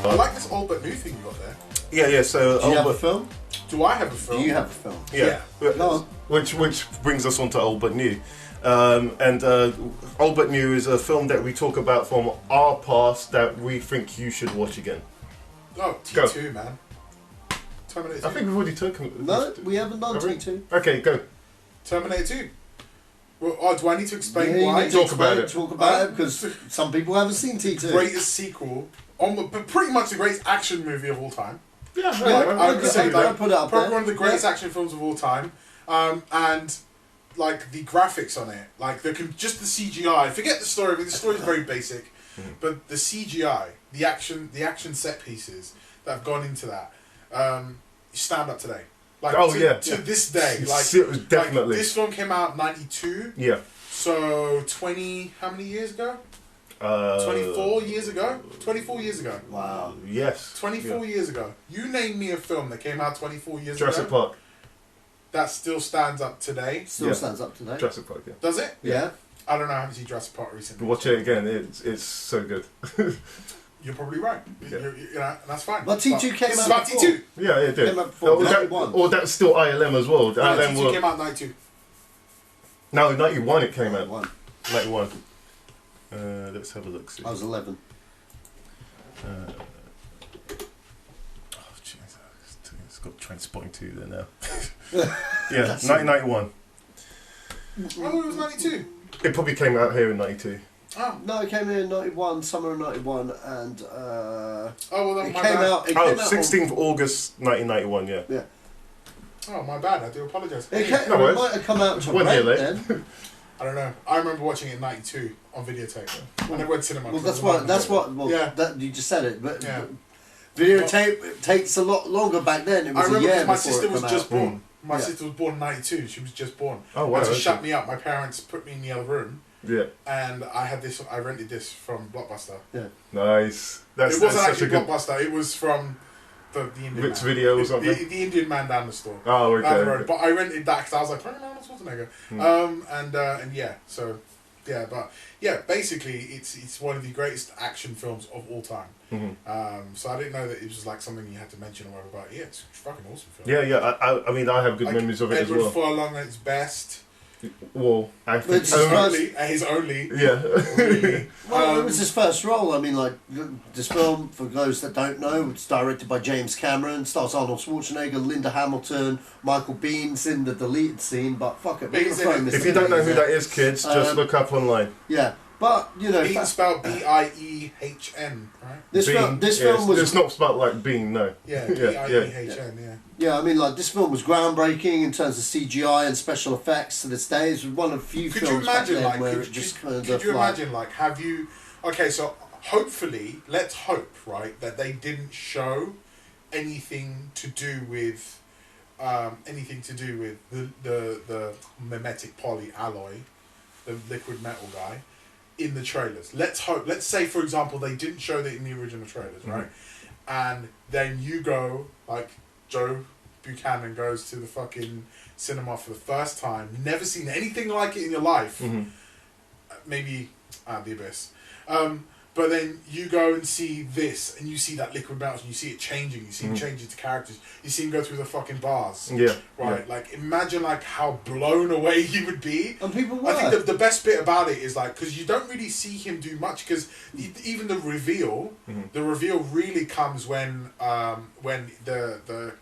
I like this old but new thing you got there.
Yeah, so...
Do you have a film?
Do I have a film?
Do you have a film?
Yeah. Which brings us on to Old But New. Old But New is a film that we talk about from our past that we think you should watch again.
Oh, T2, man. Terminator 2.
I think we've already taken...
No, we haven't done T2.
Okay, go.
Terminator 2. Well, do I need to explain why?
Talk about it, because some people haven't seen T2.
Greatest sequel, but pretty much the greatest action movie of all time.
I
would say like,
put it up
probably one of the greatest action films of all time, and like the graphics on it, like just the CGI. Forget the story. I mean, the story is very basic, but the CGI, the action set pieces that have gone into that, stand up today. Like to this day, like
definitely.
Like, this film came out '92.
Yeah.
So 20, how many years ago? 24 years ago? 24 years ago.
Wow.
Yes.
24 years ago. You name me a film that came out 24 years
Jurassic
ago.
Park.
That still stands up today.
Stands up today.
Jurassic Park, yeah.
Does it?
Yeah.
I don't know. I haven't seen Jurassic Park recently.
Watch it again. It's so good.
You're probably right.
Yeah.
You know, that's fine.
But T2 came
this
out
is about
before.
T2.
Yeah, it did.
Came out before.
Or that's still ILM as well.
No, T2 came out 92.
No, 91 it came out.
91.
Let's have a look. See.
I was 11.
Oh, jeez. It's got Trainspotting 2 there now. Yeah, 1991.
Oh, it was 92.
It probably came out here in 92.
Oh.
No, it came in 91, summer of 91, and
oh, well, then
it
my
came
bad.
out.
16th August 1991, yeah.
Yeah.
Oh, my bad. I do apologise.
It might have come out to
1 year late.
then.
I don't know. I remember watching it in '92 on videotape. I never went to cinema.
Well, that's what. Well,
yeah.
That you just said it, but
yeah.
videotape takes a lot longer back then. It was
I remember
a year
my
before
sister
it
was
came
just
out.
born. My sister was born in '92. She was just born.
Oh wow!
And to shut me up, my parents put me in the other room.
Yeah.
And I had this. I rented this from Blockbuster.
Yeah.
Nice.
It wasn't actually Blockbuster. It was from the Indian
Rick's
man.
Video or something.
The Indian man down the store.
Oh, okay.
Down the road. But I rented that because I was like, Arnold Schwarzenegger. And yeah, so yeah, but yeah, basically it's one of the greatest action films of all time.
Mm-hmm.
So I didn't know that it was like something you had to mention or whatever. But yeah, it's a fucking awesome film.
Yeah. I mean, I have good memories of it
Edward
as well.
Furlong at his best.
Well, I think
His only.
Yeah.
Really.
Well, it was his first role. I mean, like, this film, for those that don't know, it's directed by James Cameron, stars Arnold Schwarzenegger, Linda Hamilton, Michael Bean's in the deleted scene, but fuck it.
If you don't know who that is, kids, just look up online.
Yeah, but, you know...
Bean spelled B-I-E-H-N, right?
This film was...
It's not spelled like Bean, no.
Yeah, B-I-E-H-N, yeah.
Yeah, I mean, like, this film was groundbreaking in terms of CGI and special effects to this day. It's one of the few films back then where it just kind of...
Could you imagine, like, have you... Okay, so hopefully, let's hope, right, that they didn't show anything to do with... the mimetic poly alloy, the liquid metal guy, in the trailers. Let's hope. Let's say, for example, they didn't show that in the original trailers, right? And then you go, like Joe Buchanan goes to the fucking cinema for the first time, never seen anything like it in your life. Maybe The Abyss. But then you go and see this, and you see that liquid bounce, and you see it changing. You see him change into characters. You see him go through the fucking bars.
Yeah.
Right?
Yeah.
Like, imagine, like, how blown away he would be.
And people were.
I think the best bit about it is, like, because you don't really see him do much, because even the reveal really comes when the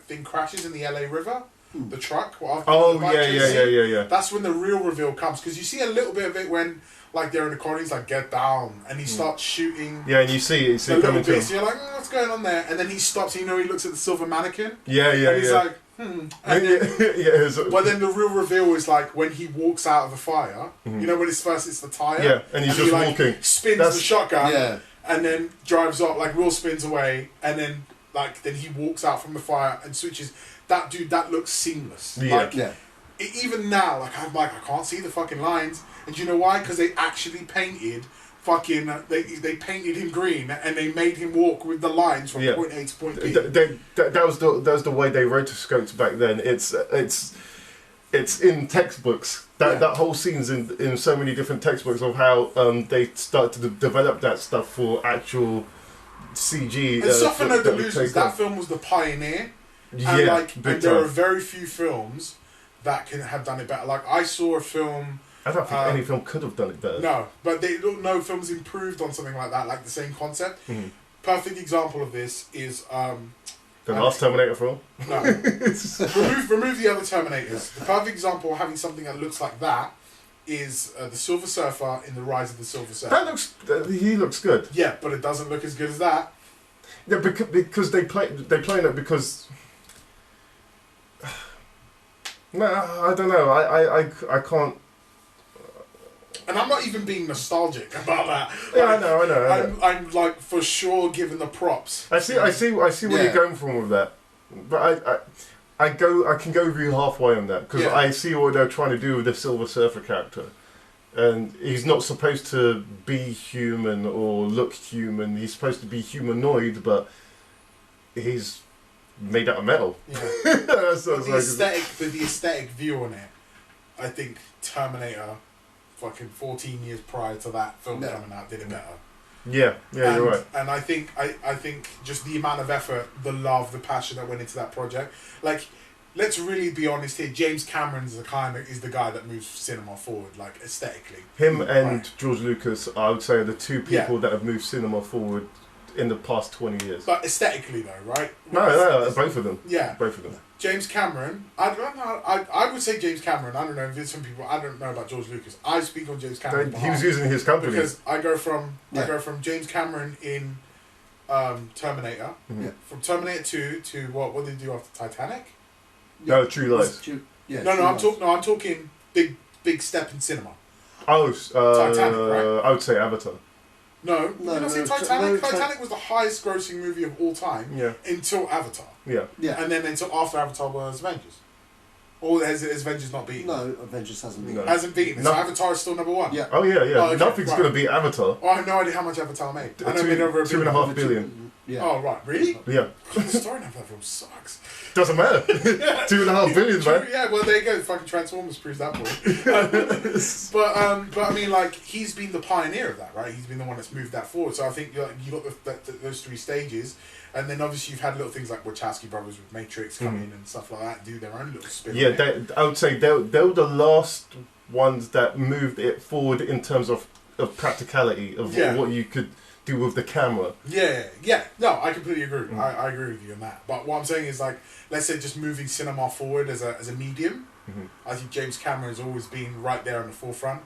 thing crashes in the LA River. The truck.
Yeah.
That's when the real reveal comes, because you see a little bit of it when, like, they're in the corner, he's like, get down, and he starts shooting.
Yeah, and you see it coming to him.
So you're like, what's going on there? And then he stops, he looks at the silver mannequin.
Yeah.
And he's like, And then, but then the real reveal is, like, when he walks out of the fire, you know, when it's the tyre?
Yeah, and he's just
like,
walking.
Spins the shotgun, and then drives off, like, Will spins away, and then, like, then he walks out from the fire and switches. That dude, that looks seamless.
Yeah.
Like, even now, like, I'm like, I can't see the fucking lines. And do you know why? Because they actually painted fucking... They painted him green, and they made him walk with the lines from point A to point B.
That was the way they rotoscoped back then. It's in textbooks. That whole scene's in so many different textbooks of how they started to develop that stuff for actual CG.
And Suffer No Delusions, that film was the pioneer. And there are very few films that have done it better. Like, I saw a film...
I don't think any film could have done it better.
No, but no films improved on something like that, like the same concept. Perfect example of this is...
the last Terminator film?
No. remove the other Terminators. The perfect example of having something that looks like that is the Silver Surfer in The Rise of the Silver Surfer.
He looks good.
Yeah, but it doesn't look as good as that.
Yeah, because they play it because... No, I don't know. I can't...
And I'm not even being nostalgic about that.
Yeah, I know.
I'm like, for sure giving the props.
I see where you're going from with that, but I can go with you halfway on that, because I see what they're trying to do with the Silver Surfer character, and he's not supposed to be human or look human. He's supposed to be humanoid, but he's made out of metal. Yeah.
The aesthetic view on it, I think Terminator, fucking 14 years prior to that film coming out, did it better.
Yeah, you're right.
And I think just the amount of effort, the love, the passion that went into that project. Like, let's really be honest here. James Cameron's is the guy that moves cinema forward, like, aesthetically.
Him and George Lucas, I would say, are the two people that have moved cinema forward in the past 20 years.
But aesthetically, though, right?
No, both of them.
Yeah,
both of them.
James Cameron, I don't know. I would say James Cameron. I don't know if there's some people. I don't know about George Lucas. I speak on James Cameron.
He was using his company
because I go from James Cameron in Terminator, from Terminator 2 to what did they do after Titanic?
No, True Lies.
I'm talking big step in cinema.
Oh,
Titanic, right?
I would say Avatar.
No, Titanic. Titanic was the highest grossing movie of all time until Avatar.
Yeah.
And then until after Avatar was Avengers. Or has Avengers not beaten?
No, Avengers hasn't beaten.
Hasn't beaten. So Avatar is still number one.
Yeah.
Oh yeah.
Oh, okay,
Nothing's going to beat Avatar.
Oh, I have no idea how much Avatar made. I know it made over
$2.5 billion.
Yeah.
Oh right, really?
Yeah.
The story of that film sucks.
Doesn't matter. $2.5 billion, man.
Yeah, well there you go. Fucking Transformers proves that point. But I mean, like, he's been the pioneer of that, right? He's been the one that's moved that forward. So I think you got those three stages, and then obviously you've had little things like Wachowski brothers with Matrix come in and stuff like that, do their own little spin.
Yeah, I would say they were the last ones that moved it forward in terms of practicality of what you could do with the camera.
Yeah. No, I completely agree. I agree with you on that. But what I'm saying is, like, let's say just moving cinema forward as a medium, I think James Cameron has always been right there on the forefront.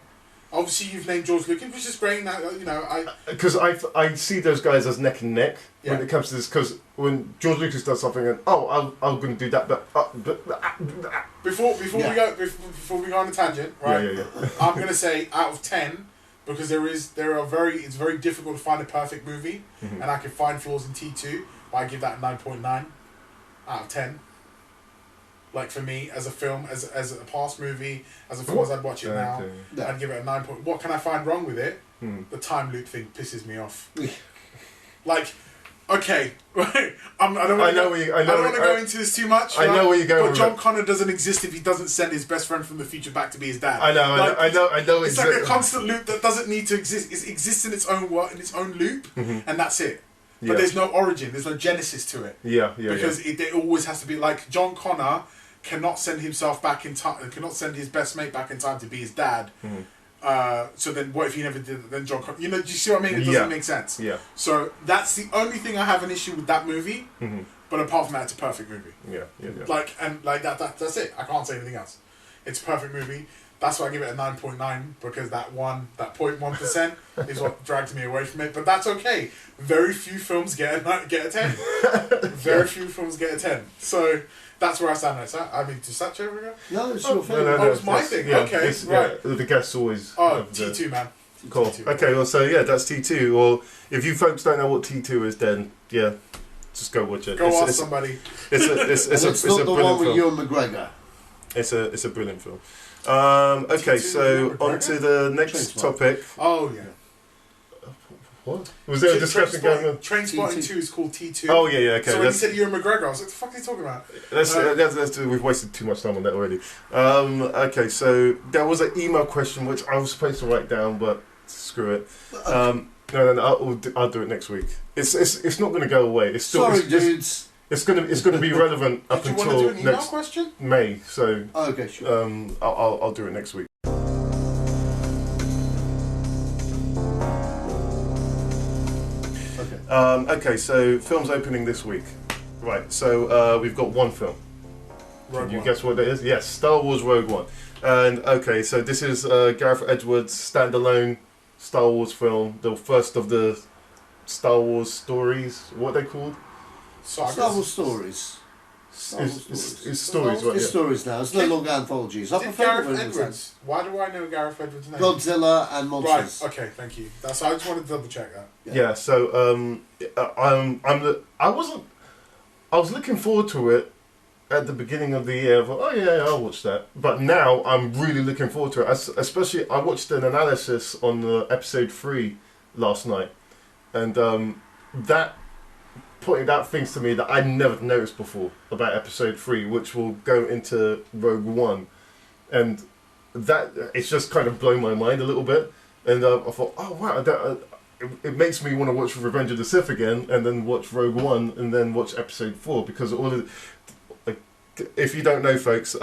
Obviously, you've named George Lucas, which is great. Now,
because I see those guys as neck and neck when it comes to this. Because when George Lucas does something, and I'm going to do that, but
before we go on a tangent, right?
Yeah.
I'm going to say out of 10. Because it's very difficult to find a perfect movie, and I can find flaws in T2, but I give that a 9.9 out of 10. Like, for me, as a film, as a past movie, as a film as I'd watch it now, I'd give it a 9. What can I find wrong with it? The time loop thing pisses me off. Like, Okay, right. I don't want to go into this too much.
I know where you're going.
But John Connor doesn't exist if he doesn't send his best friend from the future back to be his dad.
I know.
It's like a constant loop that doesn't need to exist. It exists in its own loop, and that's it. But there's no origin. There's no genesis to it. Because it always has to be like John Connor cannot send himself back in time. Cannot send his best mate back in time to be his dad. So then what if he never did it? Then John Connor, do you see what I mean? It doesn't make sense. So that's the only thing I have an issue with that movie. But apart from that, it's a perfect movie. That's it. I can't say anything else. It's a perfect movie. That's why I give it a 9.9, because that 0.1% is what dragged me away from it. But that's okay. Very few films get a 10. Very few films get a 10. So that's where I stand right now. I mean, does that ever go?
No, it's your thing.
No, it's my thing. Okay, right.
The guests always.
Oh, T2, man.
Cool.
T2.
Okay, well, so yeah, that's T2. Or if you folks don't know what T2 is, then yeah, just go watch it.
Go ask somebody.
It's not the one with Ewan McGregor.
It's a brilliant film. Okay, so on to the next topic.
Oh yeah.
What? Was there a discussion going on?
Trainspotting 2 is called T2.
Oh yeah, okay.
So when you said Ewan McGregor, I was like, the fuck are you talking about?
We've wasted too much time on that already. Okay, so there was an email question which I was supposed to write down, but screw it. No, I'll do it next week. It's not going to go away. It's still.
Sorry, dudes.
It's gonna be relevant up until
do an email question?
May. So
okay, sure.
I'll do it next week. Okay, so films opening this week. Right, so we've got one film. Can you guess what it is? Yes, Star Wars Rogue One. And okay, so this is Gareth Edwards' standalone Star Wars film, the first of the Star Wars stories. What are they called?
Star Wars stories.
It's stories, right?
It's stories now. It's no longer anthologies.
Did Gareth Edwards? Why do I know Gareth Edwards' name?
Godzilla and Monsters.
Right. Okay. Thank you. I just wanted to double check that.
Yeah. So I was looking forward to it at the beginning of the year. I thought, oh yeah, I'll watch that. But now I'm really looking forward to it. Especially, I watched an analysis on episode 3 last night, and that pointed out things to me that I'd never noticed before about episode 3, which will go into Rogue One, and that it's just kind of blown my mind a little bit. And I thought, oh wow, it makes me want to watch Revenge of the Sith again, and then watch Rogue One, and then watch episode 4, because all of if you don't know, folks,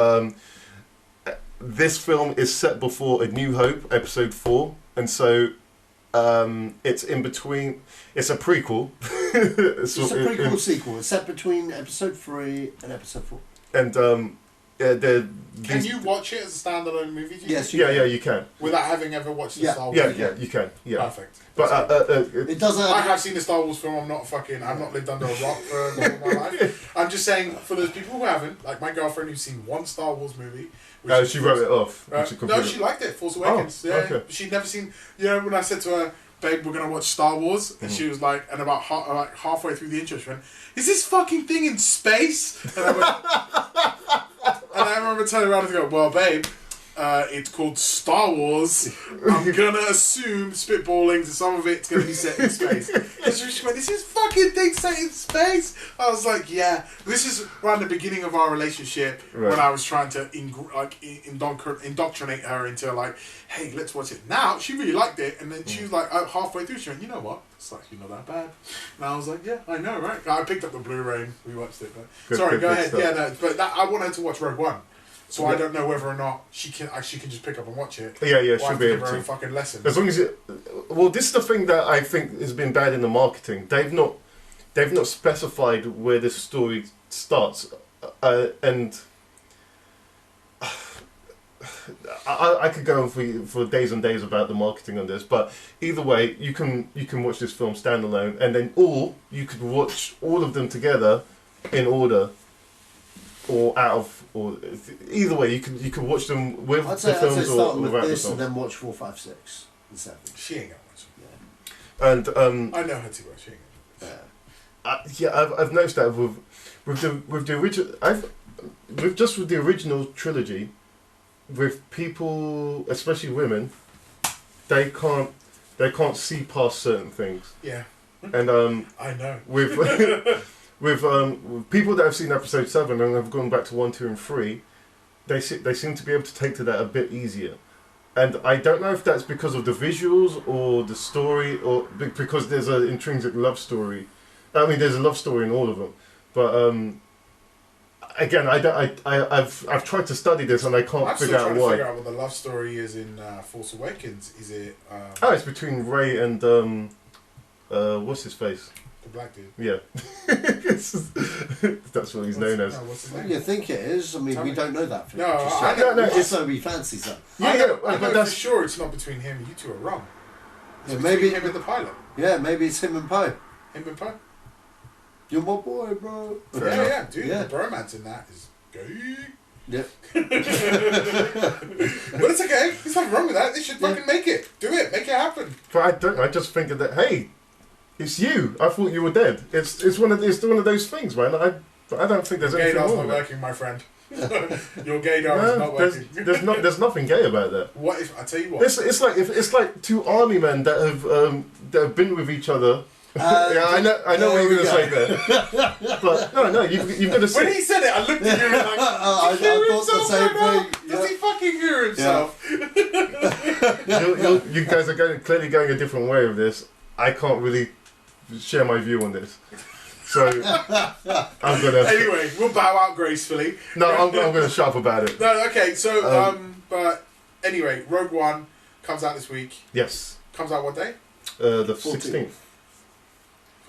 this film is set before A New Hope, episode 4, and so it's in between. It's a prequel.
It's a prequel sequel. It's set between episode 3 and episode 4.
And
can you watch it as a standalone movie?
Yes,
you can.
Without having ever watched the Star Wars.
Yeah, you can. Yeah,
perfect.
But
it doesn't.
I have seen the Star Wars film. I've not lived under a rock for my life. I'm just saying, for those people who haven't, like my girlfriend who's seen one Star Wars movie.
She wrote it off.
No, she liked it. Force Awakens.
Oh, okay.
She'd never seen. When I said to her, babe, we're gonna watch Star Wars, and she was like, and about halfway through the intro, she went, "Is this fucking thing in space?" And I remember turning around and go, "Well, babe, it's called Star Wars. I'm gonna assume spitballing that some of it's gonna be set in space." And she went, "Is this fucking thing set in space?" I was like, "Yeah." This is around the beginning of our relationship, when I was trying to indoctrinate her into like, "Hey, let's watch it." Now she really liked it, and then she was like, halfway through, she went, "You know what? It's actually not that bad." And I was like, "Yeah, I know, right?" I picked up the Blu-ray and we watched it. But sorry, go ahead. Yeah, no, but I want her to watch Rogue One. So I don't know whether or not she can just pick up and watch it.
Yeah, she'll be able to.
Give her a fucking lesson.
As long as well, this is the thing that I think has been bad in the marketing. They've not specified where this story starts, and I could go on for days and days about the marketing on this. But either way, you can watch this film standalone, and then you could watch all of them together in order. Or either way, you could watch them with the films
I'd say start with
without
this
the
and then watch 4, 5, 6, and 7.
She ain't gonna watch it.
And
I know her too well. She ain't
gonna. I've noticed that with the original. With the original trilogy, with people, especially women, they can't see past certain things.
Yeah.
And
I know.
With people that have seen episode 7 and have gone back to 1, 2, and 3, they seem to be able to take to that a bit easier. And I don't know if that's because of the visuals or the story, or because there's an intrinsic love story. I mean, there's a love story in all of them, but again, I've tried to study this and I can't figure out why.
I'm still trying to figure out what the love story is in Force Awakens. Is it?
It's between Rey and what's his face?
The black dude.
Yeah, that's what he's known as.
No, what's his name?
You think it is? I mean, we don't know that.
No, I don't
know. It's so he fancies that.
I know for sure it's not between him. You two are wrong. It's maybe him and the pilot.
Yeah, maybe it's him and Poe.
Him and Poe.
You're my boy, bro.
Yeah, dude. Yeah. The bromance in that is gay.
Yeah.
But it's okay. There's nothing wrong with that. They should fucking make it. Do it. Make it happen.
But I just think that, hey, it's you. I thought you were dead. It's one of those things, man. I don't think there's anything wrong with it.
Not working, my friend. Your gaydar is not working.
There's nothing gay about that.
What if I tell you what?
It's like two army men that have been with each other. Yeah, I know what you're going to say there. But no, you've got to say.
When he said it, I looked at you and like,
I thought the same thing.
Does he fucking hear himself?
You guys are clearly going a different way with this. I can't really share my view on this. So I'm gonna.
Anyway, we'll bow out gracefully.
No, I'm gonna shut up about it.
No, okay. So, but anyway, Rogue One comes out this week.
Yes.
Comes out what day?
The 16th.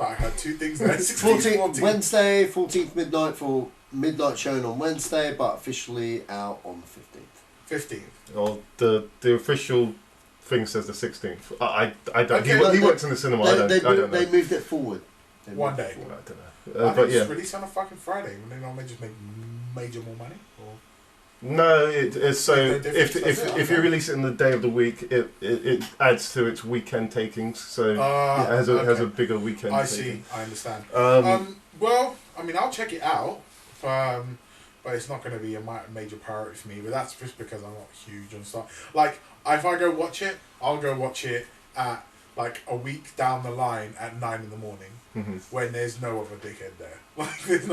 I had two things there. 14th.
Wednesday, 14th midnight for midnight showing on Wednesday, but officially out on the 15th.
15th.
Well, the official thing says the 16th. I don't. Okay, he works in the cinema. I don't know.
They moved it forward.
One day.
I don't know.
But yeah. It's released on a fucking Friday. When they normally just make major more money. Or?
No, it's so if you release it in the day of the week, it adds to its weekend takings, so it has a bigger weekend.
I see. I understand. Well, I mean, I'll check it out, but it's not going to be a major priority for me. But that's just because I'm not huge on stuff. Like, if I go watch it, I'll go watch it at like a week down the line at 9 in the morning. When there's no other dickhead there, like there's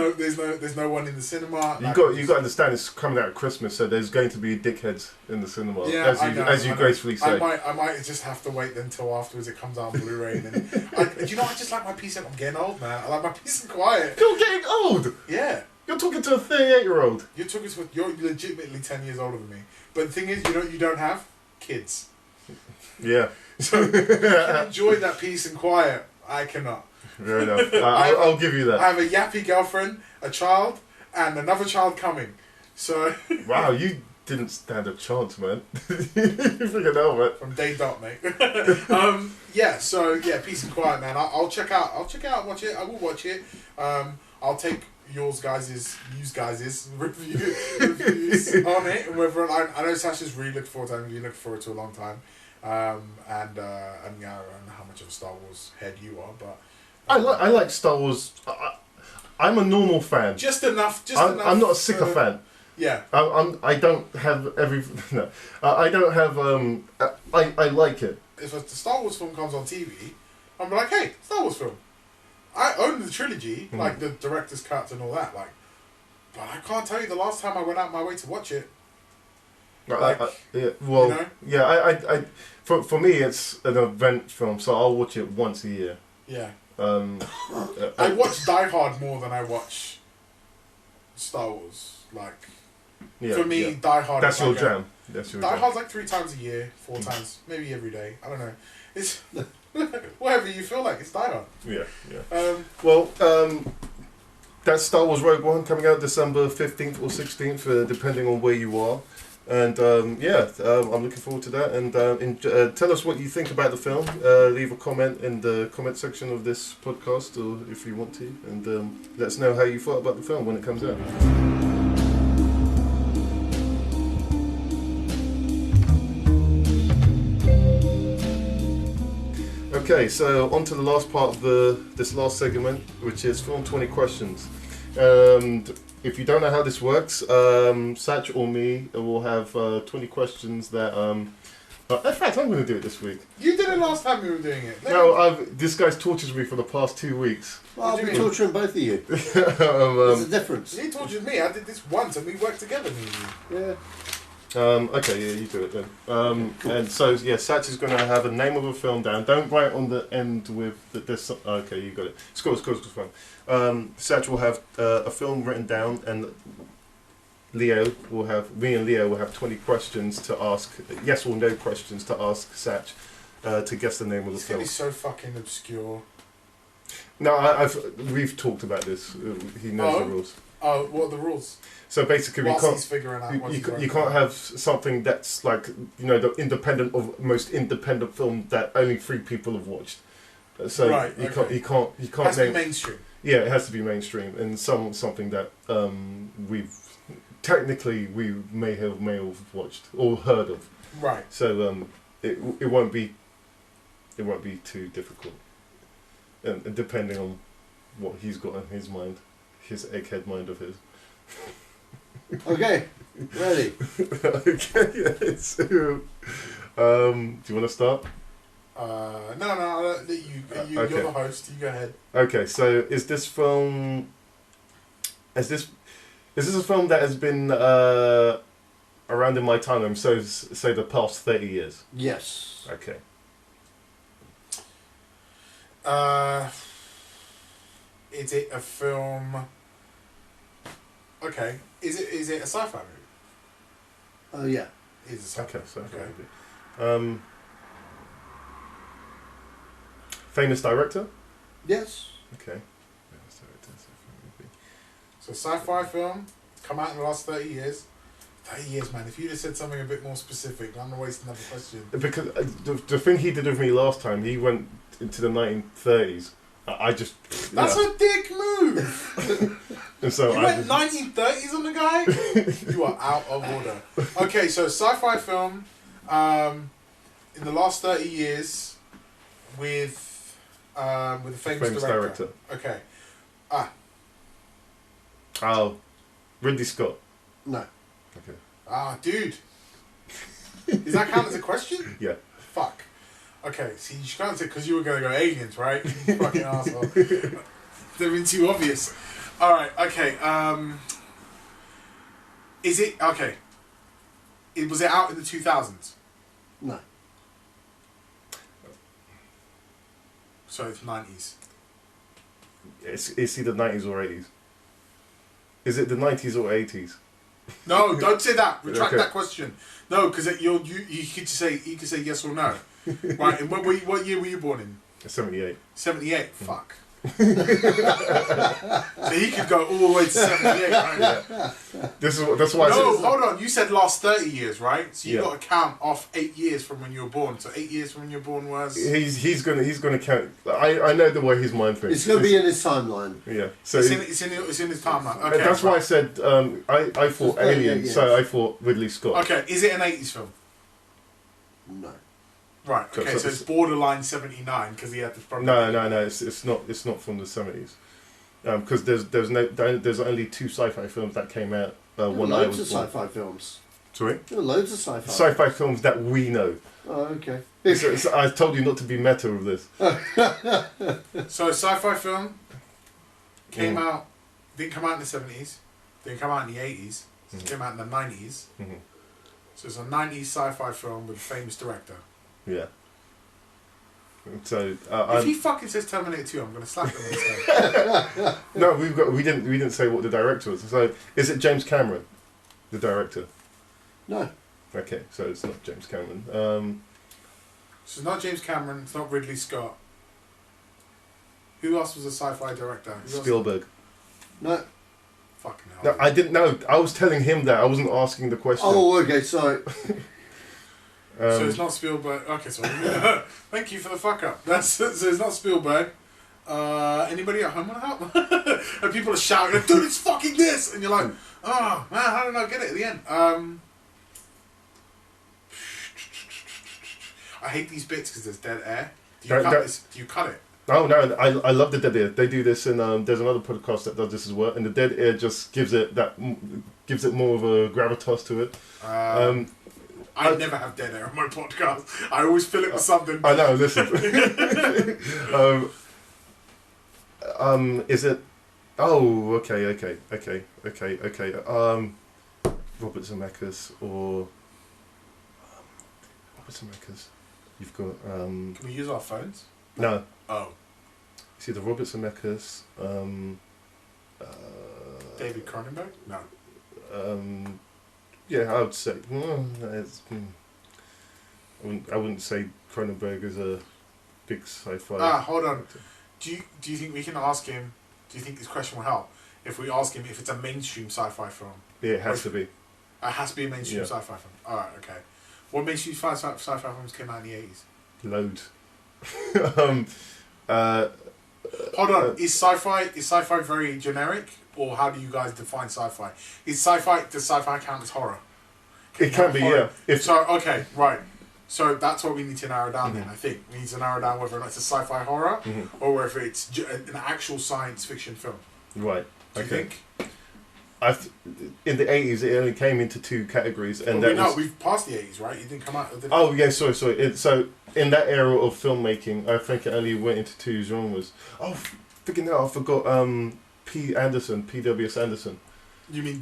no one in the cinema.
You got to understand it's coming out at Christmas, so there's going to be dickheads in the cinema. Yeah, as you gracefully say.
I might just have to wait until afterwards it comes out on Blu-ray. And then, I just like my peace and I'm getting old, man. I like my peace and quiet.
You're getting old.
Yeah.
You're talking to a 38-year-old.
You're legitimately 10 years older than me. But the thing is, you don't have kids.
Yeah.
So you can enjoy that peace and quiet. I cannot.
Fair enough. I'll give you that.
I have a yappy girlfriend, a child, and another child coming. So.
Wow, you didn't stand a chance, man. You figured out, man.
From day dot, mate. Yeah. So yeah, peace and quiet, man. I'll check out. And watch it. I will watch it. I'll take you guys' reviews on it, and whether I know Sasha's really looking forward to it. You look forward to a long time. And I don't know how much of a Star Wars head you are, but
I like Star Wars. I'm a normal fan.
Just enough.
I'm not a sicker fan.
Yeah.
I don't have every. No, I don't have. I like it.
If the Star Wars film comes on TV, I'm like, hey, Star Wars film. I own the trilogy, like the director's cuts and all that. Like, but I can't tell you the last time I went out my way to watch it. Like,
For me, it's an event film, so I'll watch it once a year.
Yeah. I watch Die Hard more than I watch Star Wars. Like, for me, Die Hard.
That's your jam.
Die Hard's like 3 times a year, 4 times, maybe every day. I don't know. It's whatever you feel like. It's Die Hard.
Yeah. That's Star Wars Rogue One coming out December 15th or 16th, depending on where you are. And I'm looking forward to that. And tell us what you think about the film. Leave a comment in the comment section of this podcast, or if you want to, and let us know how you thought about the film when it comes out. Okay, so on to the last part of this last segment, which is Film 20 Questions. And if you don't know how this works, Sach or me will have 20 questions that In fact, I'm going to do it this week.
You did it last time we were doing it.
No, this guy's tortured me for the past 2 weeks.
Well, I'll be torturing both of you. There's a difference.
You tortured me. I did this once, and we worked together. Me and you.
Yeah. Okay, yeah, you do it then. And so, yeah, Satch is going to have a name of a film down. Don't write on the end with this. Okay, you got it. It's fine. Satch will have a film written down, and me and Leo will have 20 questions to ask, yes or no questions to ask Satch to guess the name of the film.
It's going to be so fucking obscure.
No, we've talked about this. He knows the rules.
Oh, what are the rules?
So basically, you can't have something that's like, you know, the most independent film that only 3 people have watched. So you can't. It has to be mainstream. Yeah, it has to be mainstream, and something that we may have watched or heard of.
Right.
So it won't be too difficult, and depending on what he's got in his mind, his egghead mind of his.
Okay, ready.
Okay, yeah. So, do you want to start?
No. You're the host. You go ahead.
Okay, so is this film? Is this a film that has been around in my time? So say the past 30 years.
Yes.
Okay.
Is it a film? Okay. Is it a sci-fi movie?
Oh yeah.
It's a sci-fi.
Okay, sci-fi movie. Famous director?
Yes.
Okay.
So sci-fi film, come out in the last 30 years. 30 years, man. If you'd have said something a bit more specific, I'm going to waste another question.
Because the thing he did with me last time, he went into the 1930s. That's
a dick move!
And so
you went 1930s on the guy? You are out of order. Okay, so sci-fi film in the last 30 years with a famous director. Okay.
Oh, Ridley Scott.
No.
Okay.
Dude. Does that count as a question?
Yeah.
Fuck. Okay, see, you can't say because you were going to go aliens, right? You fucking asshole. They've been too obvious. Alright, okay. Is it... Okay. Was it out in the 2000s?
No.
So it's 90s.
It's either 90s or 80s. Is it the 90s or 80s?
No, don't say that. Retract that question. No, because you could say yes or no. Right, and what year were you born in?
78.
78. Fuck. So he could go all the way to 78, right?
Yeah. That's why.
No, hold on. You said last 30 years, right? So you got to count off 8 years from when you were born. So 8 years from when you were born was.
He's gonna count. I know the way his mind thinks.
It's gonna be in his timeline.
Yeah. So
it's in his timeline. Okay.
That's why I said I thought Alien. So I thought Ridley Scott.
Okay. Is it an 80s film?
No.
Right. Okay. So it's borderline 79 because he had this problem.
No. It's not from the 70s. Because there's only 2 sci-fi films that came out.
Loads of sci-fi films.
Sorry.
There are loads of sci-fi.
Sci-fi films that we know.
Oh, okay.
So I told you not to be meta with this.
So sci-fi film came out. Didn't come out in the 70s. Didn't come out in the 80s. It came out in the 90s.
Mm-hmm.
So it's a 90s sci-fi film with a famous director.
Yeah. So
if he fucking says Terminator 2, I'm gonna slap him in his head.
No, we didn't say what the director was. So is it James Cameron, the director?
No.
Okay, so it's not James Cameron.
So it's not James Cameron. It's not Ridley Scott. Who else was a sci-fi director?
Spielberg.
No.
Fucking hell.
No, I didn't know. I was telling him that. I wasn't asking the question.
Oh, okay, sorry.
So it's not Spielberg. Okay, sorry. Thank you for the fuck up. So it's not Spielberg. Anybody at home want to help? And people are shouting, dude, it's fucking this! And you're like, oh, man, how did I get it at the end? I hate these bits because there's dead air. Do you cut it?
Oh, no, I love the dead air. They do this, and there's another podcast that does this as well, and the dead air just gives it more of a gravitas to it.
I never have dead air on my podcast. I always fill it with something.
I know. Listen. Is it? Oh, okay. Robert Zemeckis or Robert Zemeckis. You've got.
Can we use our phones?
No.
Oh.
See the Robert Zemeckis.
David Cronenberg? No.
Yeah, I would say. I wouldn't say Cronenberg is a big sci-fi.
Hold on. Do you think we can ask him? Do you think this question will help if we ask him if it's a mainstream sci-fi film?
Yeah, it has to be.
It has to be a mainstream sci-fi film. All right, okay. What mainstream sci-fi films came out in the 80s?
Loads.
Hold on. Is sci-fi very generic, or how do you guys define sci-fi? Does sci-fi count as horror?
It can be, horror?
Yeah. Okay, right. So that's what we need to narrow down then, I think. We need to narrow down whether or not it's a sci-fi horror or whether it's an actual science fiction film.
Right.
Do you think?
In the 80s, it only came into two categories. And
we've passed the 80s, right? It didn't come out...
Oh, yeah, sorry. So, in that era of filmmaking, I think it only went into two genres. Oh, freaking hell, I forgot P.W.S. Anderson.
You mean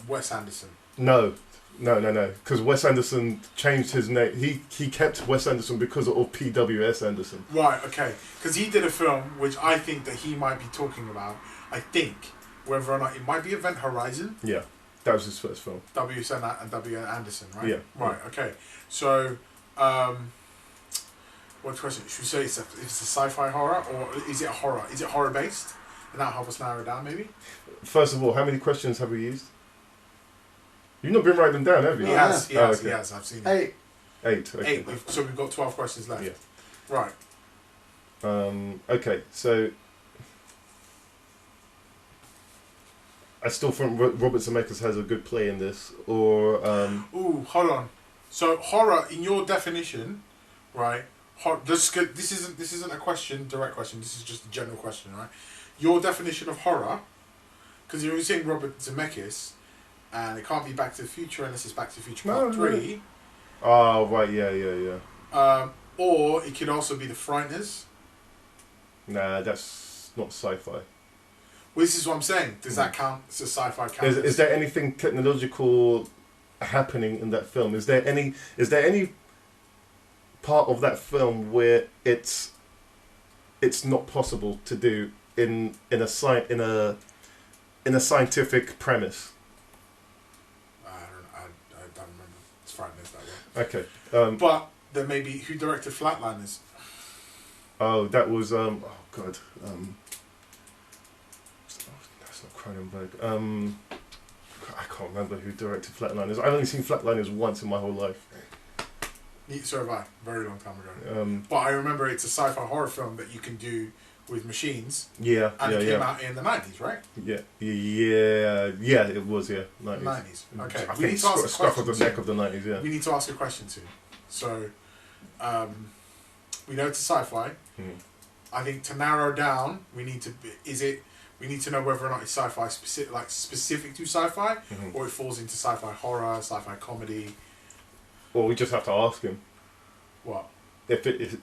Wes Anderson?
No. Because Wes Anderson changed his name. He kept Wes Anderson because of P.W.S. Anderson.
Right, okay. Because he did a film which I think that he might be talking about. I think whether or not it might be Event Horizon.
Yeah, that was his first film.
W. Anderson, right?
Yeah.
Right, okay. So, what question? Should we say it's a sci-fi horror or is it a horror? Is it horror based? And that'll help us narrow it down, maybe?
First of all, how many questions have we used? You've not been writing them down, have you?
He has. I've seen it.
8. Okay.
8. So we've got 12 questions left.
Yeah.
Right.
Okay, so I still think Robert Zemeckis has a good play in this, or...
Ooh, hold on. So horror, in your definition, right? This isn't a question, direct question. This is just a general question, right? Your definition of horror, because you're saying Robert Zemeckis, and it can't be Back to the Future unless it's Back to the Future Part 3.
Oh, right, yeah.
Or it could also be The Frighteners.
Nah, that's not sci-fi.
Well, this is what I'm saying. Does that count as a sci-fi count?
Is there anything technological happening in that film? Is there any part of that film where it's not possible to do in a scientific premise?
I don't remember. It's Frighteners that way.
Okay.
But there may be who directed Flatliners.
Oh, that was oh god. That's not Cronenberg. I can't remember who directed Flatliners. I've only seen Flatliners once in my whole life.
So have I. Very long time ago. But I remember it's a sci-fi horror film that you can do with machines.
Yeah.
And it came out in the 90s, right?
Yeah, it was, 90s.
90s. Okay.
I think scruff of the neck of the 90s, yeah.
We need to ask a question soon. So, we know it's a sci-fi. I think to narrow down, we need to know whether or not it's sci-fi specific to sci-fi, or it falls into sci-fi horror, sci-fi comedy.
Or we just have to ask him.
What?
If it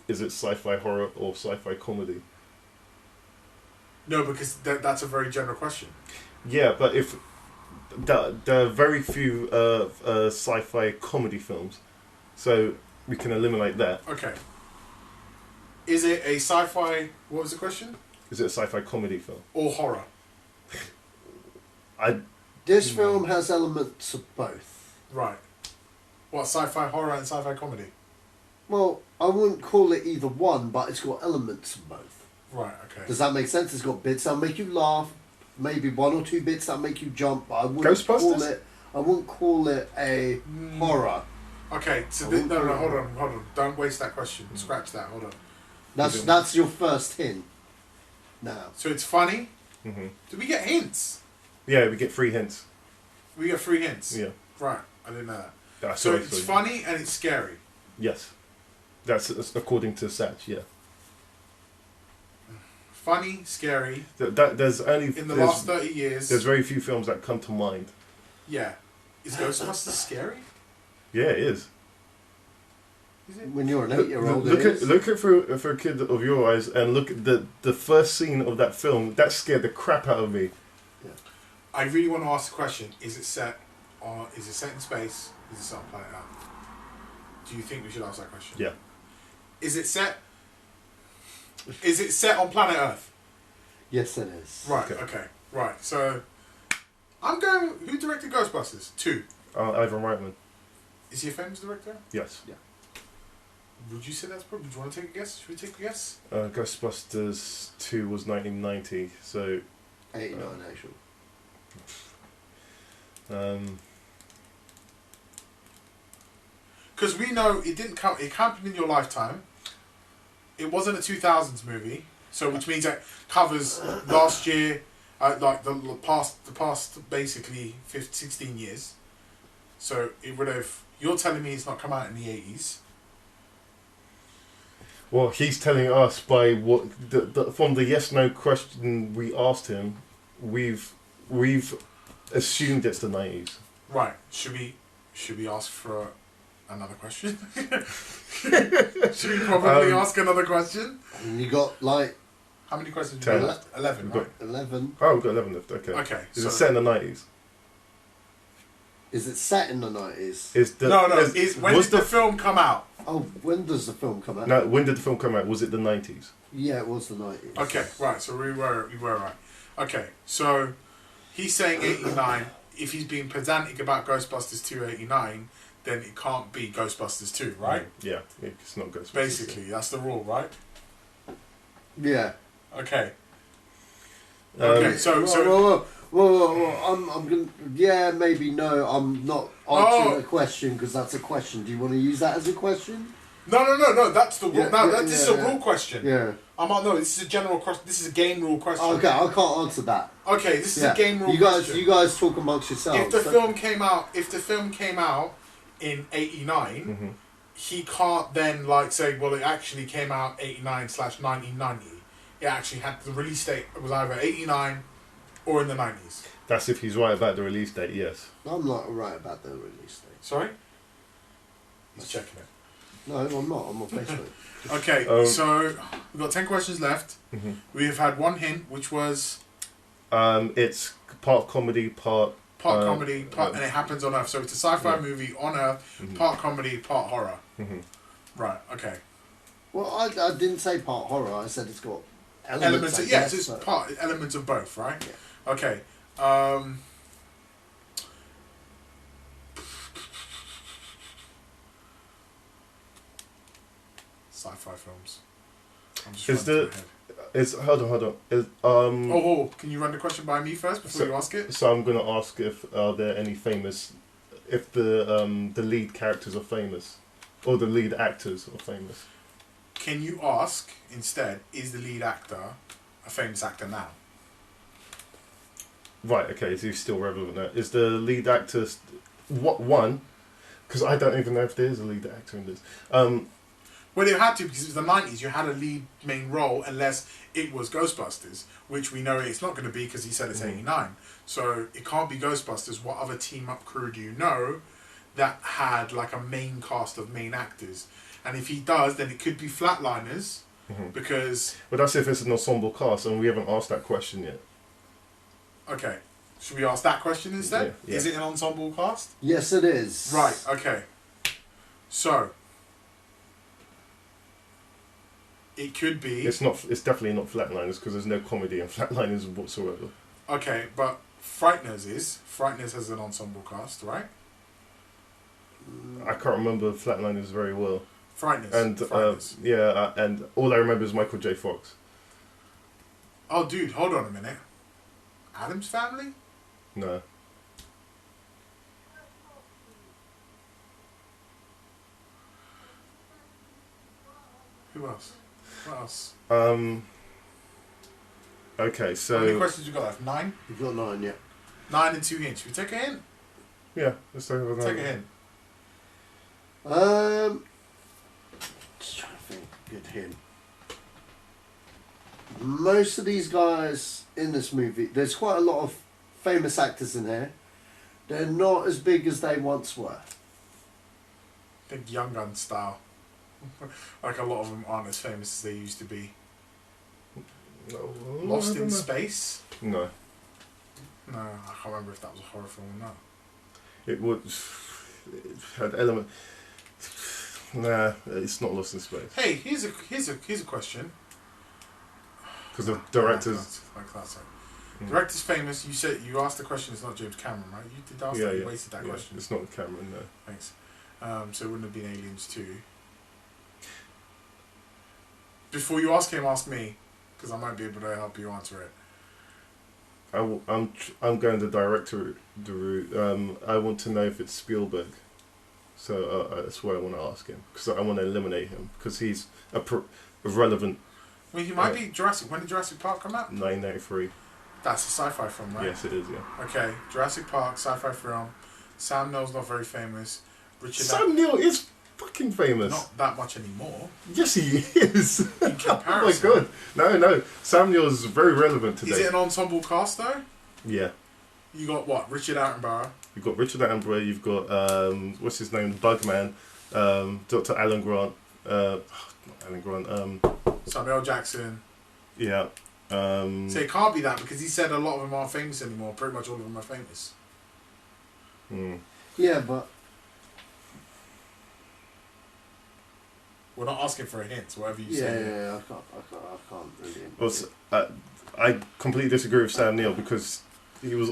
is it sci-fi horror or sci-fi comedy?
No, because that's a very general question.
Yeah, but if there are very few sci-fi comedy films, so we can eliminate that.
Okay. Is it a sci-fi? What was the question?
Is it a sci-fi comedy film
or horror?
This film has elements of both.
Right. What, sci-fi horror and sci-fi comedy?
Well, I wouldn't call it either one, but it's got elements of both.
Right, okay.
Does that make sense? It's got bits that make you laugh, maybe one or two bits that make you jump, but I wouldn't call it a horror.
Okay, so no, hold on. Don't waste that question. Scratch that, hold on.
That's your first hint. Now.
So it's funny? Do we get hints?
Yeah, we get 3 hints.
We get 3 hints?
Yeah.
Right, I didn't know that.
So
it's funny and it's scary?
Yes. That's according to Satch, yeah.
Funny, scary.
There's only...
In the last 30 years...
There's very few films that come to mind.
Yeah. Is Ghostbusters scary?
Yeah, it is.
Is it?
When you're an 8-year-old,
Look at for a kid of your eyes and look at the first scene of that film. That scared the crap out of me.
Yeah. I really want to ask the question: Is it set in space? Is it set on planet Earth? Do you think we should ask that question?
Yeah.
Is it set on planet Earth?
Yes, it is.
Right. Okay. Right. So, I'm going. Who directed Ghostbusters? 2.
Ivan Reitman.
Is he a famous director?
Yes.
Yeah.
Would you say that's probably? Do you want to take a guess? Should we take a guess?
Ghostbusters 2 was 1990, so
89 actually.
Because we know it didn't come. It happened in your lifetime. It wasn't a 2000s movie, so which means that covers last year, like the past basically 16 years. So it would have. You're telling me it's not come out in the 80s.
Well, he's telling us by what from the yes/no question we asked him, we've assumed it's the 90s.
Right. Should we ask for another question? Should we probably ask another question?
And you got like
how many questions?
10.
11. Right?
11.
Oh, we've got 11 left. Okay.
Okay.
Is it set in the 90s?
Is it set in the 90s?
When did the film come out?
Oh, when does the film come out?
No, when did the film come out? Was it the 90s?
Yeah, it was the 90s.
Okay, right. So we were right. Okay, so he's saying 89. If he's being pedantic about Ghostbusters 2 89, then it can't be Ghostbusters 2, right?
Yeah, it's not Ghostbusters.
Basically, that's the rule, right?
Yeah.
Okay. Okay, so
I'm gonna. Yeah, maybe no. I'm not answering a question because that's a question. Do you want to use that as a question?
No. That's the rule.
Yeah,
This is a rule question.
Yeah.
This is a general question. This is a game rule question.
Okay, I can't answer that.
Okay, this is a game rule question.
You guys talk amongst yourselves.
If the film came out in 89, he can't then say, well, it actually came out 89/1990. It actually had the release date. It was either 89 or in the 90s.
That's if he's right about the release date. Yes.
I'm not right about the release date.
Sorry. He's checking it.
No, I'm not. I'm on Facebook.
Okay, so we've got 10 questions left. We have had one hint, which was...
it's part comedy, part
and it happens on Earth. So it's a sci-fi movie on Earth, part comedy, part horror. Right, okay.
Well, I didn't say part horror. I said it's got
elements of, it's part elements of both, right?
Yeah.
Okay. Sci-fi films. I'm just
hold on.
Can you run the question by me first before you ask it?
So I'm going to ask if are there any famous, if the lead characters are famous, or the lead actors are famous.
Can you ask instead? Is the lead actor a famous actor now?
Right. Okay. Is he still relevant now? Is the lead actor one? Because I don't even know if there is a lead actor in this.
Well, you had to because it was the 90s. You had a lead main role unless it was Ghostbusters, which we know it's not going to be because he said it's 89. So it can't be Ghostbusters. What other team-up crew do you know that had like a main cast of main actors? And if he does, then it could be Flatliners because...
Well, that's if it's an ensemble cast, and we haven't asked that question yet.
Okay. Should we ask that question instead?
Yeah.
Is it an ensemble cast?
Yes, it is.
Right, okay. So... It could be...
It's not. It's definitely not Flatliners because there's no comedy in Flatliners whatsoever.
Okay, but Frighteners is. Frighteners has an ensemble cast, right?
I can't remember Flatliners very well.
Frighteners.
And
Frighteners.
and all I remember is Michael J. Fox.
Oh, dude, hold on a minute. Addams Family?
No.
Who else? What else?
Okay, so...
How many questions you got left? 9?
You've got 9, yeah.
9 and 2 hints. Should we take a hint?
Yeah, let's take a
Take a hint.
Just trying to think. Good hint. Most of these guys in this movie, there's quite a lot of famous actors in here. They're not as big as they once were.
I think Young Gun style. Like a lot of them aren't as famous as they used to be.
No,
Lost in Space?
No.
No, I can't remember if that was a horror film or not.
It had element. Nah, it's not Lost in Space.
Hey, here's a question.
Because the director's.
Director's famous. You said you asked the question. It's not James Cameron, right? You did ask that. You wasted that question.
It's not Cameron, no.
Thanks. So it wouldn't have been Aliens 2. Before you ask him, ask me, because I might be able to help you answer it.
I'm going the director route. I want to know if it's Spielberg, so that's why I want to ask him, because I want to eliminate him because he's a relevant.
Well, he might be Jurassic. When did Jurassic Park come out?
1993.
That's a sci-fi film, right?
Yes, it is. Yeah.
Okay, Jurassic Park, sci-fi film. Sam Neill's not very famous.
Sam Neill is fucking famous.
Not that much anymore.
Yes, he is.
In comparison.
Oh my god. No. Sam Neill is very relevant today.
Is it an ensemble cast though?
Yeah.
You got what? Richard Attenborough.
You've got Richard Attenborough. You've got what's his name? Bugman. Dr. Alan Grant. Not Alan Grant.
Samuel Jackson.
Yeah.
So it can't be that because he said a lot of them aren't famous anymore. Pretty much all of them are famous.
Yeah, but
we're not asking for a hint. Whatever you say.
Yeah, I can't really.
Well, I completely disagree with Sam Neill because he was.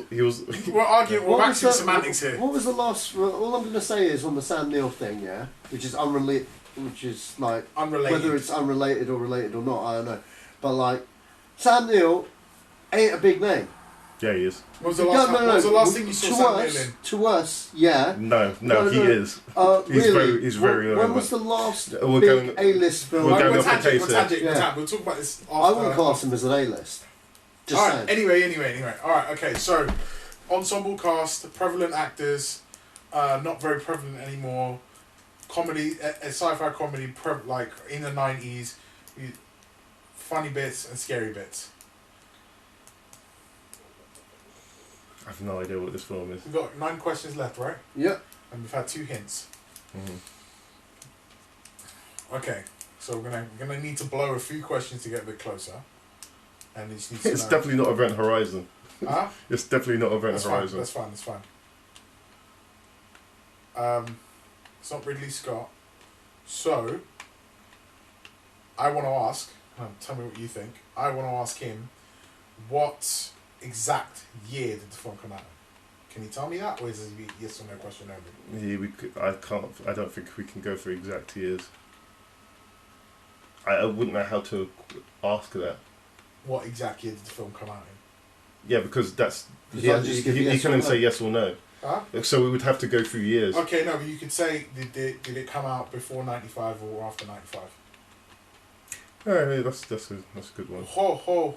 We're arguing. We're back to semantics here.
What was the last? All I'm going to say is on the Sam Neill thing, yeah, which is unrelated, which is like
unrelated.
Whether it's unrelated or related or not, I don't know. But like, Sam Neill ain't a big name.
Yeah, he is.
What was the last thing you saw Sam Neill in?
To us, yeah.
No, he is.
Really?
He's very.
When was the last big A-list film?
We'll talk about this after.
I wouldn't class him as an A-list. Just
Alright, anyway. Alright, okay, so ensemble cast, prevalent actors, not very prevalent anymore. Comedy, a sci-fi comedy, like in the 90s, funny bits and scary bits.
I have no idea what this film is.
We've got 9 questions left, right?
Yep.
And we've had 2 hints. Okay, so we're gonna need to blow a few questions to get a bit closer. And it's
definitely not Event Horizon.
Huh?
It's definitely not Event Horizon.
That's fine. It's not Ridley Scott. So, I want to ask, tell me what you think, I want to ask him, what exact year did the film come out? Can you tell me that, or is it a yes or no question only?
Yeah, I don't think we can go for exact years. I wouldn't know how to ask that.
What exact year did the film come out in?
Yeah, because that's he
yes
can say yes or no.
Huh?
So we would have to go through years.
Okay, no, but you could say did it come out before 95 or after 95?
Yeah, that's a good one.
Ho.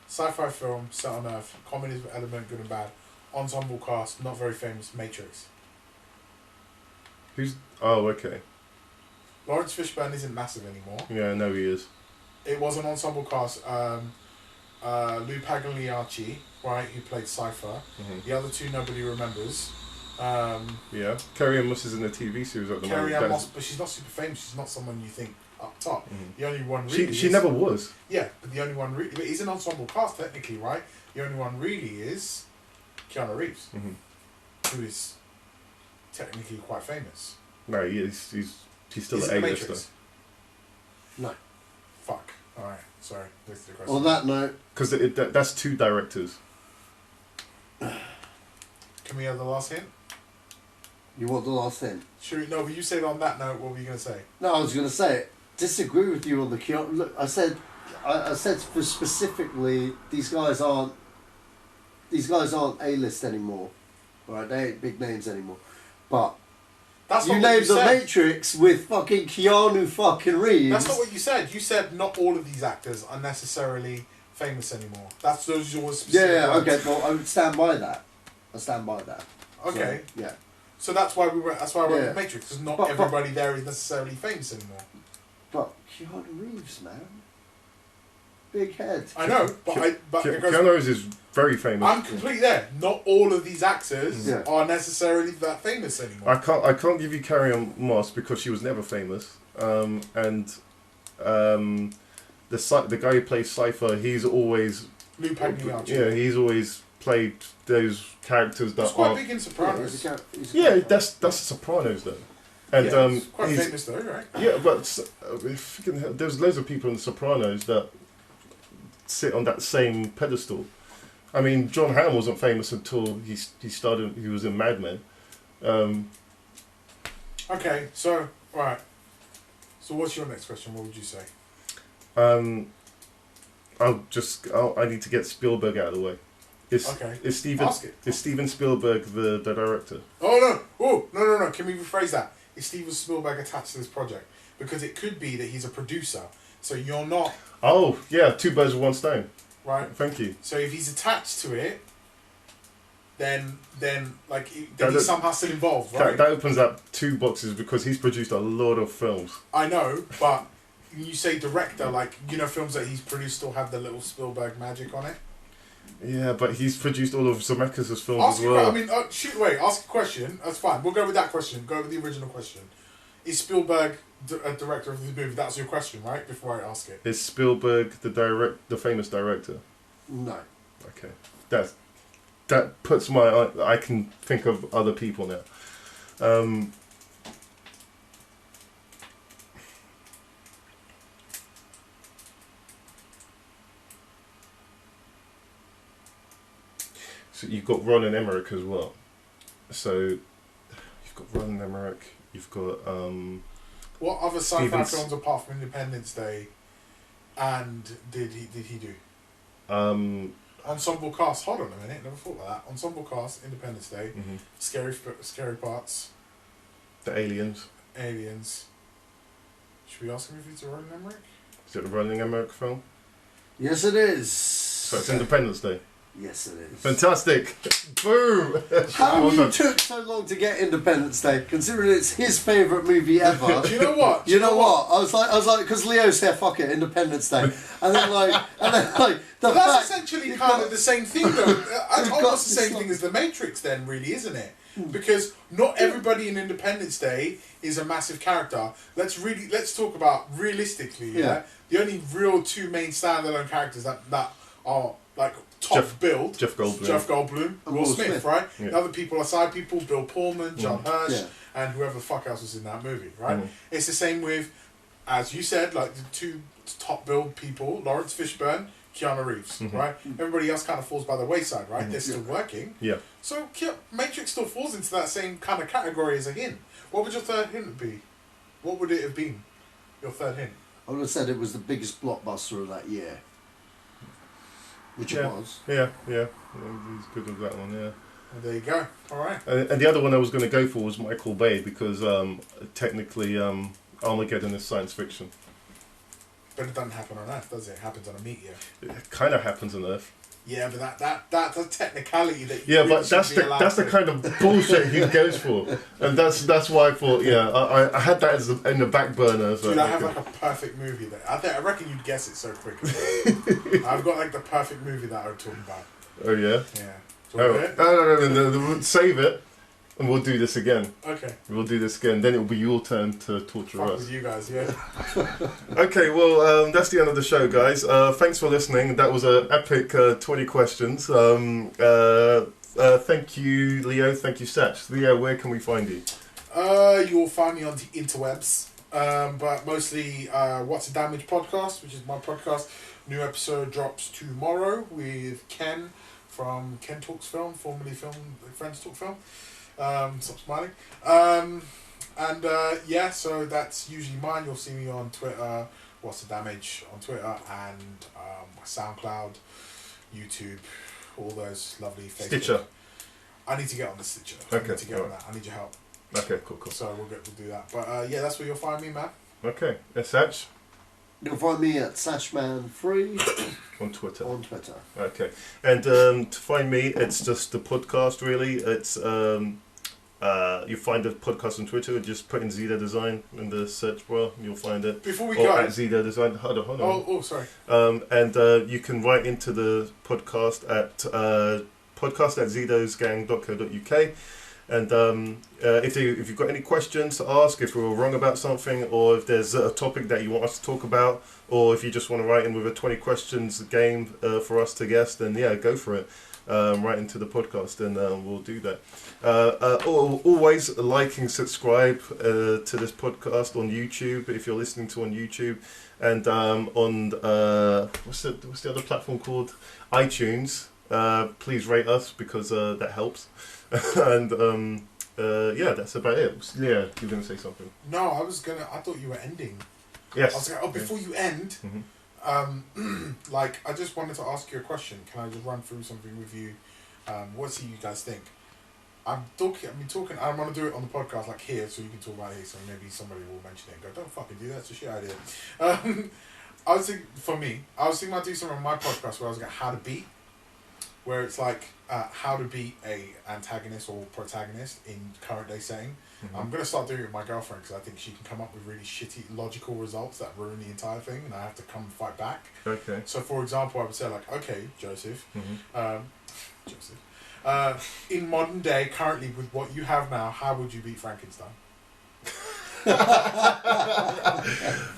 Sci-fi film set on Earth, comedy element, good and bad, ensemble cast, not very famous, Matrix.
Oh, okay.
Lawrence Fishburne isn't massive anymore.
Yeah, I know he is.
It was an ensemble cast. Lou Pagliacci, right, who played Cypher. The other 2 nobody remembers.
Yeah, Carrie-Anne Moss is in the TV series at the moment.
Carrie-Anne Moss, but she's not super famous. She's not someone you think up top. The only one really
she never was.
Yeah, but the only one really... But he's an ensemble cast, technically, right? The only one really is Keanu Reeves, who is technically quite famous.
No, he's still an A-lister.
No.
Fuck. Alright, sorry. That's the question.
On that note...
Because that's 2 directors.
Can we have the last hint?
You want the last hint?
Sure. No, but you said on that note, what were you going to say?
No, I was going to say, disagree with you on the Keanu... Look, I said specifically, these guys aren't A-list anymore. Right, they ain't big names anymore. But...
That's
you named The Matrix with fucking Keanu fucking Reeves.
That's not what you said. You said not all of these actors are necessarily famous anymore. Those are your specific words.
Okay, well, I would stand by that.
Okay.
So, yeah.
So that's why we went with Matrix, because not everybody there is necessarily famous anymore.
But Keanu Reeves, man. big head.
I know, but
Keanu Reeves is very famous.
I'm completely there. Not all of these actors are necessarily that famous anymore.
I can't give you Carrie-Anne Moss because she was never famous. The guy who plays Cypher, he's always he's always played those characters that
he's quite big in Sopranos.
That's the Sopranos though. And
he's quite famous though, right?
Yeah, but there's loads of people in The Sopranos that sit on that same pedestal. I mean, John Hamm wasn't famous until he was in Mad Men.
Okay, so right. So what's your next question? What would you say?
I need to get Spielberg out of the way. Is Steven Spielberg the director?
Oh no! Can we rephrase that? Is Steven Spielberg attached to this project? Because it could be that he's a producer. So you're not.
Oh yeah, two birds with one stone.
Right.
Thank you.
So if he's attached to it, then he's somehow still involved, right?
That opens up two boxes because he's produced a lot of films.
I know, but you say director, films that he's produced still have the little Spielberg magic on it.
Yeah, but he's produced all of Zemeckis' films as well.
Ask a question. That's fine. We'll go with that question. Go with the original question. Is Spielberg a director of the movie? That's your question, right? Before I ask it.
Is Spielberg the famous director?
No.
Okay. That puts I can think of other people now. So you've got Roland Emmerich as well. So you've got Roland Emmerich. You've got
what other sci-fi films apart from Independence Day, and did he do? Ensemble cast. Hold on a minute. Never thought about that. Ensemble cast. Independence Day. Mm-hmm. Scary parts.
The Aliens.
Should we ask him if he's a Roland Emmerich?
Is it a Roland Emmerich film?
Yes, it is.
So it's Independence Day.
Yes, it is.
Fantastic! Boom!
How you took so long to get Independence Day, considering it's his favourite movie ever.
Do you know what?
You know what? I was like, because Leo said, "Fuck it, Independence Day," and then
that's essentially kind of the same thing, though. Almost the same thing as The Matrix, then, really, isn't it? Because not everybody in Independence Day is a massive character. Let's talk about realistically. Yeah. The only real two main standalone characters that are like top build.
Jeff Goldblum,
Will Smith, right?
Yeah.
The other people are side people: Bill Pullman, John Hirsch, and whoever the fuck else was in that movie, right? It's the same with, as you said, like the two top build people: Lawrence Fishburne, Keanu Reeves, right? Everybody else kind of falls by the wayside, right? They're still working.
Yeah.
So Matrix still falls into that same kind of category as a hint. What would your third hint be? What would it have been? Your third hint?
I would have said it was the biggest blockbuster of that year. Which it was.
Yeah. He's good with that one, yeah.
Well, there you go. All right.
And the other one I was going to go for was Michael Bay because technically Armageddon is science fiction.
But it doesn't happen on Earth, does it? It happens on a meteor.
It kind of happens on Earth.
Yeah, but that's a technicality that you
but that's the kind of bullshit he goes for, and that's why I thought I had that in the back burner. So
dude, I have like a perfect movie that I reckon you'd guess it so quickly. I've got like the perfect movie that I'm talking about.
Oh yeah.
Yeah.
No. Save it, and we'll do this again.
Okay.
We'll do this again. Then it will be your turn to torture
Fuck
us.
with you guys, yeah.
Okay, well, that's the end of the show, guys. Thanks for listening. That was an epic 20 questions. Thank you, Leo. Thank you, Sach. Leo, where can we find you?
You will find me on the interwebs, but mostly What's the Damage podcast, which is my podcast. New episode drops tomorrow with Ken from Ken Talks Film, formerly Friends Talk Film. Stop smiling. So that's usually mine. You'll see me on Twitter, What's the Damage on Twitter, and my SoundCloud, YouTube, all those lovely Facebook.
Stitcher.
I need to get on the Stitcher.
Okay.
I need to get on that. I need your help.
Okay, cool.
So we'll do that. But that's where you'll find me, man.
Okay. Sach?
You'll find me at Sashman3
on Twitter.
Okay.
And to find me, it's just the podcast, really. It's You find the podcast on Twitter. Just put in Zedo Design in the search bar. You'll find it.
Before we
or
go,
at Zedo Design. Hold on.
Oh, sorry.
And you can write into the podcast at podcast@zedosgang.co.uk. And if you've got any questions to ask, if we were wrong about something, or if there's a topic that you want us to talk about, or if you just want to write in with a 20 questions game for us to guess, then yeah, go for it. Right into the podcast, and we'll do that. Always like and subscribe to this podcast on YouTube if you're listening to on YouTube, and on what's the other platform called? iTunes. Please rate us because that helps. And yeah, that's about it. Yeah, you're gonna say something.
No, I thought you were ending.
Yes.
I was like, before you end. Like, I just wanted to ask you a question. Can I just run through something with you? What do you guys think? I want to do it on the podcast, like here, so you can talk about it here, so maybe somebody will mention it and go, don't fucking do that, it's a shit idea. I was thinking about doing something on my podcast where I was going how to beat, where it's like how to beat a antagonist or protagonist in current day setting. I'm going to start doing it with my girlfriend because I think she can come up with really shitty logical results that ruin the entire thing, and I have to come and fight back. Okay. So, for example, I would say like, okay, Joseph, in modern day, currently with what you have now, how would you beat Frankenstein?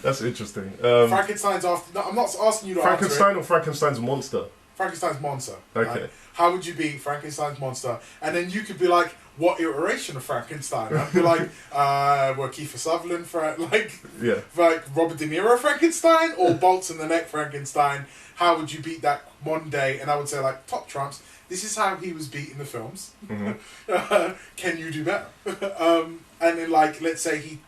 That's interesting.
Frankenstein's after. No, I'm not asking you to
Frankenstein
answer it.
Or Frankenstein's monster?
Frankenstein's monster.
Okay.
Right? How would you beat Frankenstein's monster? And then you could be like, what iteration of Frankenstein? I'd be like, Kiefer Sutherland, like Robert De Niro Frankenstein, or Bolts in the Neck Frankenstein. How would you beat that modern day? And I would say like, top trumps. This is how he was beat in the films. Can you do better? And then like, let's say he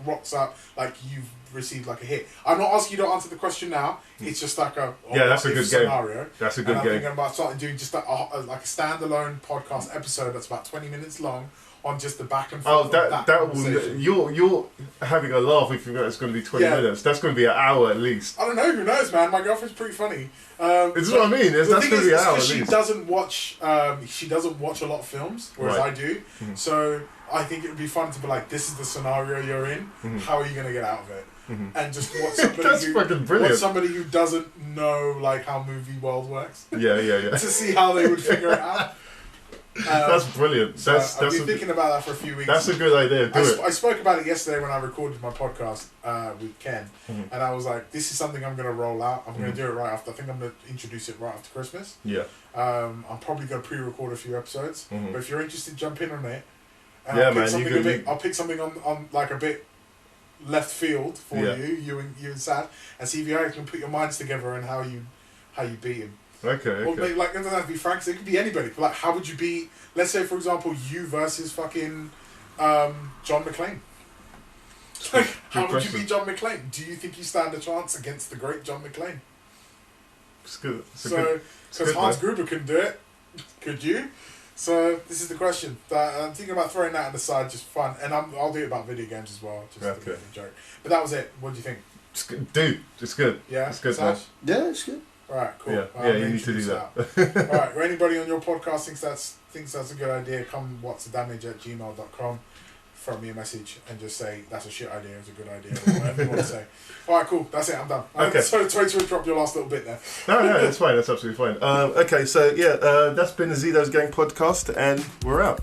rocks up, like you've received like a hit. I'm not asking you to answer the question now. It's just like
that's a good
scenario.
Game. That's a good
and I'm
game.
thinking about starting doing just like a standalone podcast episode that's about 20 minutes long on just the back and forth.
Oh, that will, you're having a laugh if you know it's going to be 20 minutes. That's going to be an hour at least.
I don't know. Who knows, man? My girlfriend's pretty funny.
This is what I mean. That's going to be an hour at least.
She doesn't watch a lot of films, whereas I do. So I think it would be fun to be like, this is the scenario you're in. How are you going to get out of it? And just watch somebody who doesn't know like how movie world works.
Yeah.
To see how they would figure it out.
That's brilliant. I've
been thinking about that for a few weeks.
That's a good idea.
I spoke about it yesterday when I recorded my podcast with Ken, and I was like, "This is something I'm going to roll out. I'm going to do it right after. I think I'm going to introduce it right after Christmas.
Yeah.
I'm probably going to pre-record a few episodes, but if you're interested, jump in on it. And I'll pick something on like a bit left field for you and Sad, and see if you can put your minds together and how you beat him.
Okay.
Or maybe, like, it doesn't have to be Frank, it could be anybody. But, like, how would you beat, let's say, for example, you versus fucking John McClane? Like, how would you beat John McClane? Do you think you stand a chance against the great John McClane?
It's good.
Because Hans Gruber couldn't do it. Could you? So, this is the question. I'm thinking about throwing that on the side, just fun. And I'll do it about video games as well, just a bit of a joke. But that was it. What do you think?
It's good. Dude, it's good.
Yeah?
It's good,
Sash?
man.
Yeah, it's good.
Alright, cool.
Yeah, you need to do that.
Alright, anybody on your podcast thinks that's a good idea, come whatstthedamage@gmail.com, throw me a message and just say that's a shit idea, it's a good idea, or whatever you want to say. Alright, cool, that's it, I'm done.
Okay.
Sorry to interrupt your last little bit there.
No, that's fine, that's absolutely fine. Okay, so yeah, that's been the Zedos Gang podcast, and we're out.